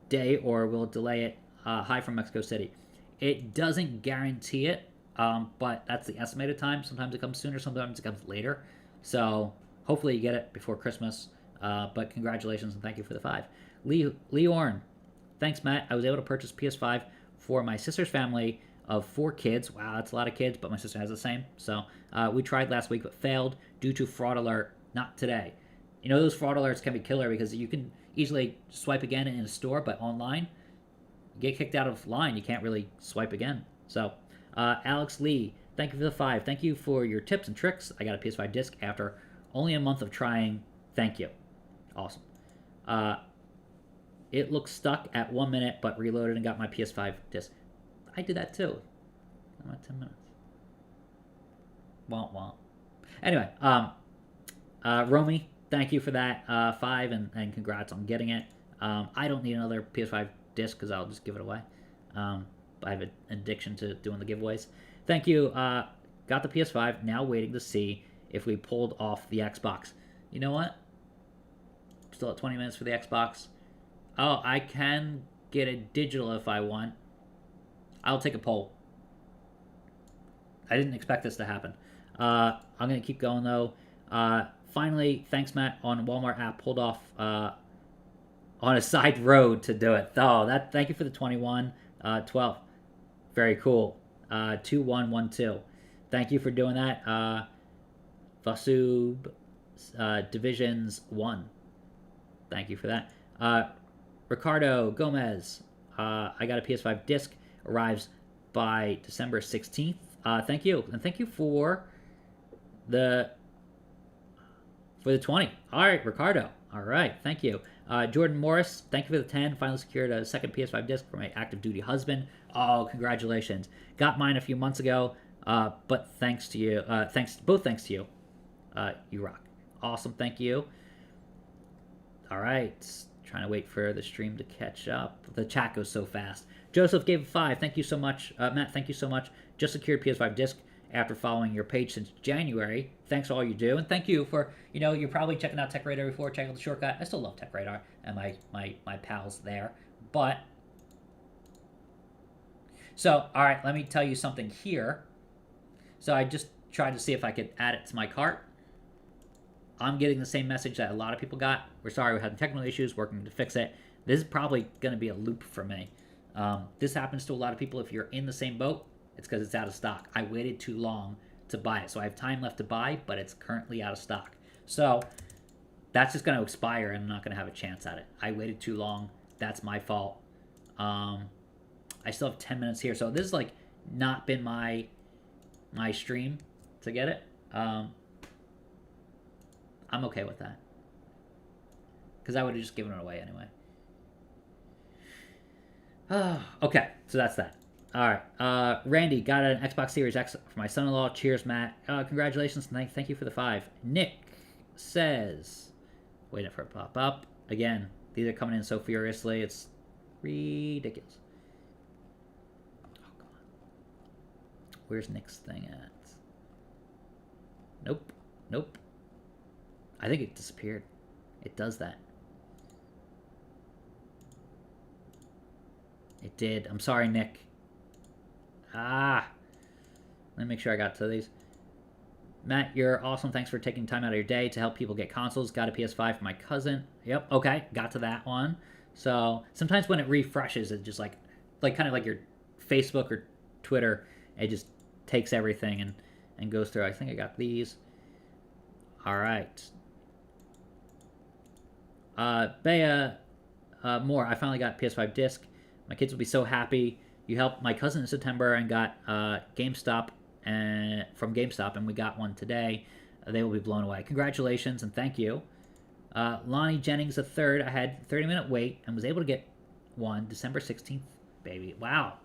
day or will it delay it? Hi from Mexico City. It doesn't guarantee it, but that's the estimated time. Sometimes it comes sooner, sometimes it comes later. So hopefully you get it before Christmas. But congratulations and thank you for the 5. Lee Orn, thanks, Matt. I was able to purchase PS5 for my sister's family of 4 kids. Wow, that's a lot of kids, but my sister has the same. So we tried last week but failed due to fraud alert. Not today. You know, those fraud alerts can be killer because you can easily swipe again in a store, but online, you get kicked out of line. You can't really swipe again. So Alex Lee, thank you for the 5. Thank you for your tips and tricks. I got a PS5 Disc after only a month of trying. Thank you. Awesome. It looks stuck at 1 minute, but reloaded and got my PS5 Disc. I did that too. About 10 minutes. Womp. Anyway, Romy, thank you for that 5 and congrats on getting it. I don't need another PS5 Disc because I'll just give it away. I have an addiction to doing the giveaways. Thank you. Got the PS5. Now waiting to see if we pulled off the Xbox. You know what? Still at 20 minutes for the Xbox. Oh, I can get a digital if I want. I'll take a poll. I didn't expect this to happen. I'm going to keep going, though. Finally, thanks, Matt, on Walmart app, pulled off on a side road to do it. Oh, thank you for the 21. 12. Very cool. 2112. Thank you for doing that. Vasub Divisions 1. Thank you for that. Ricardo Gomez. I got a PS5 Disc. Arrives by December 16th. Thank you. And thank you for the 20. All right, Ricardo. All right, thank you. Jordan Morris, thank you for the 10. Finally secured a second PS5 Disc for my active duty husband. Oh, congratulations. Got mine a few months ago, but thanks to you. Thanks to you. You rock. Awesome, thank you. All right, trying to wait for the stream to catch up. The chat goes so fast. Joseph gave a 5. Thank you so much. Matt, thank you so much. Just secured PS5 Disc after following your page since January. Thanks for all you do. And thank you for, you're probably checking out Tech Radar before, checking out the shortcut. I still love Tech Radar and my pals there. But, so, all right, let me tell you something here. So I just tried to see if I could add it to my cart. I'm getting the same message that a lot of people got. We're sorry, we're having technical issues, working to fix it. This is probably going to be a loop for me. This happens to a lot of people. If you're in the same boat, it's because it's out of stock. I waited too long to buy it. So I have time left to buy, but it's currently out of stock. So that's just going to expire and I'm not going to have a chance at it. I waited too long. That's my fault. I still have 10 minutes here, so this is like not been my stream to get it. I'm okay with that because I would have just given it away anyway. Okay, so that's that. All right, Randy got an Xbox Series X for my son-in-law. Cheers, Matt. Congratulations, thank you for the 5. Nick says, waiting for it to pop up again. These are coming in so furiously, it's ridiculous. Oh, come on. Where's Nick's thing at? Nope. I think it disappeared. It does that. It did. I'm sorry, Nick. Let me make sure I got to these. Matt, you're awesome. Thanks for taking time out of your day to help people get consoles. Got a PS5 for my cousin. Yep, okay. Got to that one. So sometimes when it refreshes, it just like kind of like your Facebook or Twitter, it just takes everything and goes through. I think I got these. All right. Bea Moore, I finally got PS5 Disc. My kids will be so happy. You helped my cousin in September and got GameStop from GameStop, and we got one today. They will be blown away. Congratulations and thank you. Lonnie Jennings III, I had 30-minute wait and was able to get one December 16th, baby. Wow,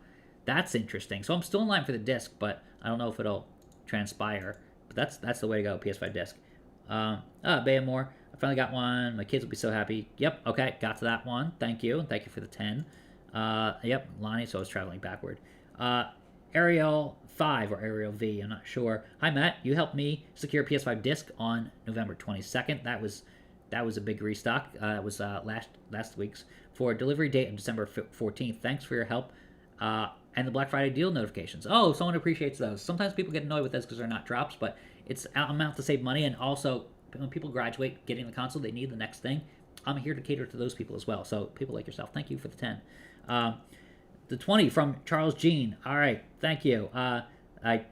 that's interesting. So I'm still in line for the disc, but I don't know if it'll transpire. But that's the way to go, PS5 disc. Bea Moore, I finally got one. My kids will be so happy. Yep, okay, got to that one. Thank you, and thank you for the 10. Yep, Lonnie, so I was traveling backward. Ariel 5 or Ariel V, I'm not sure. Hi, Matt. You helped me secure PS5 disc on November 22nd. That was a big restock. It was last week's for delivery date of December 14th. Thanks for your help. And the Black Friday deal notifications. Oh, someone appreciates those. Sometimes people get annoyed with this because they're not drops, but it's an amount to save money. And also, when people graduate getting the console, they need the next thing. I'm here to cater to those people as well. So people like yourself, thank you for the 10. The 20 from Charles Jean. All right, thank you. I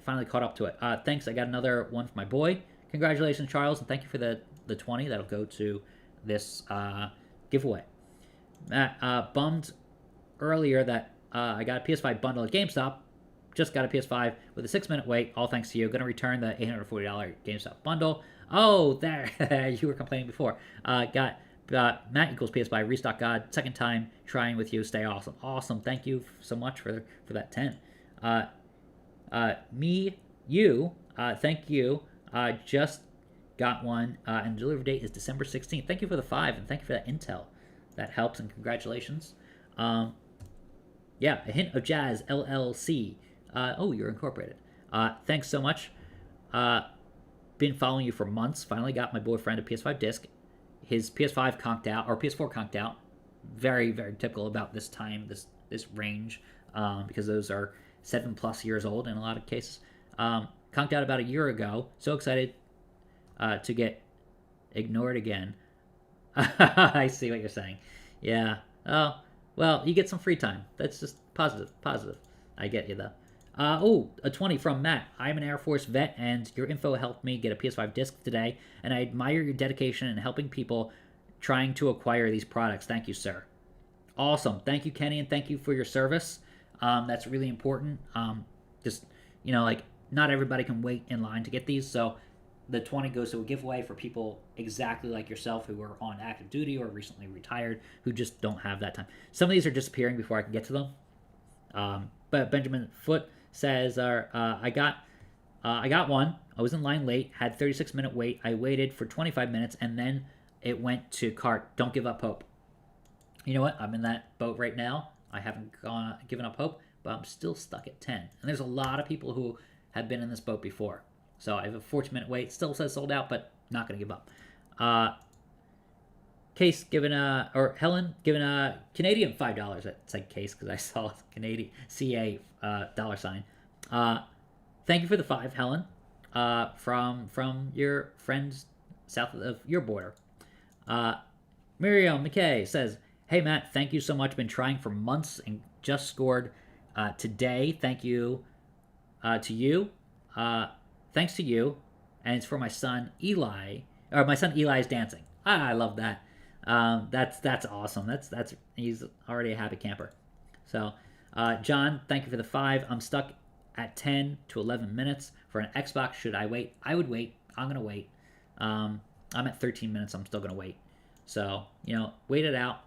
finally caught up to it. Thanks. I got another one for my boy. Congratulations, Charles, and thank you for the 20. That'll go to this giveaway. Matt, bummed earlier that I got a PS5 bundle at GameStop. Just got a PS5 with a 6-minute wait. All thanks to you. Going to return the $840 GameStop bundle. Oh, there. You were complaining before. Got Matt equals PS5 restock God. Second time trying with you. Stay awesome. Awesome. Thank you so much for that 10. Thank you. Just got one, and the delivery date is December 16th. Thank you for the 5, and thank you for that intel. That helps, and congratulations. Yeah, A Hint of Jazz, LLC. You're incorporated. Thanks so much. Been following you for months. Finally got my boyfriend a PS5 disc. His PS5 conked out, or PS4 conked out. Very, very typical about this time, this range, because those are 7+ years old in a lot of cases. Conked out about a year ago. So excited to get ignored again. I see what you're saying. Yeah. Oh, well, you get some free time. That's just positive. I get you, though. A 20 from Matt. I'm an Air Force vet, and your info helped me get a PS5 disc today, and I admire your dedication in helping people trying to acquire these products. Thank you, sir. Awesome. Thank you, Kenny, and thank you for your service. That's really important. Not everybody can wait in line to get these, so the 20 goes to a giveaway for people exactly like yourself who are on active duty or recently retired who just don't have that time. Some of these are disappearing before I can get to them. But Benjamin Foote says, I got one. I was in line late, had 36-minute wait. I waited for 25 minutes, and then it went to cart. Don't give up hope. You know what? I'm in that boat right now. I haven't given up hope, but I'm still stuck at 10. And there's a lot of people who have been in this boat before. So I have a 14-minute wait. Still says sold out, but not going to give up. Helen given a Canadian $5. It said Case because I saw Canadian CA $sign. Thank you for the 5, Helen. From your friends south of your border. Miriam McKay says, "Hey Matt, thank you so much. Been trying for months and just scored today. Thank you to you. Thanks to you, and it's for my son Eli. Or my son Eli is dancing. I love that. That's awesome. That's he's already a happy camper. So, John, thank you for the 5. I'm stuck at 10 to 11 minutes for an Xbox. Should I wait? I would wait. I'm gonna wait. I'm at 13 minutes. I'm still gonna wait. So wait it out.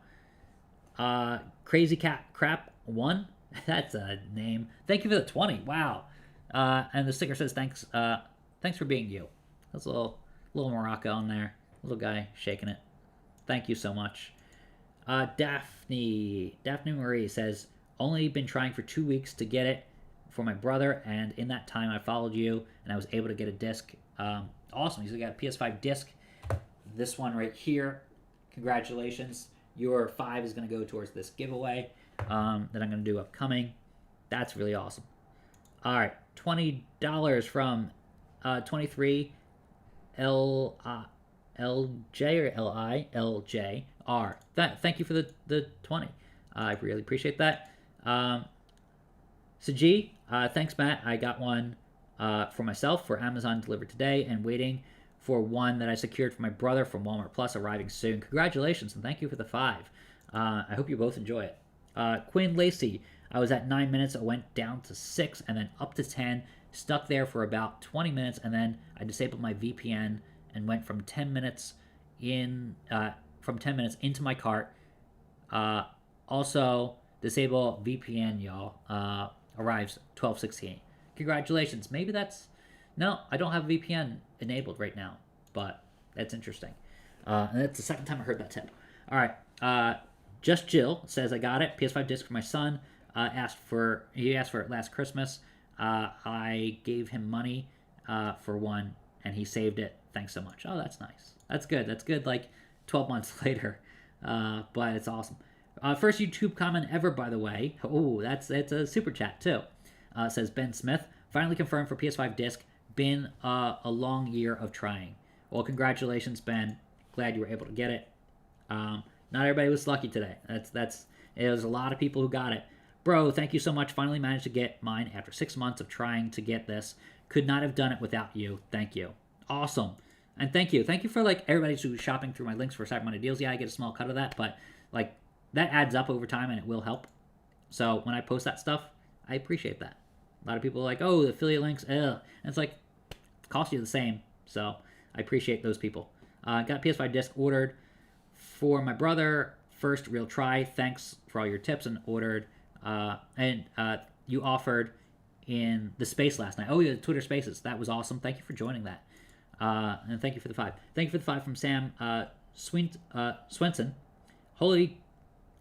Crazy Cat Crap 1. That's a name. Thank you for the 20. Wow. And the sticker says thanks. Thanks for being you. That's a little Morocco on there. Little guy shaking it. Thank you so much. Daphne Marie says, only been trying for 2 weeks to get it for my brother, and in that time I followed you and I was able to get a disc. Awesome. He's got a PS5 disc. This one right here. Congratulations. Your 5 is going to go towards this giveaway that I'm going to do upcoming. That's really awesome. All right, $20 from 23 LJ or LJR. Thank you for the 20. I really appreciate that. Saji, thanks, Matt. I got one for myself for Amazon delivered today and waiting for one that I secured for my brother from Walmart Plus arriving soon. Congratulations and thank you for the 5. I hope you both enjoy it. Quinn Lacey, I was at 9 minutes. I went down to 6 and then up to 10. Stuck there for about 20 minutes and then I disabled my VPN and went from 10 minutes into my cart. Also, disable VPN, y'all. Arrives 12:16. Congratulations. Maybe that's... No, I don't have VPN enabled right now, but that's interesting. And that's the second time I heard that tip. All right. Just Jill says, I got it. PS5 disc for my son. He asked for it last Christmas. I gave him money for one, and he saved it. Thanks so much. Oh, that's nice. That's good. That's good, like 12 months later. But it's awesome. First YouTube comment ever, by the way. Oh, it's a super chat, too. Says Ben Smith. Finally confirmed for PS5 disc. Been a long year of trying. Well, congratulations, Ben. Glad you were able to get it. Not everybody was lucky today. It was a lot of people who got it. Bro, thank you so much. Finally managed to get mine after 6 months of trying to get this. Could not have done it without you. Thank you. Awesome. And thank you. Thank you for everybody who's shopping through my links for Cyber Monday deals. Yeah, I get a small cut of that, but that adds up over time and it will help. So when I post that stuff, I appreciate that. A lot of people are like, oh, the affiliate links, ugh. And it's it costs you the same. So I appreciate those people. Got PS5 disc ordered for my brother. First real try. Thanks for all your tips and ordered. You offered in the space last night. Oh, yeah, Twitter Spaces. That was awesome. Thank you for joining that. And thank you for the 5. Thank you for the 5 from Sam Swenson. Holy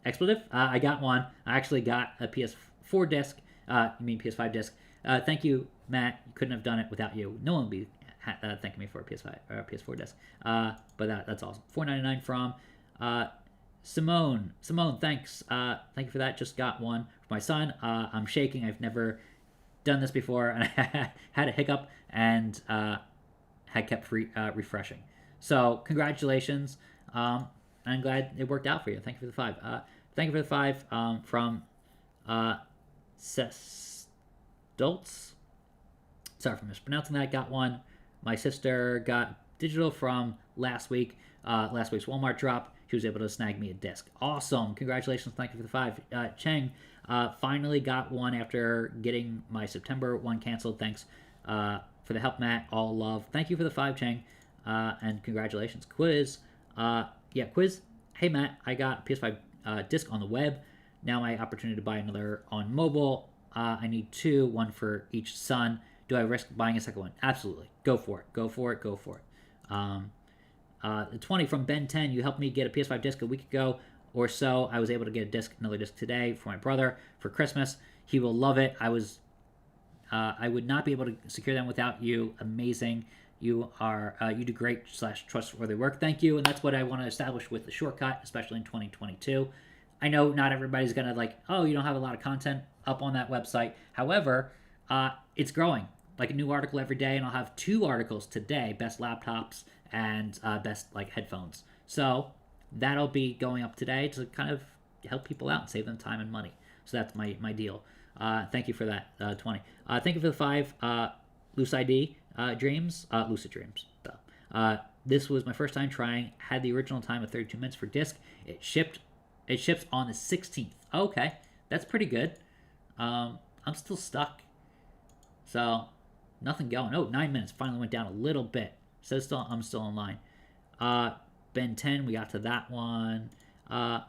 expletive. I got one. I actually got a PS4 disc. You mean PS5 disc. Thank you, Matt. You couldn't have done it without you. No one would be thanking me for a PS5 or a PS4 disc. But that's awesome. $4.99 from Simone. Simone, thanks. Thank you for that. Just got one for my son. I'm shaking. I've never done this before, and I had a hiccup and had kept refreshing. So congratulations. I'm glad it worked out for you. Thank you for the 5. Thank you for the 5 from Stoltz. Sorry for mispronouncing that. Got one. My sister got digital from last week's Walmart drop. She was able to snag me a disc. Awesome. Congratulations. Thank you for the 5. Cheng finally got one after getting my September one canceled. Thanks for the help, Matt. All love. Thank you for the 5, Cheng. And congratulations. Quiz. Quiz. Hey, Matt. I got PS5 disc on the web. Now my opportunity to buy another on mobile. I need 2, one for each son. Do I risk buying a second one? Absolutely. Go for it. Go for it. Go for it. The 20 from Ben 10. You helped me get a PS5 disc a week ago or so. I was able to get another disc today for my brother for Christmas. He will love it. I would not be able to secure them without you. Amazing. You do great / trustworthy work. Thank you. And that's what I want to establish with the shortcut, especially in 2022. I know not everybody's going to you don't have a lot of content up on that website. However, it's growing. A new article every day, and I'll have 2 articles today, best laptops and best headphones. So that'll be going up today to kind of help people out and save them time and money. So that's my deal. Thank you for that, 20. Thank you for the 5, Lucid Dreams. Lucid Dreams. So, this was my first time trying. Had the original time of 32 minutes for disc. It ships on the 16th. Okay. That's pretty good. I'm still stuck. So, nothing going. Oh, 9 minutes. Finally went down a little bit. Says still, I'm still in line. Ben 10, we got to that one. And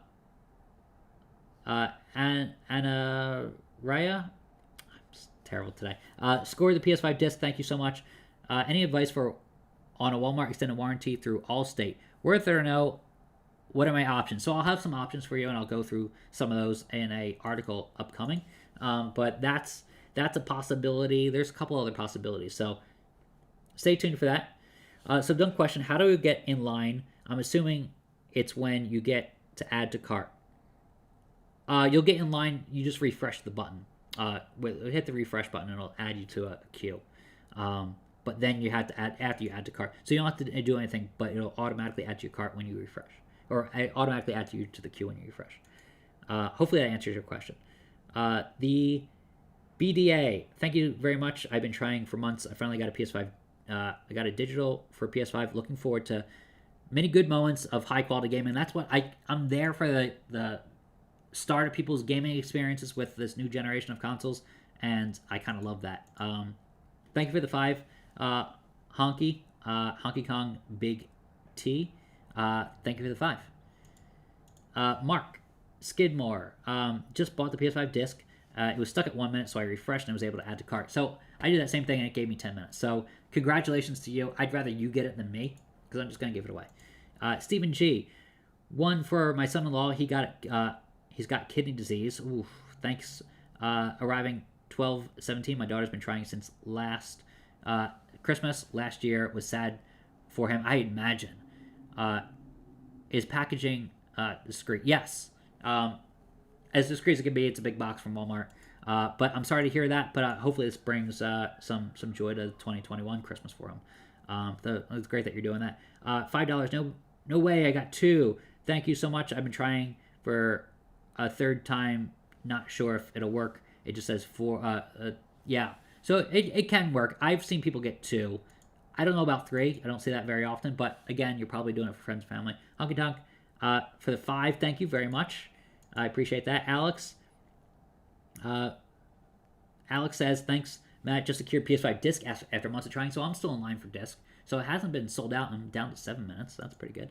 Raya, I'm terrible today. Score the PS5 disc. Thank you so much. Any advice for on a Walmart extended warranty through Allstate? Worth it or no? What are my options? So I'll have some options for you, and I'll go through some of those in a article upcoming. But that's a possibility. There's a couple other possibilities. So stay tuned for that. So dumb question: how do we get in line? I'm assuming it's when you get to add to cart. You'll get in line. You just refresh the button. Hit the refresh button, and it'll add you to a queue. But then you have to add after you add to cart. So you don't have to do anything, but it'll automatically add to your cart when you refresh, or automatically add you to the queue when you refresh. Hopefully that answers your question. The BDA, thank you very much. I've been trying for months. I finally got a PS5. I got a digital for PS5. Looking forward to many good moments of high quality gaming. That's what I'm there for the start of people's gaming experiences with this new generation of consoles, and I kind of love that. Thank you for the 5. Honky Kong Big T. Thank you for the 5. Mark Skidmore. Just bought the PS5 disc. It was stuck at 1 minute, so I refreshed and was able to add to cart. So I did that same thing, and it gave me 10 minutes. So congratulations to you. I'd rather you get it than me, because I'm just going to give it away. Stephen G. One for my son-in-law. He got it. He's got kidney disease. Ooh, thanks. Arriving 12/17. My daughter's been trying since last Christmas. Last year was sad for him. I imagine. Is packaging discreet? Yes. As discreet as it can be. It's a big box from Walmart. But I'm sorry to hear that. But hopefully this brings some joy to 2021 Christmas for him. It's great that you're doing that. $5. No way. I got 2. Thank you so much. I've been trying for a third time. Not sure if it'll work. It just says 4. Yeah. So it can work. I've seen people get 2. I don't know about 3. I don't see that very often. But again, you're probably doing it for friends and family. Honky Tonk. For the 5, thank you very much. I appreciate that. Alex. Alex says, thanks, Matt. Just secured PS5 disc after months of trying, so I'm still in line for disc. So it hasn't been sold out. I'm down to 7 minutes. That's pretty good.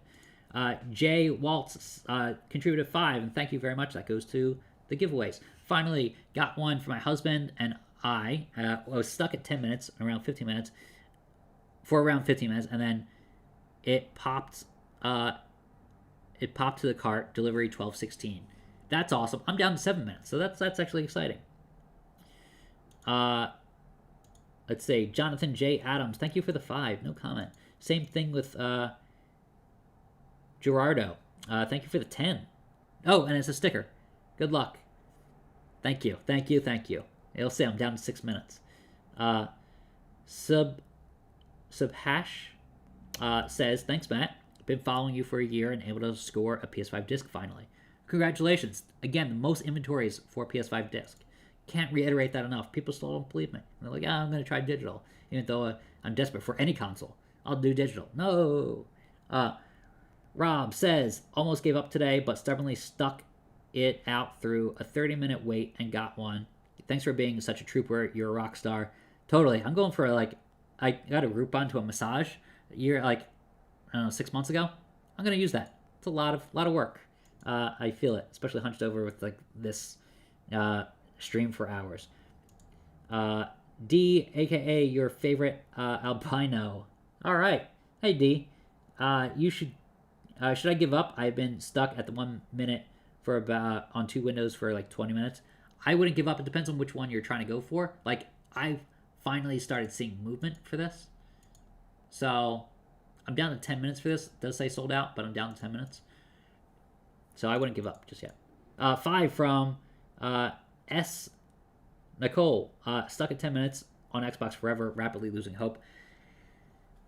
Jay Waltz contributed 5, and thank you very much. That goes to the giveaways. Finally, got one for my husband and I. Was stuck at 10 minutes, around 15 minutes, and then it popped. It popped to the cart. Delivery 12/16. That's awesome. I'm down to 7 minutes, so that's actually exciting. Let's see. Jonathan J. Adams, thank you for the 5. No comment. Same thing with Gerardo. Thank you for the 10. Oh, and it's a sticker. Good luck. Thank you. You'll see I'm down to 6 minutes. Subhash says, thanks, Matt. Been following you for a year and able to score a PS5 disc finally. Congratulations. Again, the most inventories for PS5 disc. Can't reiterate that enough. People still don't believe me. They're like, I'm going to try digital. Even though I'm desperate for any console. I'll do digital. No. Rob says, almost gave up today, but stubbornly stuck it out through a 30-minute wait and got one. Thanks for being such a trooper. You're a rock star. Totally. I'm going for, I got a Groupon to a massage a year, I don't know, 6 months ago. I'm going to use that. It's a lot of work. I feel it, especially hunched over with, this stream for hours. D, a.k.a. your favorite albino. All right. Hey, D. You should I give up? I've been stuck at the 1 minute for about on 2 windows for 20 minutes. I wouldn't give up. It depends on which one you're trying to go for. I've finally started seeing movement for this. So I'm down to 10 minutes for this. It does say sold out, but I'm down to 10 minutes. So I wouldn't give up just yet. 5 from S. Nicole. Stuck at 10 minutes on Xbox forever, rapidly losing hope.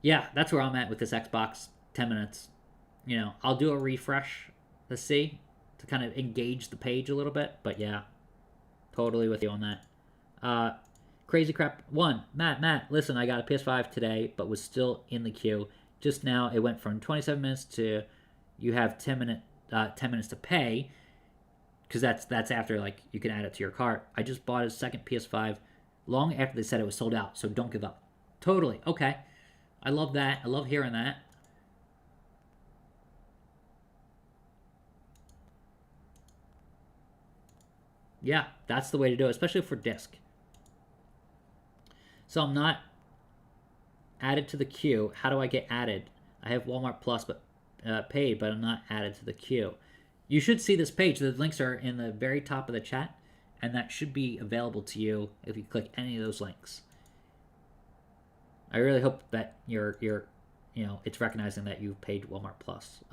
Yeah, that's where I'm at with this Xbox. 10 minutes. I'll do a refresh to see, to kind of engage the page a little bit. But yeah, totally with you on that. Crazy Crap 1. Matt, listen, I got a PS5 today, but was still in the queue. Just now, it went from 27 minutes to you have 10 minutes to pay. because that's after like you can add it to your cart. I just bought a second PS5 long after they said it was sold out, so don't give up. Totally. Okay. I love that. I love hearing that. Yeah, that's the way to do it, especially for disc. So I'm not added to the queue. How do I get added? I have Walmart Plus, but paid, but I'm not added to the queue. You should see this page. The links are in the very top of the chat, and that should be available to you if you click any of those links. I really hope that you're it's recognizing that you've paid Walmart Plus.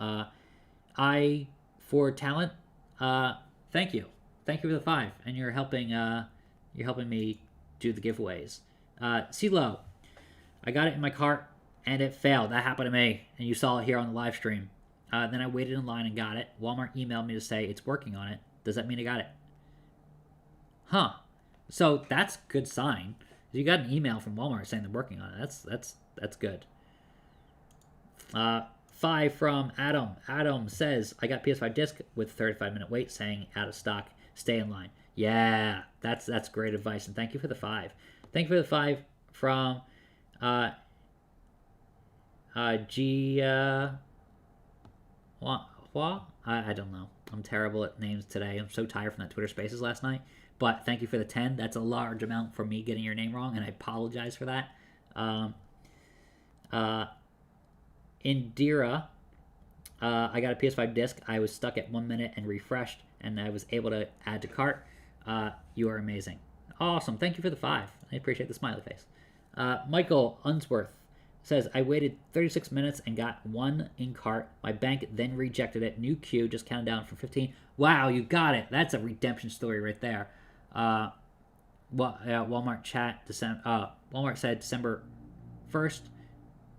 For talent, thank you for the 5, and you're helping me do the giveaways. CeeLo, I got it in my cart and it failed. That happened to me, and you saw it here on the live stream. Then I waited in line and got it. Walmart emailed me to say it's working on it. Does that mean I got it? Huh. So that's a good sign. You got an email from Walmart saying they're working on it. That's good. 5 from Adam. Adam says, I got PS5 Disc with 35-minute wait saying out of stock. Stay in line. Yeah, that's great advice, and thank you for the 5. Thank you for the 5 from I don't know. I'm terrible at names today. I'm so tired from that Twitter Spaces last night. But thank you for the 10. That's a large amount for me getting your name wrong, and I apologize for that. Indira, I got a PS5 disc. I was stuck at 1 minute and refreshed, and I was able to add to cart. You are amazing. Awesome. Thank you for the 5. I appreciate the smiley face. Michael Unsworth says, I waited 36 minutes and got 1 in cart. My bank then rejected it. New queue, just counted down for 15. Wow, you got it. That's a redemption story right there. Walmart chat, Walmart said December 1st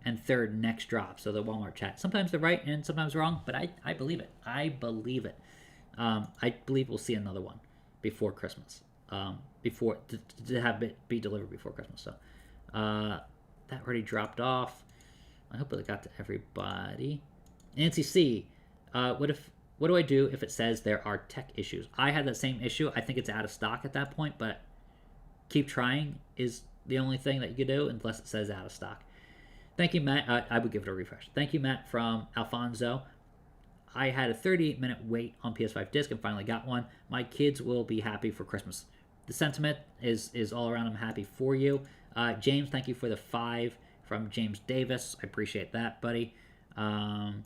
and 3rd next drop. So the Walmart chat. Sometimes they're right and sometimes wrong, but I believe it. I believe it. I believe we'll see another one before Christmas. Before to have it be delivered before Christmas. So that already dropped off. I hope it got to everybody. Nancy C, what do I do if it says there are tech issues? I had that same issue. I think it's out of stock at that point, but keep trying is the only thing that you can do unless it says out of stock. Thank you, Matt. I would give it a refresh. Thank you, Matt, from Alfonso. I had a 38-minute wait on PS5 Disc and finally got one. My kids will be happy for Christmas. The sentiment is all around. I'm happy for you. James, thank you for the 5 from James Davis. I appreciate that, buddy. Thank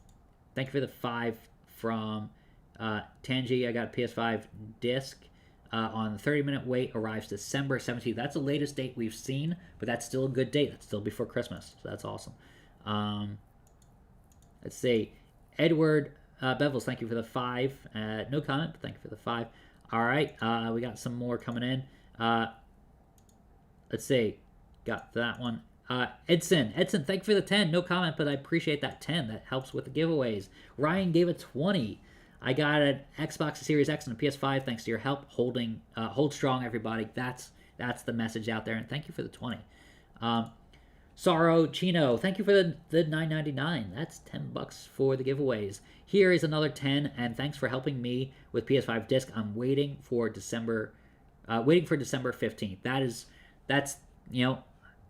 you for the 5 from Tangi. I got a PS5 Disc on the 30-minute wait. Arrives December 17th. That's the latest date we've seen, but that's still a good date. That's still before Christmas, so that's awesome. Let's see. Edward Bevels, thank you for the 5. No comment, but thank you for the 5. All right, we got some more coming in. Let's see. Got that one. Edson, thank you for the 10. No comment, but I appreciate that 10. That helps with the giveaways. Ryan gave a 20. I got an Xbox Series X and a PS5 thanks to your help. Hold strong, everybody. That's the message out there, and thank you for the 20. Sorrow Chino, thank you for the $9.99. That's $10 for the giveaways. Here is another 10, and thanks for helping me with PS5 Disc. I'm waiting for December 15th. That's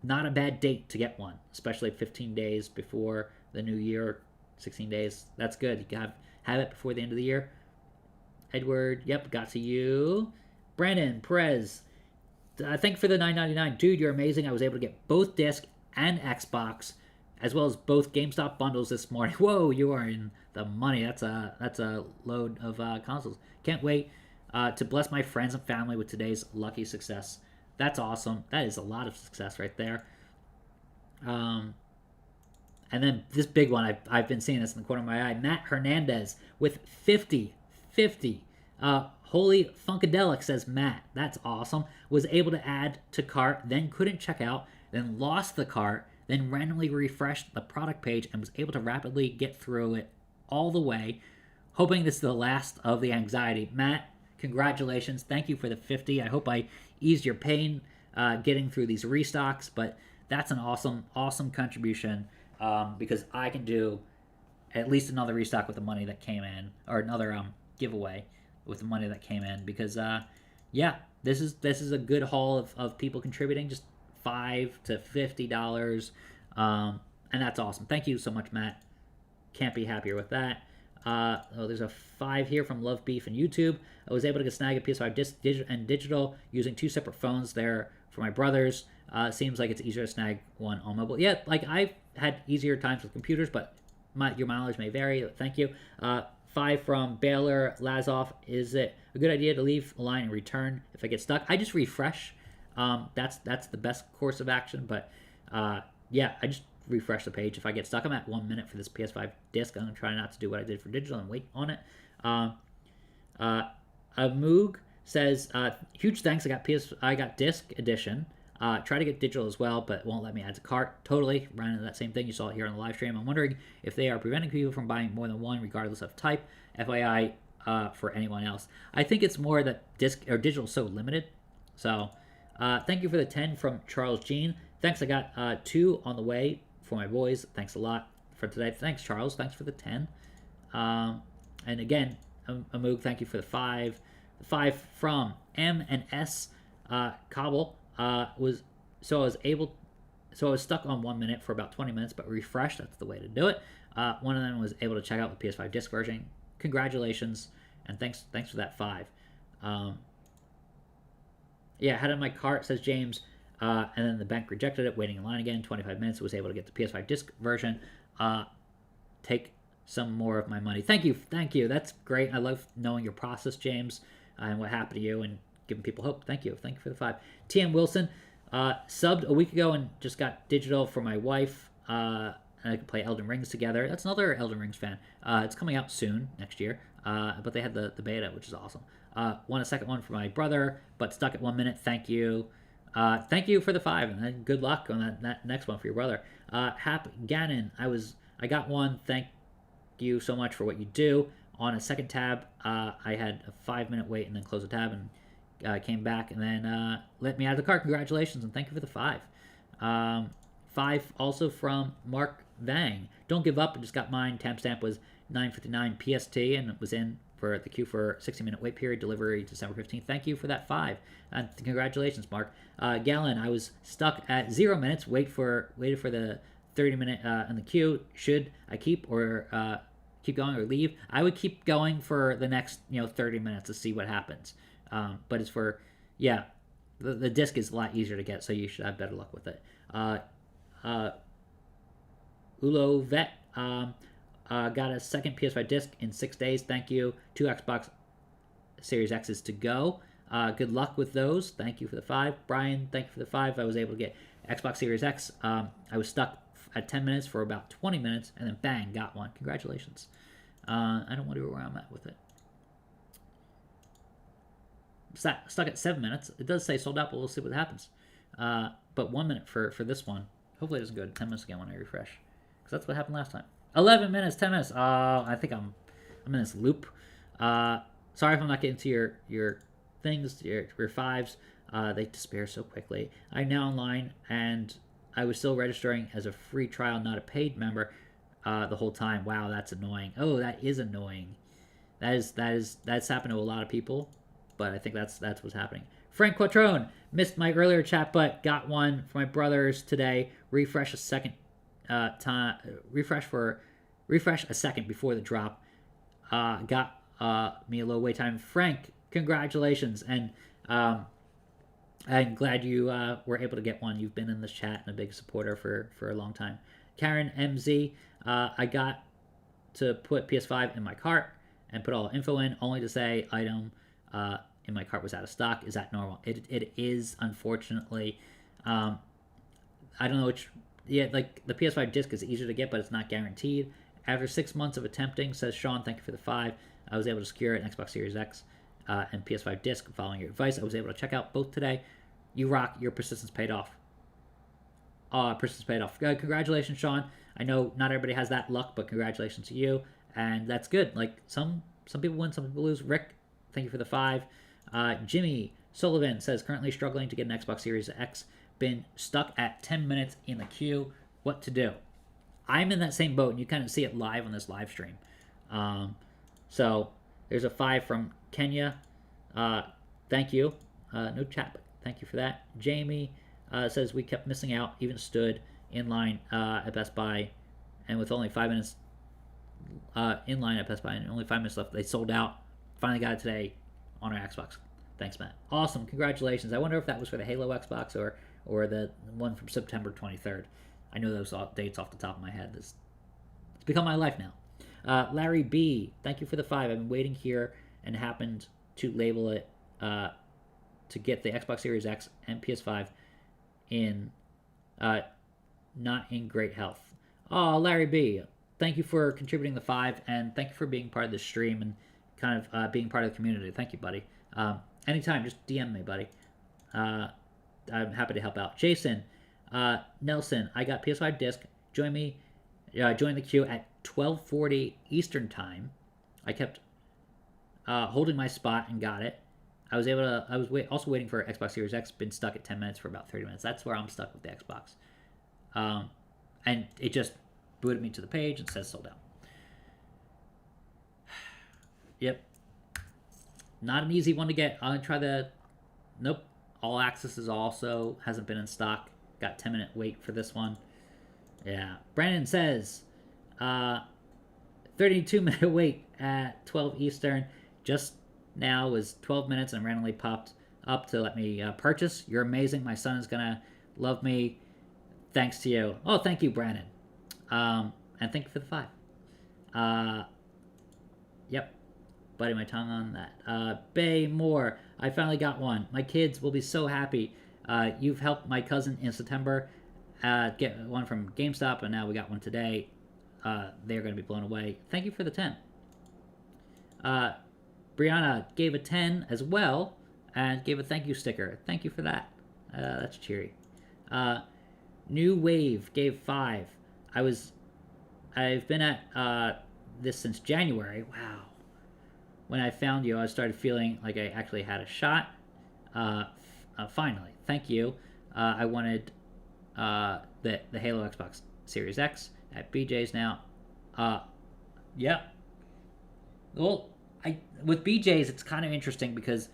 not a bad date to get one, especially 15 days before the new year, 16 days. That's good. You can have it before the end of the year. Edward, yep, got to you. Brandon Perez, thank you for the $9.99. Dude, you're amazing. I was able to get both disc and Xbox, as well as both GameStop bundles this morning. Whoa, you are in the money. That's a load of consoles. Can't wait to bless my friends and family with today's lucky success. That's awesome. That is a lot of success right there. And then this big one, I've been seeing this in the corner of my eye. Matt Hernandez with 50. Holy Funkadelic, says Matt. That's awesome. Was able to add to cart, then couldn't check out, then lost the cart, then randomly refreshed the product page and was able to rapidly get through it all the way. Hoping this is the last of the anxiety. Matt, congratulations. Thank you for the 50. I hope I eased your pain getting through these restocks, but that's an awesome contribution because I can do at least another restock with the money that came in, or another giveaway with the money that came in, because yeah, this is a good haul of people contributing, just $5 to $50, and that's awesome. Thank you so much, Matt. Can't be happier with that. There's a 5 here from Love Beef and YouTube. I was able to snag a PS5 Disc and Digital using 2 separate phones there for my brothers. Seems like it's easier to snag one on mobile. Yeah, like I've had easier times with computers, but your mileage may vary. Thank you. 5 from Baylor Lazoff. Is it a good idea to leave a line and return if I get stuck? I just refresh. That's the best course of action. But yeah, I just refresh the page if I get stuck. I'm at 1 minute for this PS5 disc. I'm gonna try not to do what I did for digital and wait on it. Moog says, huge thanks. I got disc edition. Try to get digital as well, but won't let me add to cart. Totally ran into that same thing. You saw it here on the live stream. I'm wondering if they are preventing people from buying more than one, regardless of type. FYI, for anyone else. I think it's more that disc or digital is so limited. So, thank you for the 10 from Charles Jean. Thanks. I got 2 on the way for my boys. Thanks a lot for today. Thanks, Charles. Thanks for the 10. And again, Amoog, thank you for the 5. The 5 from M and S Cobble was so I was stuck on 1 minute for about 20 minutes, but refresh. That's the way to do it. One of them was able to check out the PS5 disc version. Congratulations, and thanks for that 5. Yeah, had it in my cart, says James. And then the bank rejected it, waiting in line again, 25 minutes, was able to get the PS5 disc version. Take some more of my money. Thank you. That's great. I love knowing your process, James, and what happened to you and giving people hope. Thank you for the 5. TM Wilson, subbed a week ago and just got digital for my wife, and I could play Elden Rings together. That's another Elden Rings fan. It's coming out soon, next year, but they had the beta, which is awesome. Want a second one for my brother, but stuck at 1 minute. Thank you. Thank you for the 5, and then good luck on that next one for your brother. Hap Gannon, I got one. Thank you so much for what you do. On a second tab, I had a 5-minute wait and then closed the tab and came back and then let me out of the cart. Congratulations, and thank you for the 5. 5 also from Mark Vang. Don't give up. I just got mine. Timestamp was 9:59 PST, and it was in for the queue for 60-minute wait period. Delivery December 15th. Thank you for that 5. And congratulations, Mark. Gallon, I was stuck at 0 minutes. Waited for the 30-minute in the queue. Should I keep going or leave? I would keep going for the next 30 minutes to see what happens. But it's for the disc is a lot easier to get, so you should have better luck with it. Ulo Vet. Got a second PS5 disc in 6 days. Thank you. 2 Xbox Series X's to go. Good luck with those. Thank you for the 5. Brian, thank you for the 5. I was able to get Xbox Series X. I was stuck at 10 minutes for about 20 minutes, and then bang, got one. Congratulations. I don't wonder where I'm at with it. Stuck at 7 minutes. It does say sold out, but we'll see what happens. But 1 minute for this one. Hopefully it doesn't go to 10 minutes again when I refresh, because that's what happened last time. 11 minutes, 10 minutes. I think I'm in this loop. Sorry if I'm not getting to your things, your 5s. They disappear so quickly. I'm now online, and I was still registering as a free trial, not a paid member, the whole time. Wow, that's annoying. Oh, that is annoying. That's happened to a lot of people, but I think that's what's happening. Frank Quattrone, missed my earlier chat, but got one for my brothers today. Refresh a second refresh a second before the drop. Got me a low wait time. Frank, congratulations, and I'm glad you were able to get one. You've been in this chat and a big supporter for a long time. Karen MZ, I got to put PS5 in my cart and put all the info in, only to say item in my cart was out of stock. Is that normal? It is, unfortunately. I don't know which. Yeah, like the PS5 disc is easier to get, but it's not guaranteed. After 6 months of attempting, says Sean, thank you for the 5. I was able to secure an Xbox Series X and PS5 disc. Following your advice, I was able to check out both today. You rock. Your persistence paid off. Congratulations, Sean. I know not everybody has that luck, but congratulations to you. And that's good. Like some people win, some people lose. Rick, thank you for the 5. Jimmy Sullivan says currently struggling to get an Xbox Series X. Been stuck at 10 minutes in the queue. What to do? I'm in that same boat, and you kind of see it live on this live stream. So There's a 5 from Kenya. Thank you. No chat, but thank you for that. Jamie says we kept missing out, even stood in line at Best Buy, and with only 5 minutes in line at Best Buy and only 5 minutes left, they sold out. Finally got it today on our Xbox. Thanks, Matt. Awesome. Congratulations. I wonder if that was for the Halo Xbox or the one from September 23rd. I know those dates off the top of my head. It's become my life now. Larry B, thank you for the 5. I've been waiting here and happened to label it to get the Xbox Series X and PS5 in not in great health. Oh, Larry B, thank you for contributing the 5, and thank you for being part of the stream and kind of being part of the community. Thank you, buddy. Anytime, just DM me, buddy. I'm happy to help out. Jason Nelson, I got PS5 Disc. Join the queue at 12:40 Eastern Time. I kept holding my spot and got it. I was also waiting for Xbox Series X. Been stuck at 10 minutes for about 30 minutes. That's where I'm stuck with the Xbox. And it just booted me to the page and says sold out. Yep. Not an easy one to get. I'm gonna try the. Nope. All Access is also hasn't been in stock. Got 10-minute wait for this one. Yeah. Brandon says, 32-minute wait at 12 Eastern. Just now was 12 minutes and randomly popped up to let me purchase. You're amazing. My son is gonna love me. Thanks to you. Oh, thank you, Brandon. And thank you for the 5. Yep. Biting my tongue on that. Bay Moore. I finally got one. My kids will be so happy. You've helped my cousin in September get one from GameStop, and now we got one today. They're going to be blown away. Thank you for the 10. Brianna gave a 10 as well and gave a thank you sticker. Thank you for that. That's cheery. New Wave gave 5. I've been at this since January. Wow. When I found you, I started feeling like I actually had a shot. Finally, thank you. I wanted the Halo Xbox Series X at BJ's now. Yeah. Well, with BJ's, it's kind of interesting because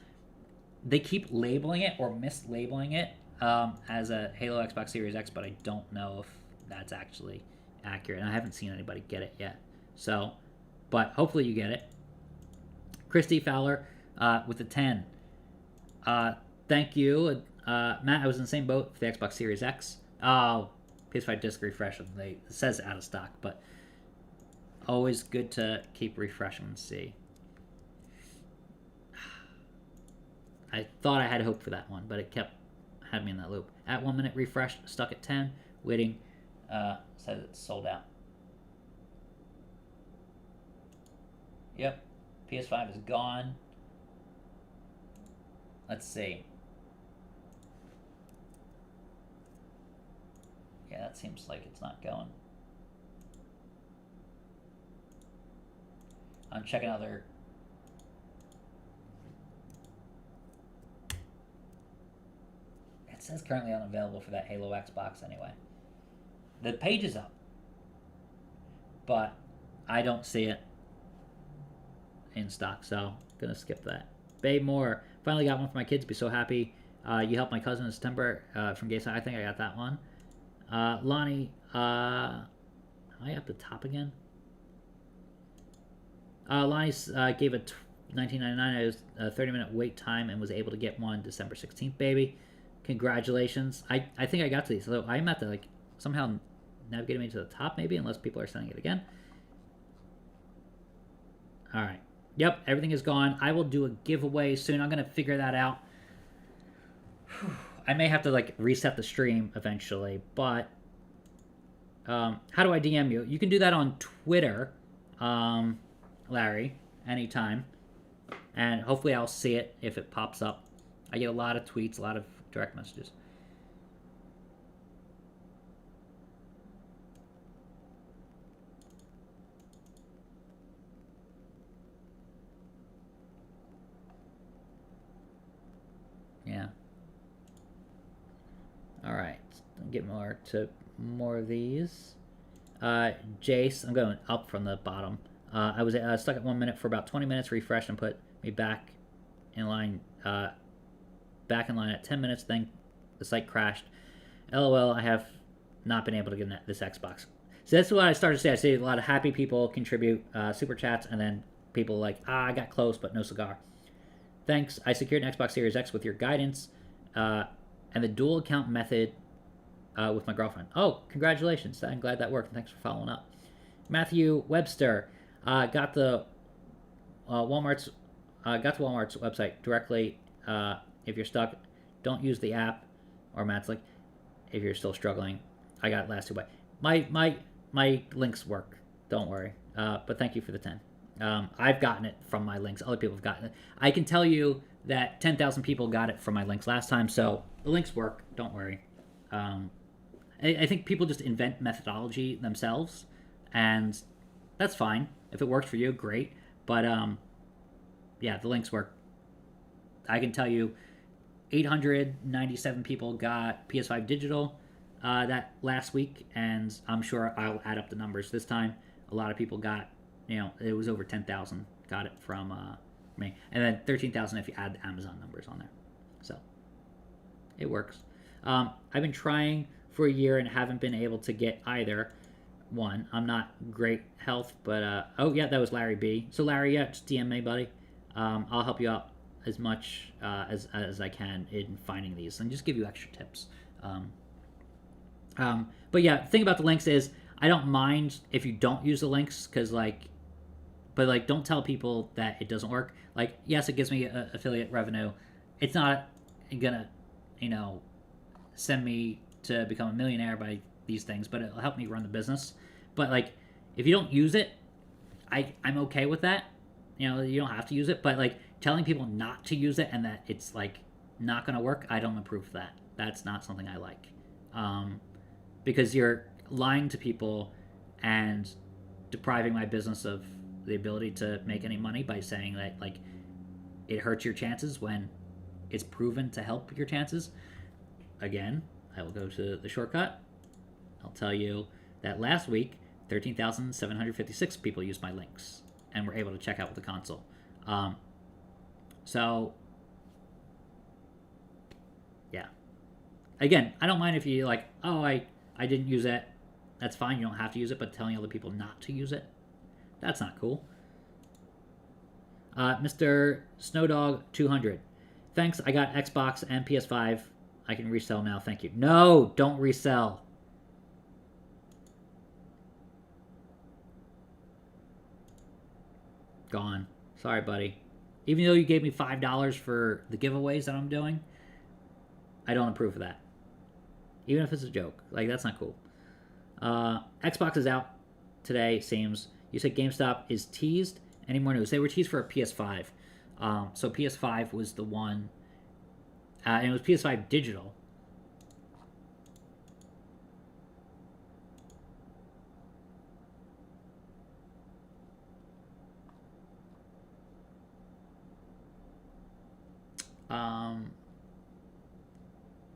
they keep labeling it or mislabeling it as a Halo Xbox Series X, but I don't know if that's actually accurate. And I haven't seen anybody get it yet. So, but hopefully you get it. Christy Fowler with the 10. Thank you. Matt, I was in the same boat for the Xbox Series X. Oh, PS5 Disc refresh. It says out of stock, but always good to keep refreshing and see. I thought I had hope for that one, but it had me in that loop. At 1 minute refreshed, stuck at 10, waiting, says it's sold out. Yep. PS5 is gone. Let's see. Yeah, that seems like it's not going. I'm checking other. It says currently unavailable for that Halo Xbox anyway. The page is up, but I don't see it in stock, so I'm gonna skip that. Bay Moore, finally got one for my kids. Be so happy. You helped my cousin in September from GameStop. I think I got that one. Lonnie, am I up the top again? Lonnie gave a $19.99. It was a 30-minute wait time and was able to get one December 16th, baby. Congratulations. I think I got to these, so I'm at the somehow navigating me to the top maybe, unless people are sending it again. All right. Yep, everything is gone. I will do a giveaway soon. I'm going to figure that out. I may have to reset the stream eventually, but how do I DM you? You can do that on Twitter, Larry, anytime. And hopefully I'll see it if it pops up. I get a lot of tweets, a lot of direct messages. Yeah. All right. Get more of these. Jace, I'm going up from the bottom. I was stuck at 1 minute for about 20 minutes, refreshed and put me back in line. Back in line at 10 minutes, then the site crashed. LOL, I have not been able to get this Xbox. So that's what I started to say. I see a lot of happy people contribute super chats, and then people like, I got close, but no cigar. Thanks. I secured an Xbox Series X with your guidance and the dual account method with my girlfriend. Oh, congratulations. I'm glad that worked. Thanks for following up. Matthew Webster got the Walmart's website directly. If you're stuck, don't use the app. Or Matt's like, if you're still struggling, I got it last 2 by. My links work. Don't worry. But thank you for the 10. I've gotten it from my links. Other people have gotten it. I can tell you that 10,000 people got it from my links last time, so the links work. Don't worry. I think people just invent methodology themselves, and that's fine. If it works for you, great. But yeah, the links work. I can tell you 897 people got PS5 Digital that last week, and I'm sure I'll add up the numbers this time. A lot of people got, it was over 10,000 got it from me. And then 13,000 if you add the Amazon numbers on there. So it works. I've been trying for a year and haven't been able to get either one. I'm not great health, but oh yeah, that was Larry B. So Larry, yeah, just DM me, buddy. I'll help you out as much as I can in finding these and just give you extra tips. But yeah, the thing about the links is I don't mind if you don't use the links because but don't tell people that it doesn't work. Like, yes, it gives me affiliate revenue. It's not gonna, send me to become a millionaire by these things, but it'll help me run the business. But if you don't use it, I'm okay with that. You don't have to use it, but telling people not to use it and that it's not gonna work, I don't approve of that. That's not something I like. Because you're lying to people and depriving my business of the ability to make any money by saying that it hurts your chances when it's proven to help your chances. Again, I will go to the shortcut. I'll tell you that last week 13,756 people used my links and were able to check out with the console. So yeah, again, I don't mind if you I didn't use it. That's fine. You don't have to use it, but telling other people not to use it, that's not cool. Mr. Snowdog 200. Thanks. I got Xbox and PS5. I can resell now. Thank you. No, don't resell. Gone. Sorry, buddy. Even though you gave me $5 for the giveaways that I'm doing, I don't approve of that. Even if it's a joke. That's not cool. Xbox is out today, seems. You said GameStop is teased. Any more news? They were teased for a PS5. So PS5 was the one. And it was PS5 Digital.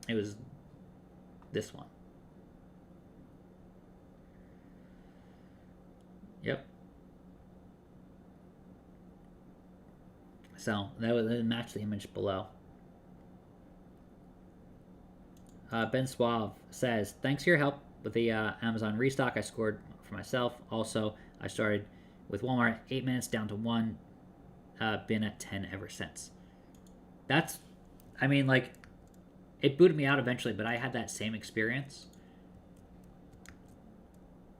It was this one. Yep. So that would match the image below. Ben Suave says, thanks for your help with the Amazon restock. I scored for myself. Also, I started with Walmart 8 minutes down to 1. Been at 10 ever since. That's, it booted me out eventually, but I had that same experience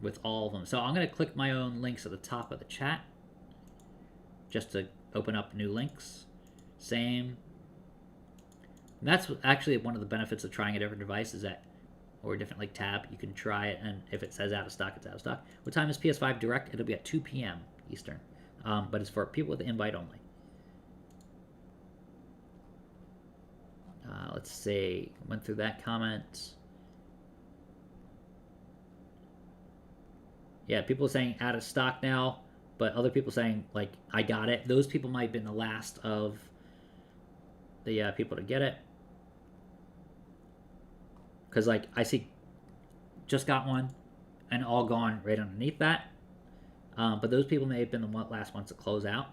with all of them. So I'm going to click my own links at the top of the chat just to open up new links. Same. And that's actually one of the benefits of trying a different device is that, or a different tab, you can try it, and if it says out of stock, it's out of stock. What time is PS5 Direct? It'll be at 2 p.m. Eastern, but it's for people with the invite only. Let's see. Went through that comment. Yeah, people saying out of stock now, but other people saying I got it. Those people might have been the last of the people to get it. Because I see just got one and all gone right underneath that. But those people may have been the last ones to close out.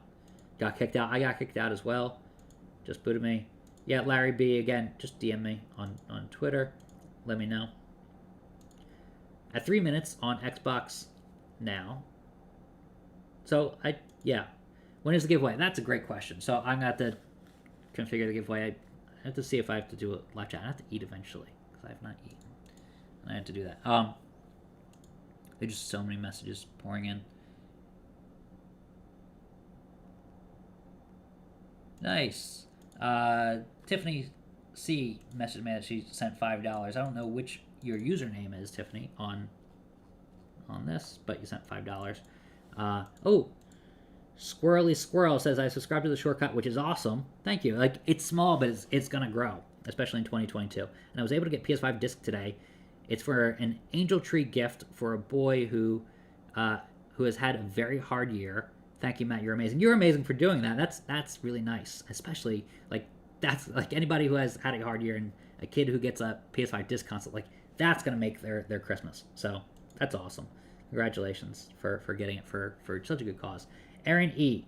Got kicked out. I got kicked out as well. Just booted me. Yeah, Larry B, again, just DM me on Twitter. Let me know. At 3 minutes on Xbox now. So, when is the giveaway? That's a great question. So, I'm going to have to configure the giveaway. I have to see if I have to do a live chat. I have to eat eventually, because I have not eaten. And I have to do that. There's just so many messages pouring in. Nice. Tiffany C messaged me that she sent $5. I don't know which your username is, Tiffany, on this, but you sent $5. Squirrely Squirrel says, I subscribe to the shortcut, which is awesome. Thank you. Like, it's small, but it's going to grow, especially in 2022. And I was able to get PS5 Disc today. It's for an Angel Tree gift for a boy who has had a very hard year. Thank you, Matt. You're amazing. You're amazing for doing that. That's really nice, especially, that's like anybody who has had a hard year and a kid who gets a PS5 Disc console, that's going to make their Christmas. So that's awesome. Congratulations for getting it for such a good cause. Aaron E.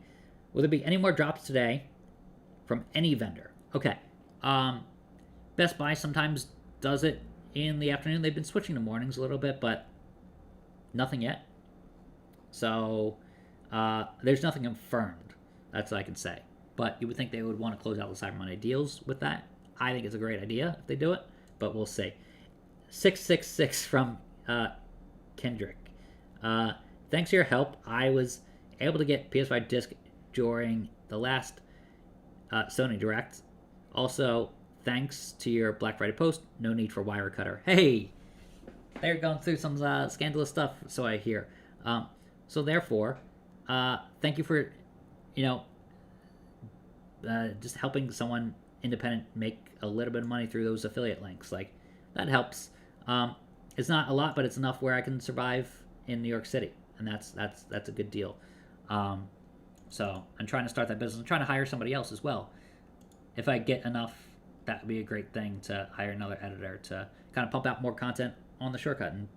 Will there be any more drops today from any vendor? Okay. Best Buy sometimes does it in the afternoon. They've been switching to mornings a little bit, but nothing yet. So there's nothing confirmed. That's what I can say. But you would think they would want to close out the Cyber Monday deals with that. I think it's a great idea if they do it, but we'll see. 666 from Kendrick. Thanks for your help. I was able to get PS5 Disc during the last Sony Direct. Also, thanks to your Black Friday post, no need for wire cutter. Hey, they're going through some scandalous stuff, so I hear. So therefore, thank you for, just helping someone independent make a little bit of money through those affiliate links. That helps. It's not a lot, but it's enough where I can survive in New York City, and that's a good deal. So I'm trying to start that business. I'm trying to hire somebody else as well. If I get enough, that would be a great thing to hire another editor to kind of pump out more content on the shortcut and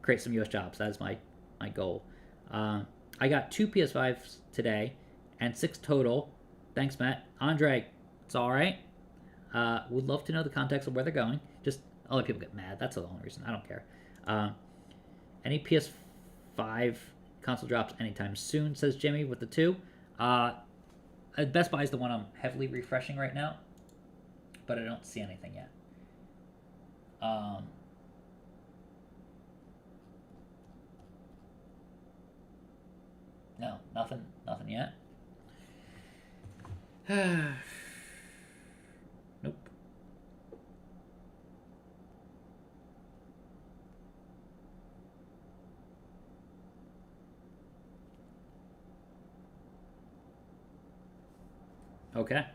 create some U.S. jobs. That is my goal. I got 2 PS5s today and 6 total. Thanks, Matt. Andre, it's all right. Would love to know the context of where they're going. Just other people get mad. That's the only reason. I don't care. Any PS5 console drops anytime soon, says Jimmy with the 2. Best Buy is the one I'm heavily refreshing right now, but I don't see anything yet. No, nothing yet. Nope. Okay.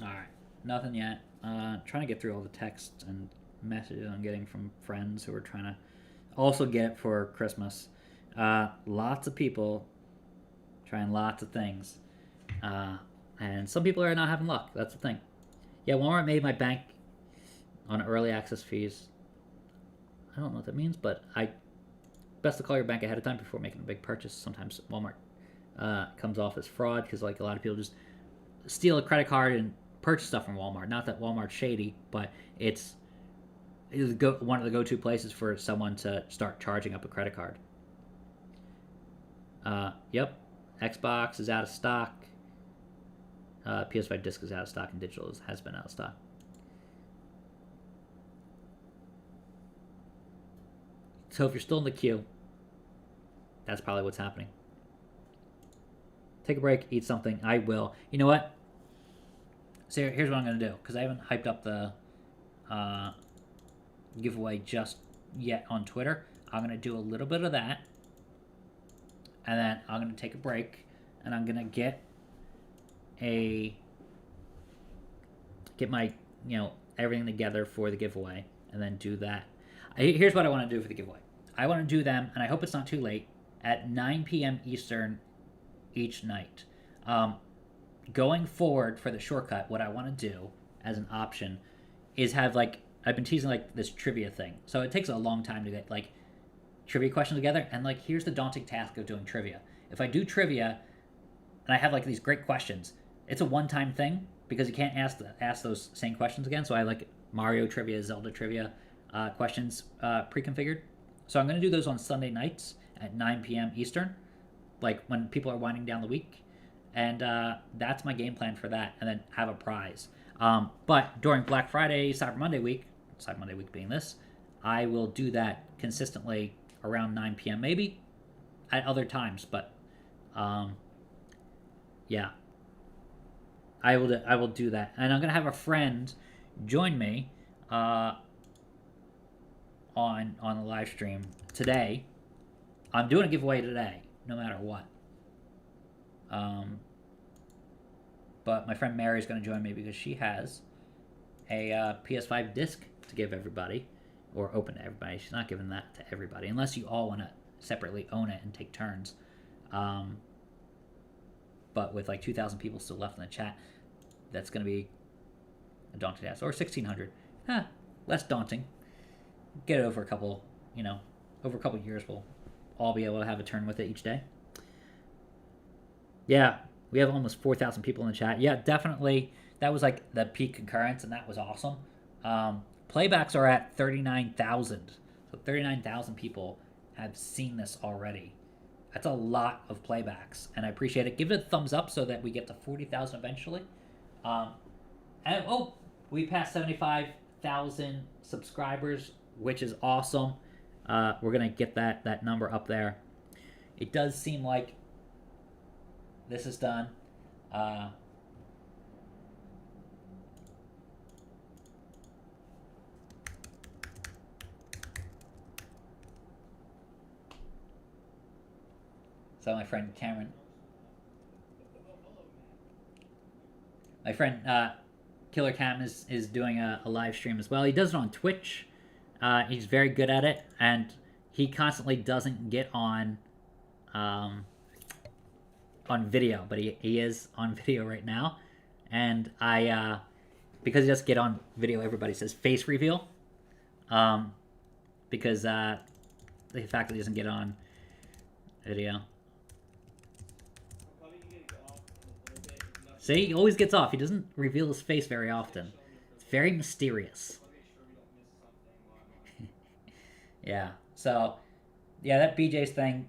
All right. Nothing yet. Trying to get through all the texts and messages I'm getting from friends who are trying to also get it for Christmas. Lots of people trying lots of things. And some people are not having luck. That's the thing. Yeah, Walmart made my bank on early access fees. I don't know what that means, but best to call your bank ahead of time before making a big purchase. Sometimes Walmart comes off as fraud because a lot of people just steal a credit card and purchase stuff from Walmart. Not that Walmart's shady, but it's one of the go-to places for someone to start charging up a credit card. Yep. Xbox is out of stock. PS5 Disc is out of stock, and Digital has been out of stock. So if you're still in the queue, that's probably what's happening. Take a break, eat something. I will. You know what? So here's what I'm going to do, because I haven't hyped up the giveaway just yet on Twitter. I'm going to do a little bit of that, and then I'm going to take a break, and I'm going to get my everything together for the giveaway, and then do that. Here's what I want to do for the giveaway. I want to do them, and I hope it's not too late. at 9 p.m. Eastern each night. Um, Going forward for the shortcut, what I want to do as an option is have like I've been teasing like this trivia thing. So it takes a long time to get like trivia questions together, and like here's the daunting task of doing trivia. If I do trivia and I have like these great questions, it's a one-time thing because you can't ask those same questions again. So I like Mario trivia, Zelda trivia questions pre-configured. So I'm going to do those on Sunday nights at 9 p.m. Eastern, like when people are winding down the week, and that's my game plan for that. And then have a prize. But during Black Friday, Cyber Monday week being this, I will do that consistently around 9 p.m. Maybe at other times, but yeah, I will do that, and I'm gonna have a friend join me on the live stream today. I'm doing a giveaway today, no matter what. But my friend Mary is going to join me because she has a PS5 Disc to give everybody, or open to everybody. She's not giving that to everybody, unless you all want to separately own it and take turns. But with like 2,000 people still left in the chat, that's going to be a daunting task. Or 1,600. Less daunting. Get it over a couple, over a couple years, we'll all be able to have a turn with it each day. Yeah, we have almost 4,000 people in the chat. Yeah, definitely. That was like the peak concurrence, and that was awesome. Playbacks are at 39,000. So 39,000 people have seen this already. That's a lot of playbacks, and I appreciate it. Give it a thumbs up so that we get to 40,000 eventually. We passed 75,000 subscribers, which is awesome. We're going to get that number up there. It does seem like this is done. So my friend Cameron, Killer Cam is doing a live stream as well. He does it on Twitch. He's very good at it, and he constantly doesn't get on video, but he is on video right now. And I because he doesn't get on video, everybody says face reveal, because the fact that he doesn't get on video. See, he always gets off. He doesn't reveal his face very often. It's very mysterious. Yeah. So, yeah, that BJ's thing.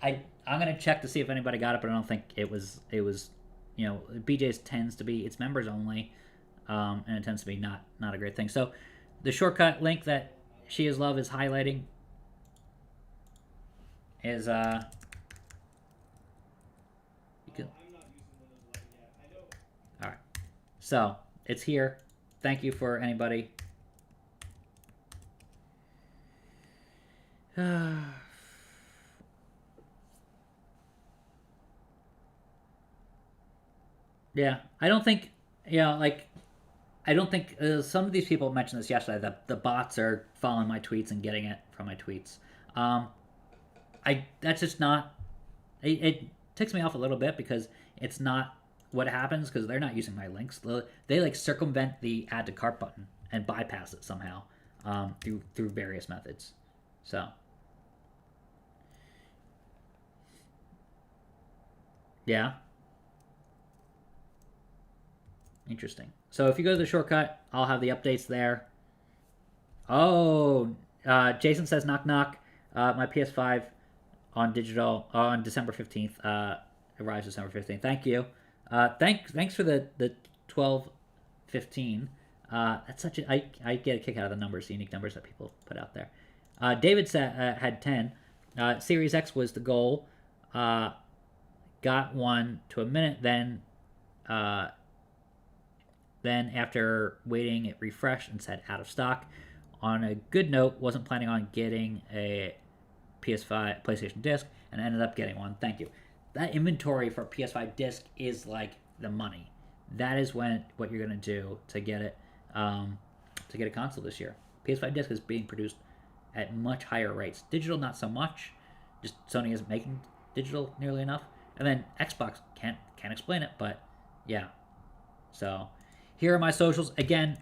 I'm gonna check to see if anybody got it, but I don't think it was. BJ's tends to be it's members only, and it tends to be not a great thing. So, the shortcut link that She Is Love is highlighting is all right. So it's here. Thank you for anybody. Yeah, I don't think, I don't think some of these people mentioned this yesterday that the bots are following my tweets and getting it from my tweets. That's just not. It ticks me off a little bit because it's not what happens because they're not using my links. They like circumvent the add to cart button and bypass it somehow through various methods. So. Yeah. Interesting. So if you go to the shortcut, I'll have the updates there. Oh, Jason says knock knock. My PS5 on digital on December 15th. Arrives December 15th. Thank you. Thanks for the 1215. That's such a I get a kick out of the numbers, the unique numbers that people put out there. David said had 10. Series X was the goal. Got one to a minute, then after waiting, it refreshed and said out of stock. On a good note, wasn't planning on getting a PS5 PlayStation Disc and ended up getting one. Thank you. That inventory for PS5 Disc is like the money. That is what you're gonna do to get it to get a console this year. PS5 Disc is being produced at much higher rates. Digital, not so much. Just Sony isn't making digital nearly enough, and then Xbox can't explain it. But yeah, so here are my socials again.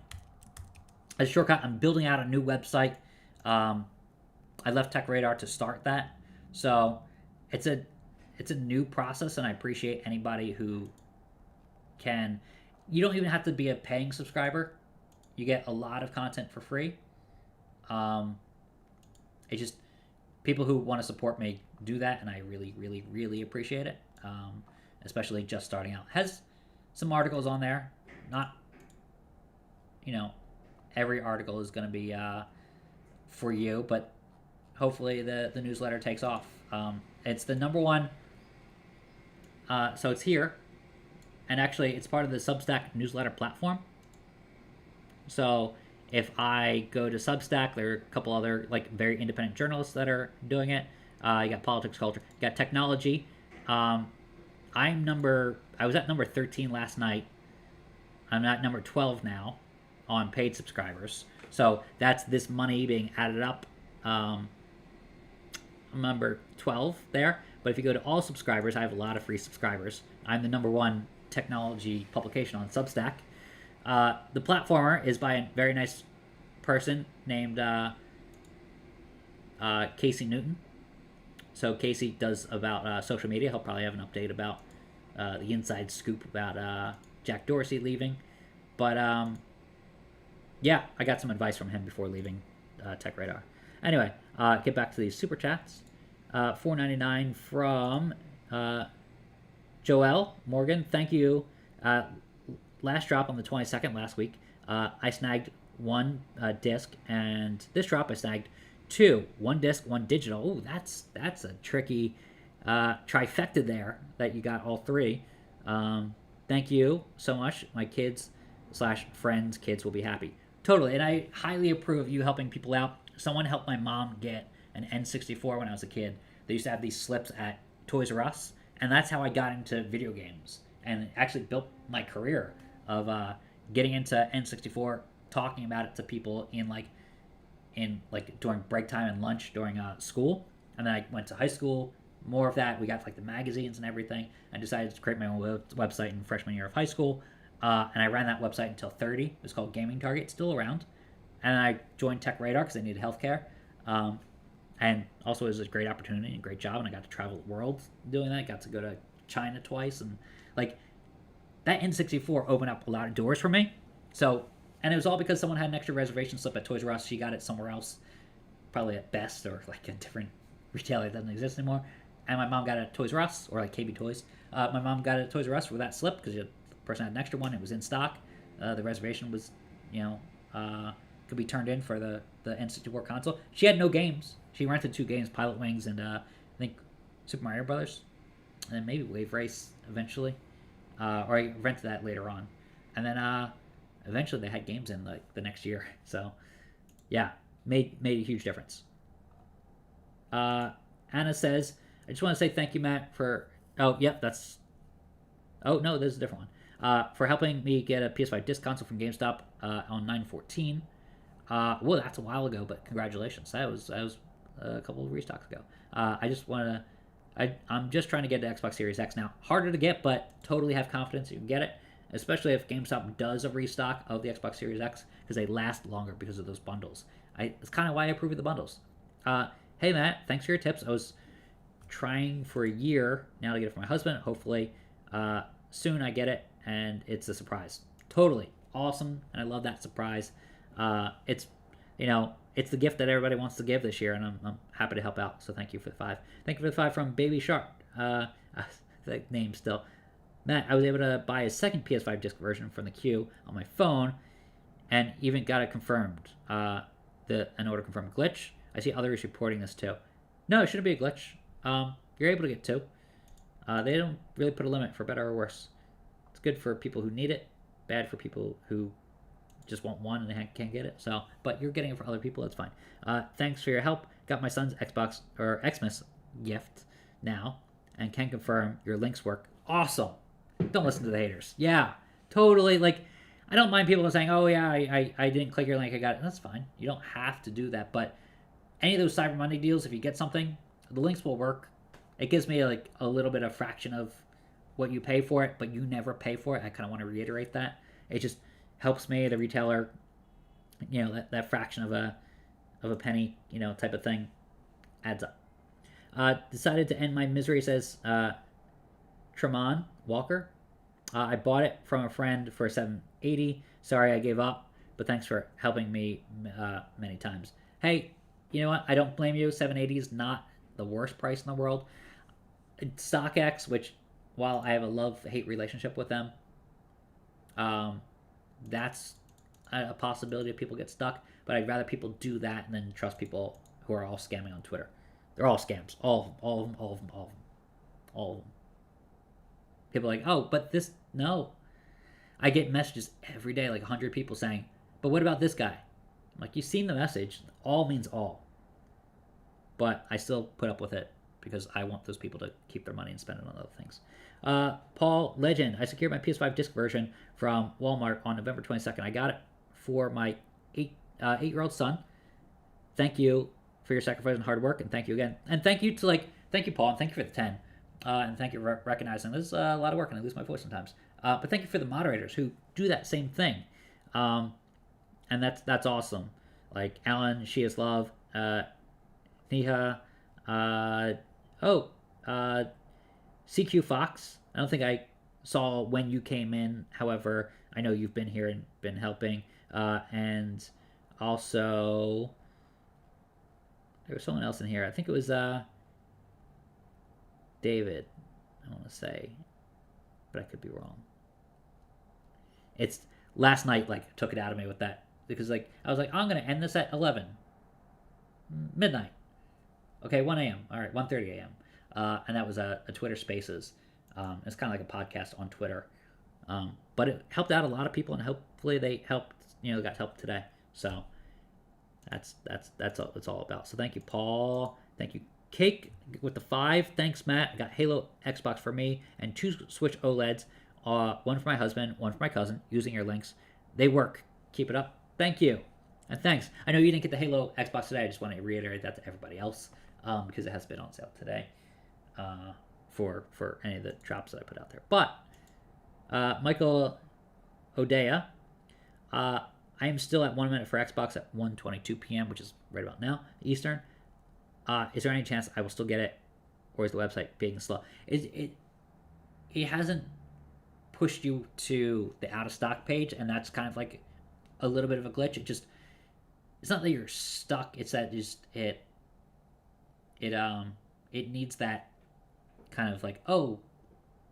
As a shortcut, I'm building out a new website. I left Tech Radar to start that, so it's a new process, and I appreciate anybody who can. You don't even have to be a paying subscriber. You get a lot of content for free. It just people who want to support me do that, and I really, really, really appreciate it. Especially just starting out. Has some articles on there. Not, every article is going to be for you, but hopefully the newsletter takes off. It's the number one. So it's here, and actually it's part of the Substack newsletter platform. So if I go to Substack, there are a couple other very independent journalists that are doing it. You got politics, culture, you got technology. I was at number 13 last night. I'm at number 12 now on paid subscribers. So that's this money being added up. I'm number 12 there. But if you go to all subscribers, I have a lot of free subscribers. I'm the number one technology publication on Substack. The platformer is by a very nice person named Casey Newton. So Casey does about social media. He'll probably have an update about the inside scoop about Jack Dorsey leaving. But yeah, I got some advice from him before leaving Tech Radar. Anyway, get back to these super chats. $4.99 from Joel Morgan. Thank you. Last drop on the 22nd last week. I snagged one disc, and this drop I snagged two. One disc, one digital. Ooh, that's a tricky trifecta there that you got all three. Thank you so much. My kids/friends' kids will be happy. Totally, and I highly approve of you helping people out. Someone helped my mom get an N64 when I was a kid. They used to have these slips at Toys R Us, and that's how I got into video games and actually built my career of getting into N64, talking about it to people in during break time and lunch during school. And then I went to high school, more of that. We got the magazines and everything. I decided to create my own website in freshman year of high school, and I ran that website until 30. It was called Gaming Target, it's still around. And I joined Tech Radar because I needed healthcare. And also it was a great opportunity and a great job, and I got to travel the world doing that. Got to go to China twice, and that N64 opened up a lot of doors for me. So, and it was all because someone had an extra reservation slip at Toys R Us. She got it somewhere else, probably at Best or a different retailer that doesn't exist anymore. And my mom got it at Toys R Us or KB Toys. My mom got it at Toys R Us with that slip because the person had an extra one. It was in stock. The reservation was, could be turned in for the N64 console. She had no games. She rented 2 games, Pilot Wings and I think Super Mario Brothers, and then maybe Wave Race eventually. Or I rented that later on. And then eventually they had games in the next year. So yeah, made a huge difference. Anna says, I just want to say thank you, Matt, for... Oh, yep, that's... Oh, no, there's a different one. For helping me get a PS5 Disc console from GameStop on 9/14. Well, that's a while ago, but congratulations. That was a couple of restocks ago. I just want to... I'm just trying to get the Xbox Series X now. Harder to get, but totally have confidence you can get it, especially if GameStop does a restock of the Xbox Series X, because they last longer because of those bundles. It's kind of why I approve of the bundles. Hey, Matt, thanks for your tips. I was trying for a year now to get it for my husband. Hopefully, soon I get it, and it's a surprise. Totally awesome, and I love that surprise. It's the gift that everybody wants to give this year, and I'm happy to help out. So thank you for the 5. Thank you for the 5 from Baby Shark. The name still. Matt, I was able to buy a second PS5 disc version from the queue on my phone, and even got it confirmed. An order confirmed glitch. I see others reporting this too. No, it shouldn't be a glitch. You're able to get 2. They don't really put a limit for better or worse. It's good for people who need it, bad for people who just want one and they can't get it. So, but you're getting it for other people. That's fine. Thanks for your help. Got my son's Xbox or Xmas gift now, and can confirm your links work. Awesome. Don't listen to the haters. Yeah, totally. I don't mind people saying, "Oh yeah, I didn't click your link. I got it." That's fine. You don't have to do that. But any of those Cyber Monday deals, if you get something, The links will work. It gives me like a little bit of fraction of what you pay for it, but you never pay for it. I kind of want to reiterate that. It just helps me, the retailer, that fraction of a penny, type of thing adds up. Decided to end my misery, says Tremont Walker. I bought it from a friend for $780. Sorry I gave up, but thanks for helping me many times. Hey, you know what? I don't blame you. $780 is not the worst price in the world. StockX, which while I have a love-hate relationship with them, that's a possibility of people get stuck. But I'd rather people do that than trust people who are all scamming on Twitter. They're all scams. All of them. People are like, oh, but this, no. I get messages every day, like 100 people saying, but what about this guy? I'm like, you've seen the message. All means all. But I still put up with it because I want those people to keep their money and spend it on other things. Paul Legend, I secured my PS5 Disc version from Walmart on November 22nd. I got it for my 8-year-old son. Thank you for your sacrifice and hard work, and thank you again. And thank you, Paul, and thank you for the 10. And thank you for recognizing this is a lot of work, and I lose my voice sometimes. But thank you for the moderators who do that same thing. And that's awesome. Like Alan, She Is Love, Neha, CQ Fox. I don't think I saw when you came in. However, I know you've been here and been helping. And also, there was someone else in here. I think it was David, I want to say, but I could be wrong. It's last night, took it out of me with that, because I was like, I'm going to end this at 11 midnight. Okay, 1 a.m. All right, 1:30 a.m. And that was a Twitter Spaces. It's kind of like a podcast on Twitter. But it helped out a lot of people, and hopefully they helped, got help today. So that's all about. So thank you, Paul. Thank you, Cake with the 5. Thanks, Matt. I got Halo Xbox for me and 2 Switch OLEDs. One for my husband, one for my cousin. Using your links, they work. Keep it up. Thank you, and thanks. I know you didn't get the Halo Xbox today. I just want to reiterate that to everybody else, because it has been on sale today, for any of the drops that I put out there. But Michael Odea, I am still at 1 minute for Xbox at 1:22 p.m., which is right about now Eastern. Is there any chance I will still get it, or is the website being slow? It hasn't pushed you to the out of stock page, and that's kind of like a little bit of a glitch. It's not that you're stuck. It's that it needs that kind of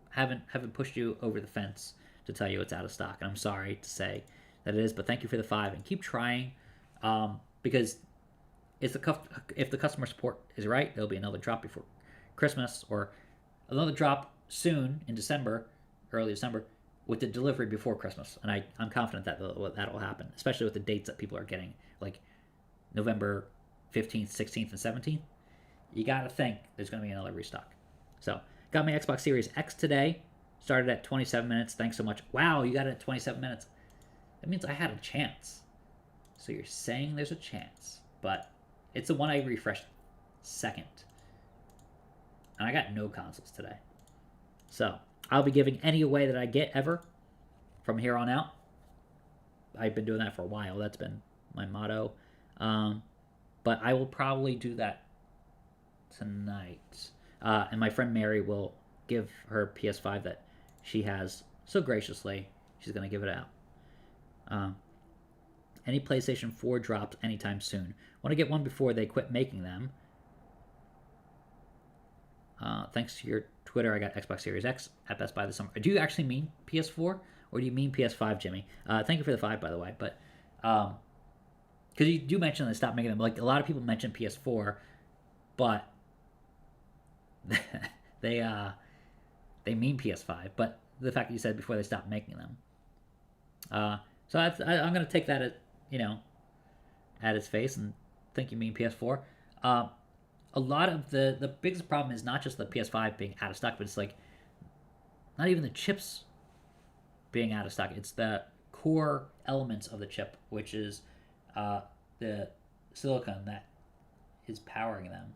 haven't pushed you over the fence to tell you it's out of stock. And I'm sorry to say that it is, but thank you for the 5 and keep trying, because if the customer support is right, there'll be another drop before Christmas, or another drop soon in December, early December, with the delivery before Christmas. And I'm confident that will happen, especially with the dates that people are getting, like November 15th, 16th, and 17th. You got to think there's going to be another restock. So, got my Xbox Series X today. Started at 27 minutes. Thanks so much. Wow, you got it at 27 minutes. That means I had a chance. So you're saying there's a chance. But it's the one I refreshed second. And I got no consoles today. So, I'll be giving any away that I get ever from here on out. I've been doing that for a while. That's been my motto. But I will probably do that tonight. And my friend Mary will give her PS5 that she has so graciously. She's going to give it out. Any PlayStation 4 drops anytime soon. Want to get one before they quit making them. Thanks to your Twitter, I got Xbox Series X at Best Buy this summer. Do you actually mean PS4, or do you mean PS5, Jimmy? Thank you for the 5, by the way. But because you do mention they stopped making them. Like, a lot of people mention PS4, but they mean PS5. But the fact that you said before they stopped making them, so I'm gonna take that at its face and think you mean PS4. A lot of the biggest problem is not just the PS5 being out of stock, but it's not even the chips being out of stock. It's the core elements of the chip, which is the silicon that is powering them.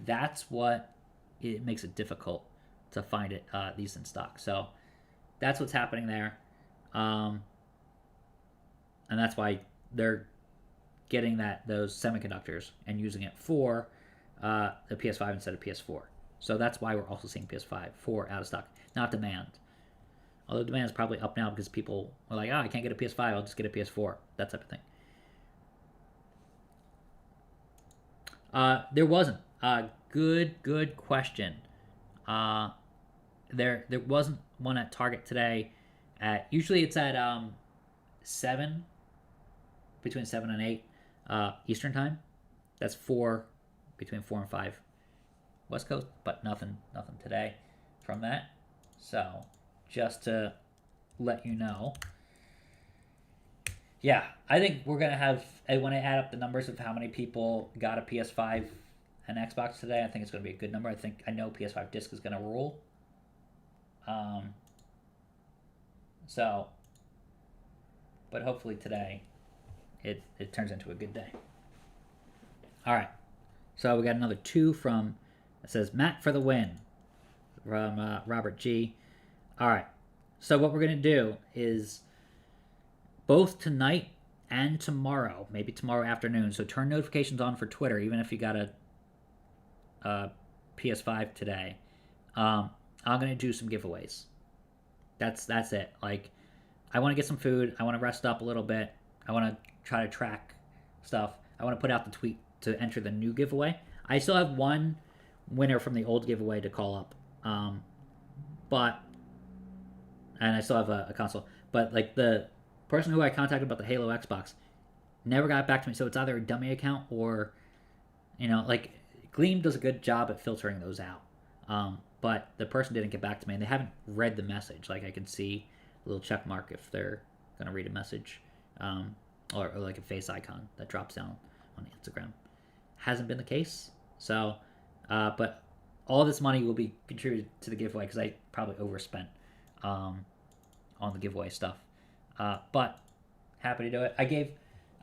That's what it makes it difficult to find these in stock. So that's what's happening there, and that's why they're getting those semiconductors and using it for the PS5 instead of PS4. So that's why we're also seeing PS5 4 out of stock, not demand. Although demand is probably up now because people are like, I can't get a PS5, I'll just get a PS4, that type of thing. There wasn't. Good question. There wasn't one at Target today. Usually it's at 7, between 7 and 8 Eastern time. That's 4, between 4 and 5 West Coast, but nothing today from that. So just to let you know. Yeah, I think we're going to have, when I add up the numbers of how many people got a PS5 and Xbox today, I think it's going to be a good number. I know PS5 Disc is going to rule. So, but hopefully today it turns into a good day. All right. So we got another 2 from, it says, Matt for the win, from Robert G. All right. So what we're going to do is both tonight and tomorrow, maybe tomorrow afternoon, so turn notifications on for Twitter, even if you got a PS5 today. I'm going to do some giveaways. That's it. Like, I want to get some food. I want to rest up a little bit. I want to try to track stuff. I want to put out the tweet to enter the new giveaway. I still have one winner from the old giveaway to call up. And I still have a console. But, like, the person who I contacted about the Halo Xbox never got back to me. So it's either a dummy account or, like, Gleam does a good job at filtering those out. But the person didn't get back to me, and they haven't read the message. Like, I can see a little check mark if they're going to read a message, or like a face icon that drops down on Instagram. Hasn't been the case. So, but all this money will be contributed to the giveaway because I probably overspent on the giveaway stuff. But happy to do it.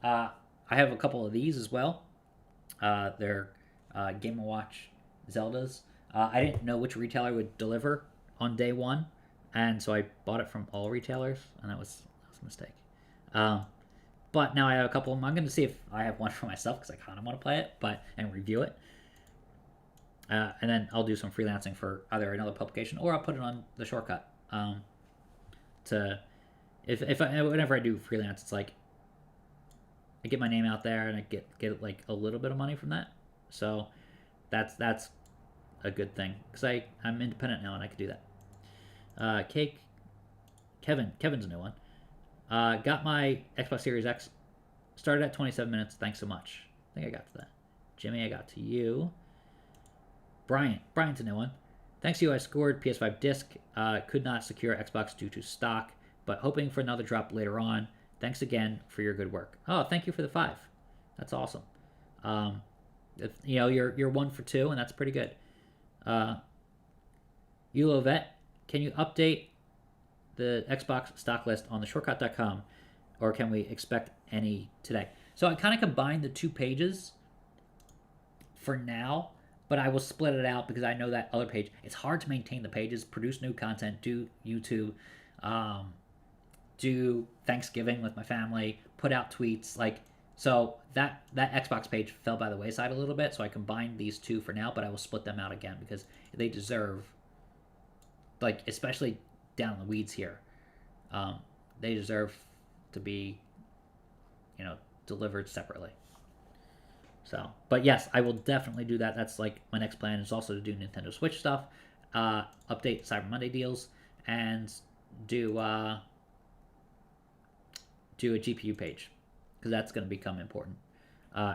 I have a couple of these as well. They're Game & Watch Zeldas. I didn't know which retailer would deliver on day one, and so I bought it from all retailers, and that was a mistake. But now I have a couple of them. I'm going to see if I have one for myself because I kind of want to play it, and review it. And then I'll do some freelancing for either another publication or I'll put it on the shortcut. Whenever I do freelance, it's like I get my name out there and I get like a little bit of money from that. So that's a good thing because I'm independent now and I can do that. Kevin's a new one. Got my Xbox Series X. Started at 27 minutes. Thanks so much. I think I got to that. Jimmy, I got to you. Brian's a new one. Thanks to you, I scored PS5 Disc. Could not secure Xbox due to stock, but hoping for another drop later on. Thanks again for your good work. Oh, thank you for the 5. That's awesome. You're 1 for 2, and that's pretty good. Ulovet, can you update the Xbox stock list on the shortcut.com, or can we expect any today? So I kind of combined the 2 pages for now, but I will split it out because I know that other page, it's hard to maintain the pages, produce new content, do YouTube, do Thanksgiving with my family, put out tweets, so that Xbox page fell by the wayside a little bit, so I combined these 2 for now, but I will split them out again because they deserve, especially down in the weeds here, they deserve to be, delivered separately. So, but yes, I will definitely do that. That's my next plan is also to do Nintendo Switch stuff, update Cyber Monday deals, and do a GPU page because that's going to become important.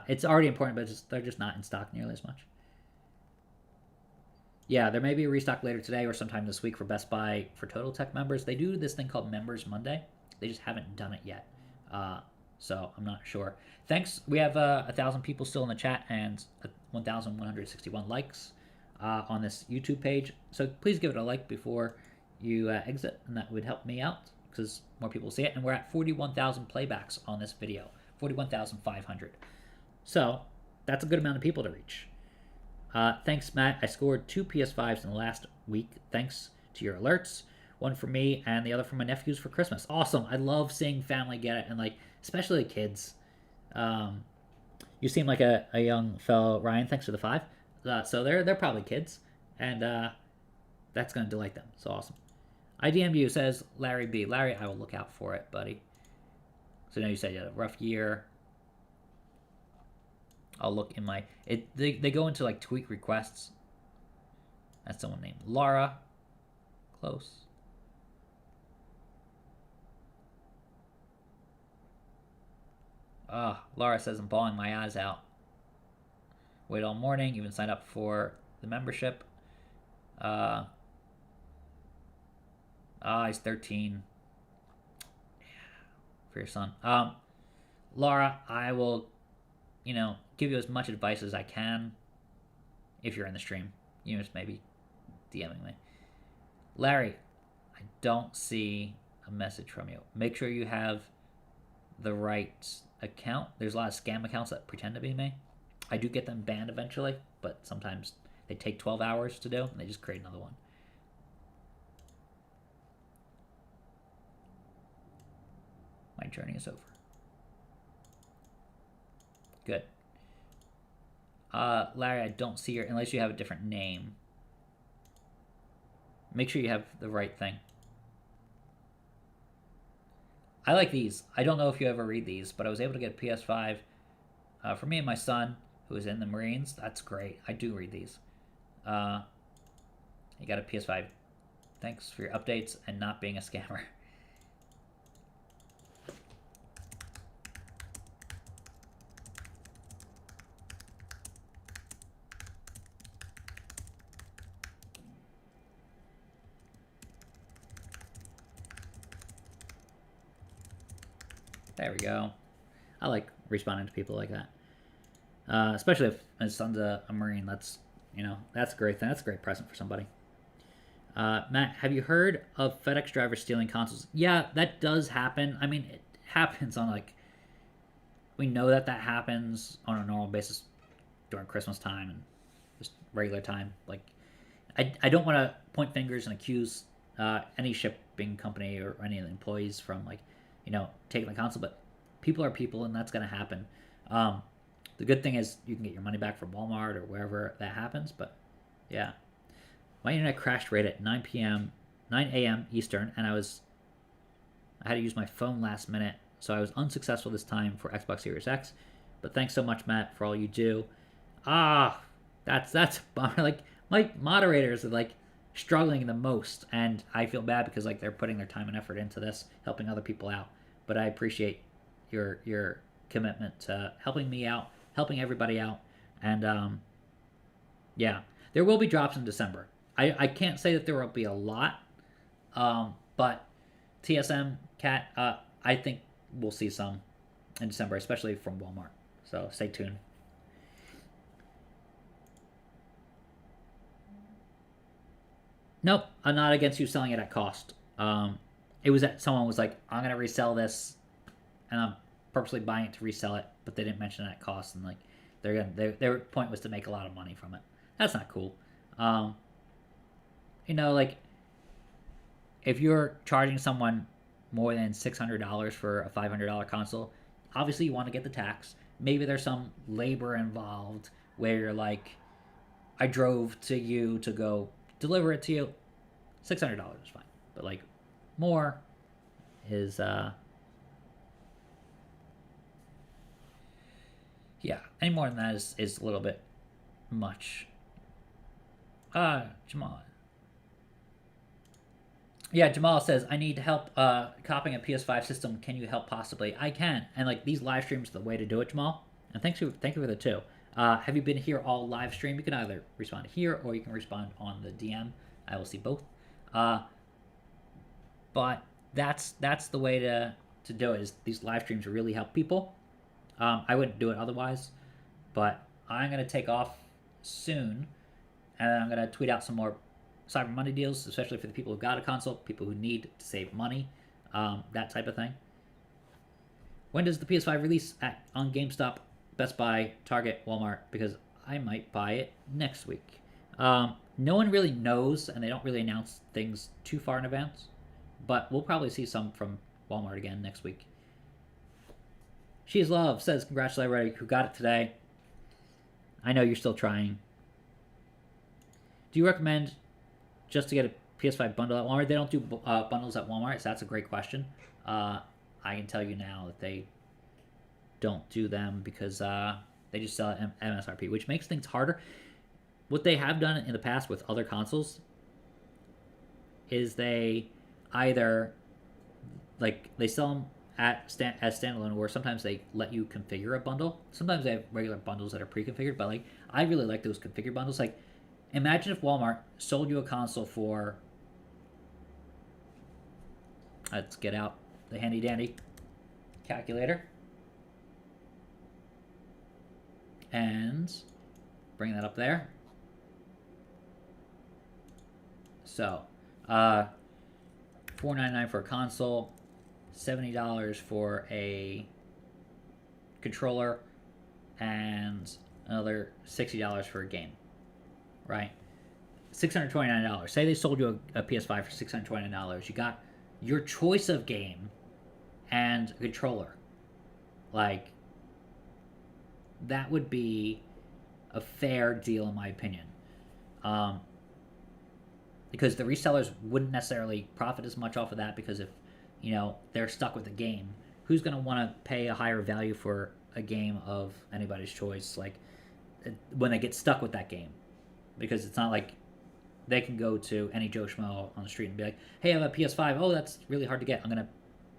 It's already important, but they're just not in stock nearly as much. Yeah, there may be a restock later today or sometime this week for Best Buy for Total Tech members. They do this thing called Members Monday. They just haven't done it yet. So I'm not sure. Thanks. We have 1,000 people still in the chat and 1,161 likes on this YouTube page. So please give it a like before you exit, and that would help me out because more people will see it. And we're at 41,000 playbacks on this video, 41,500. So that's a good amount of people to reach. Thanks, Matt. I scored 2 PS5s in the last week thanks to your alerts. One for me and the other for my nephews for Christmas. Awesome. I love seeing family get it, and like especially kids. Um, you seem like a young fellow, Ryan. Thanks for the 5. So they're probably kids, and that's gonna delight them. So awesome. IDMU says Larry B. Larry, I will look out for it, buddy. So now you said you had a rough year. I'll look in my they go into like tweak requests. That's someone named Laura. Close. Laura says I'm bawling my eyes out. Wait all morning, even signed up for the membership. He's 13. Yeah, for your son. Laura, I will, give you as much advice as I can if you're in the stream. You just maybe DMing me. Larry, I don't see a message from you. Make sure you have the right account. There's a lot of scam accounts that pretend to be me. I do get them banned eventually, but sometimes they take 12 hours to do, and they just create another one. My journey is over. Good. Larry, I don't see your... Unless you have a different name. Make sure you have the right thing. I like these. I don't know if you ever read these, but I was able to get a PS5 for me and my son, who is in the Marines. That's great. I do read these. You got a PS5. Thanks for your updates and not being a scammer. There we go. I like responding to people like that. Especially if his son's a Marine. That's a great thing. That's a great present for somebody. Matt, have you heard of FedEx drivers stealing consoles? Yeah, that does happen. I mean, it happens on we know that happens on a normal basis during Christmas time and just regular time. Like, I don't want to point fingers and accuse any shipping company or any of the employees from taking the console, but people are people, and that's going to happen. The good thing is you can get your money back from Walmart or wherever that happens, but yeah. My internet crashed right at 9 a.m. Eastern, and I had to use my phone last minute, so I was unsuccessful this time for Xbox Series X. But thanks so much, Matt, for all you do. That's a bummer. Like, my moderators are struggling the most, and I feel bad because they're putting their time and effort into this, helping other people out. But I appreciate your commitment to helping me out, helping everybody out, and yeah, there will be drops in December. I can't say that there will be a lot, but TSM Cat, I think we'll see some in December, especially from Walmart. So stay tuned. Nope, I'm not against you selling it at cost. It was that someone was like, I'm gonna resell this, and I'm purposely buying it to resell it, but they didn't mention that cost, and their point was to make a lot of money from it. That's not cool. If you're charging someone more than $600 for a $500 console, obviously you want to get the tax. Maybe there's some labor involved where you're like, I drove to you to go deliver it to you. $600 is fine, but more is yeah, any more than that is a little bit much. Jamal. Yeah, Jamal says, I need help copying a PS5 system. Can you help possibly? I can. And these live streams are the way to do it, Jamal. And thank you for the 2. Have you been here all live stream? You can either respond here or you can respond on the DM. I will see both. But that's the way to do it. Is these live streams really help people. I wouldn't do it otherwise. But I'm gonna take off soon, and I'm gonna tweet out some more Cyber Monday deals, especially for the people who got a console, people who need to save money, that type of thing. When does the PS5 release on GameStop, Best Buy, Target, Walmart? Because I might buy it next week. No one really knows, and they don't really announce things too far in advance. But we'll probably see some from Walmart again next week. She's Love says, congrats to everybody who got it today. I know you're still trying. Do you recommend just to get a PS5 bundle at Walmart? They don't do bundles at Walmart, so that's a great question. I can tell you now that they don't do them because they just sell at MSRP, which makes things harder. What they have done in the past with other consoles is they either they sell them as standalone, or sometimes they let you configure a bundle. Sometimes they have regular bundles that are pre-configured, but I really like those configured bundles. Imagine if Walmart sold you a console for, let's get out the handy dandy calculator and bring that up there. So, $4.99 for a console, $70 for a controller, and another $60 for a game. Right? $629. Say they sold you a PS5 for $629. You got your choice of game and a controller. That would be a fair deal in my opinion. Because the resellers wouldn't necessarily profit as much off of that, because if they're stuck with a game, who's going to want to pay a higher value for a game of anybody's choice when they get stuck with that game? Because it's not like they can go to any Joe Schmo on the street and be like, hey, I have a PS5. Oh, that's really hard to get. I'm going to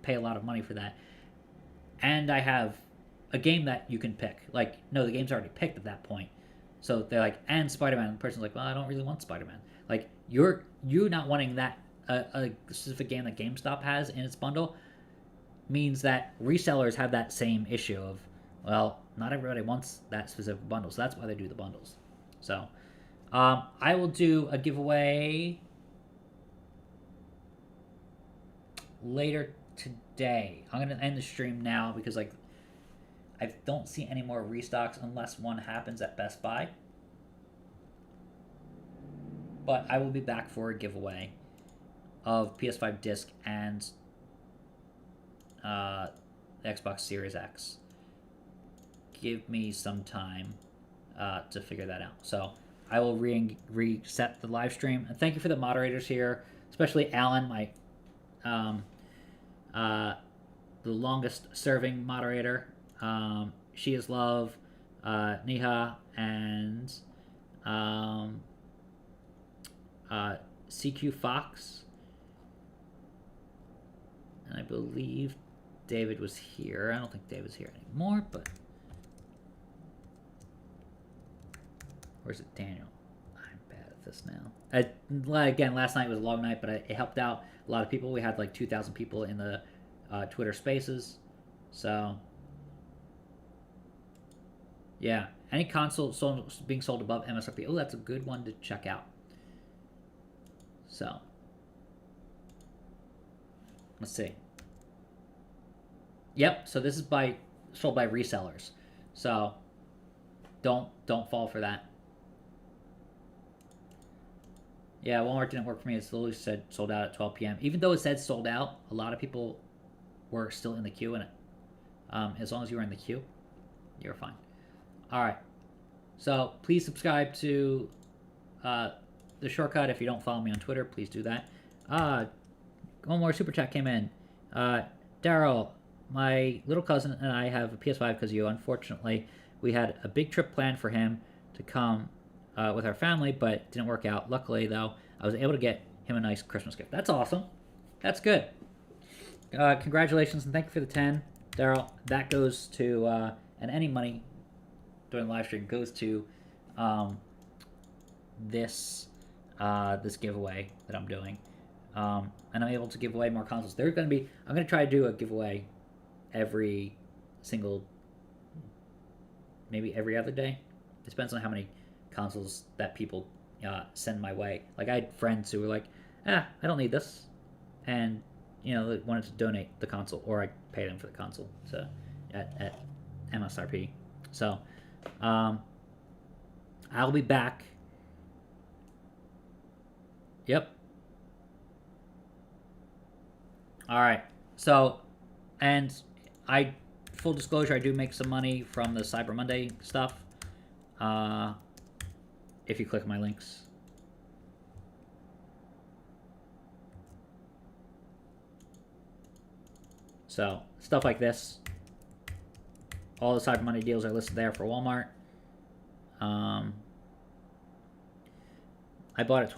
pay a lot of money for that. And I have a game that you can pick. No, the game's already picked at that point. So they're like, and Spider-Man. The person's like, well, I don't really want Spider-Man. You're not wanting that a specific game that GameStop has in its bundle means that resellers have that same issue of, well, not everybody wants that specific bundle. So that's why they do the bundles. So I will do a giveaway later today. I'm going to end the stream now because I don't see any more restocks unless one happens at Best Buy. But I will be back for a giveaway of PS5 Disc and the Xbox Series X. Give me some time to figure that out. So I will reset the live stream. And thank you for the moderators here, especially Alan, my the longest serving moderator. She is Love, Niha, and CQ Fox. And I believe David was here. I don't think David's here anymore, but where's it, Daniel? I'm bad at this now. Again, last night was a long night, but it helped out a lot of people. We had 2,000 people in the Twitter Spaces. So, yeah. Any console being sold above MSRP. Oh, that's a good one to check out. So, let's see. Yep. So this is sold by resellers. So don't fall for that. Yeah, Walmart didn't work for me. It literally said sold out at 12 p.m. Even though it said sold out, a lot of people were still in the queue, and as long as you were in the queue, you're fine. All right. So please subscribe to the shortcut. If you don't follow me on Twitter, please do that. One more super chat came in. Daryl, my little cousin and I have a PS5 because of you. Unfortunately, we had a big trip planned for him to come with our family, but it didn't work out. Luckily, though, I was able to get him a nice Christmas gift. That's awesome. That's good. Congratulations, and thank you for the 10, Daryl. That goes to, and any money during the live stream goes to this giveaway that I'm doing. And I'm able to give away more consoles. I'm going to try to do a giveaway every single, maybe every other day. It depends on how many consoles that people send my way. I had friends who were like, I don't need this. And, they wanted to donate the console, or I pay them for the console at MSRP. So, I'll be back. Yep. All right. So, and I, full disclosure, I do make some money from the Cyber Monday stuff. If you click my links. So, stuff like this. All the Cyber Monday deals are listed there for Walmart. I bought at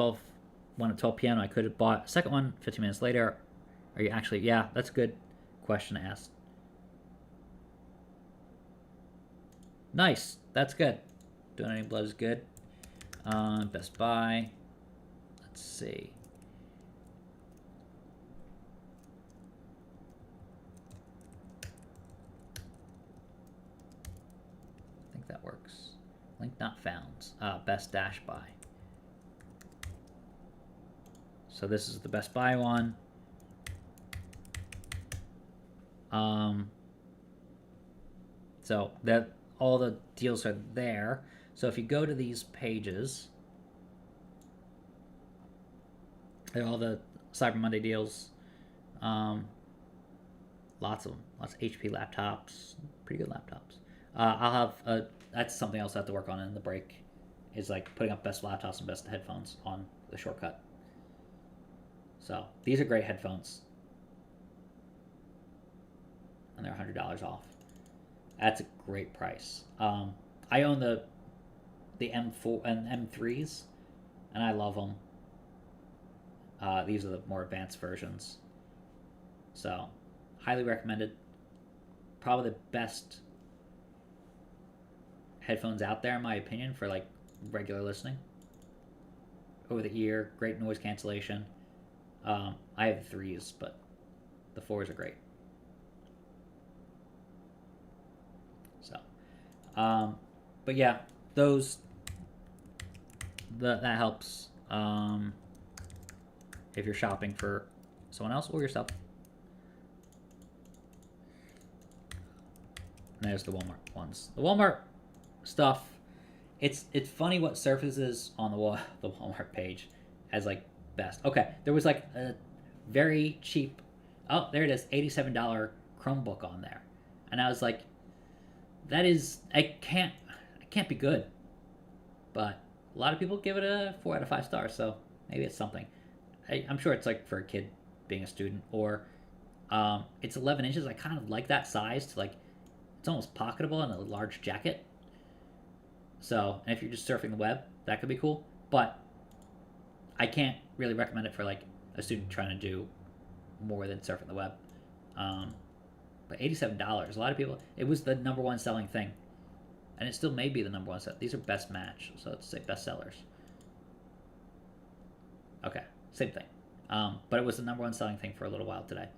one at 12 p.m. I could have bought a second one 15 minutes later. Are you actually? Yeah, that's a good question to ask. Nice. That's good. Donating blood is good. Best Buy. Let's see. I think that works. Link not found. Best Dash Buy. So this is the Best Buy one. So that all the deals are there. So if you go to these pages, they're all the Cyber Monday deals. Lots of them. Lots of HP laptops. Pretty good laptops. I'll have that's something else I have to work on in the break. Is like putting up best laptops and best headphones on the shortcut. So these are great headphones, and they're $100 off. That's a great price. I own the M4 and M3s, and I love them. These are the more advanced versions. So, highly recommended. Probably the best headphones out there, in my opinion, for like regular listening. Over the ear, great noise cancellation. I have the 3s, but the 4s are great. So, but yeah, those that helps if you're shopping for someone else or yourself. And there's the Walmart ones. The Walmart stuff, it's funny what surfaces on the Walmart page as like best. Okay, there was like a very cheap, oh there it is, $87 Chromebook on there, and I was like, that is, I can't be good, but a lot of people give it a 4 out of 5 stars, so maybe it's something. I'm sure it's like for a kid being a student, or it's 11 inches. I kind of like that size to like, it's almost pocketable in a large jacket. So, and if you're just surfing the web, that could be cool. But I can't really recommend it for like a student trying to do more than surfing the web. But $87, a lot of people, it was the number one selling thing. And it still may be the number one set. These are best match, so let's say best sellers. Okay, same thing. But it was the number one selling thing for a little while today.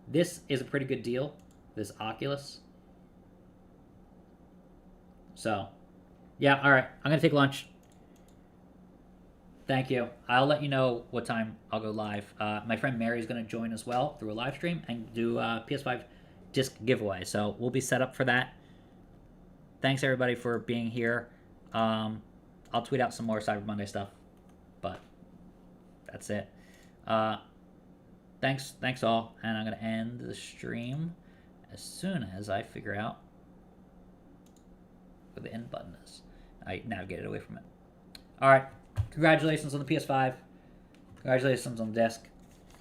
This is a pretty good deal, this Oculus. So, yeah, all right. I'm going to take lunch. Thank you. I'll let you know what time I'll go live. My friend Mary is going to join as well through a live stream and do a PS5 Disc giveaway. So we'll be set up for that. Thanks, everybody, for being here. I'll tweet out some more Cyber Monday stuff. But that's it. Thanks all. And I'm going to end the stream as soon as I figure out where the end button is. I navigated away from it. All right. Congratulations on the PS5. Congratulations on the disc.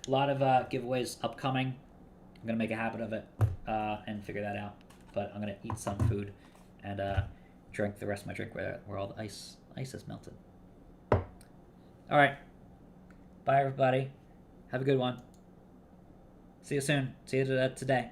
A lot of giveaways upcoming. I'm going to make a habit of it and figure that out. But I'm going to eat some food and drink the rest of my drink where all the ice is melted. All right. Bye, everybody. Have a good one. See you soon. See you today.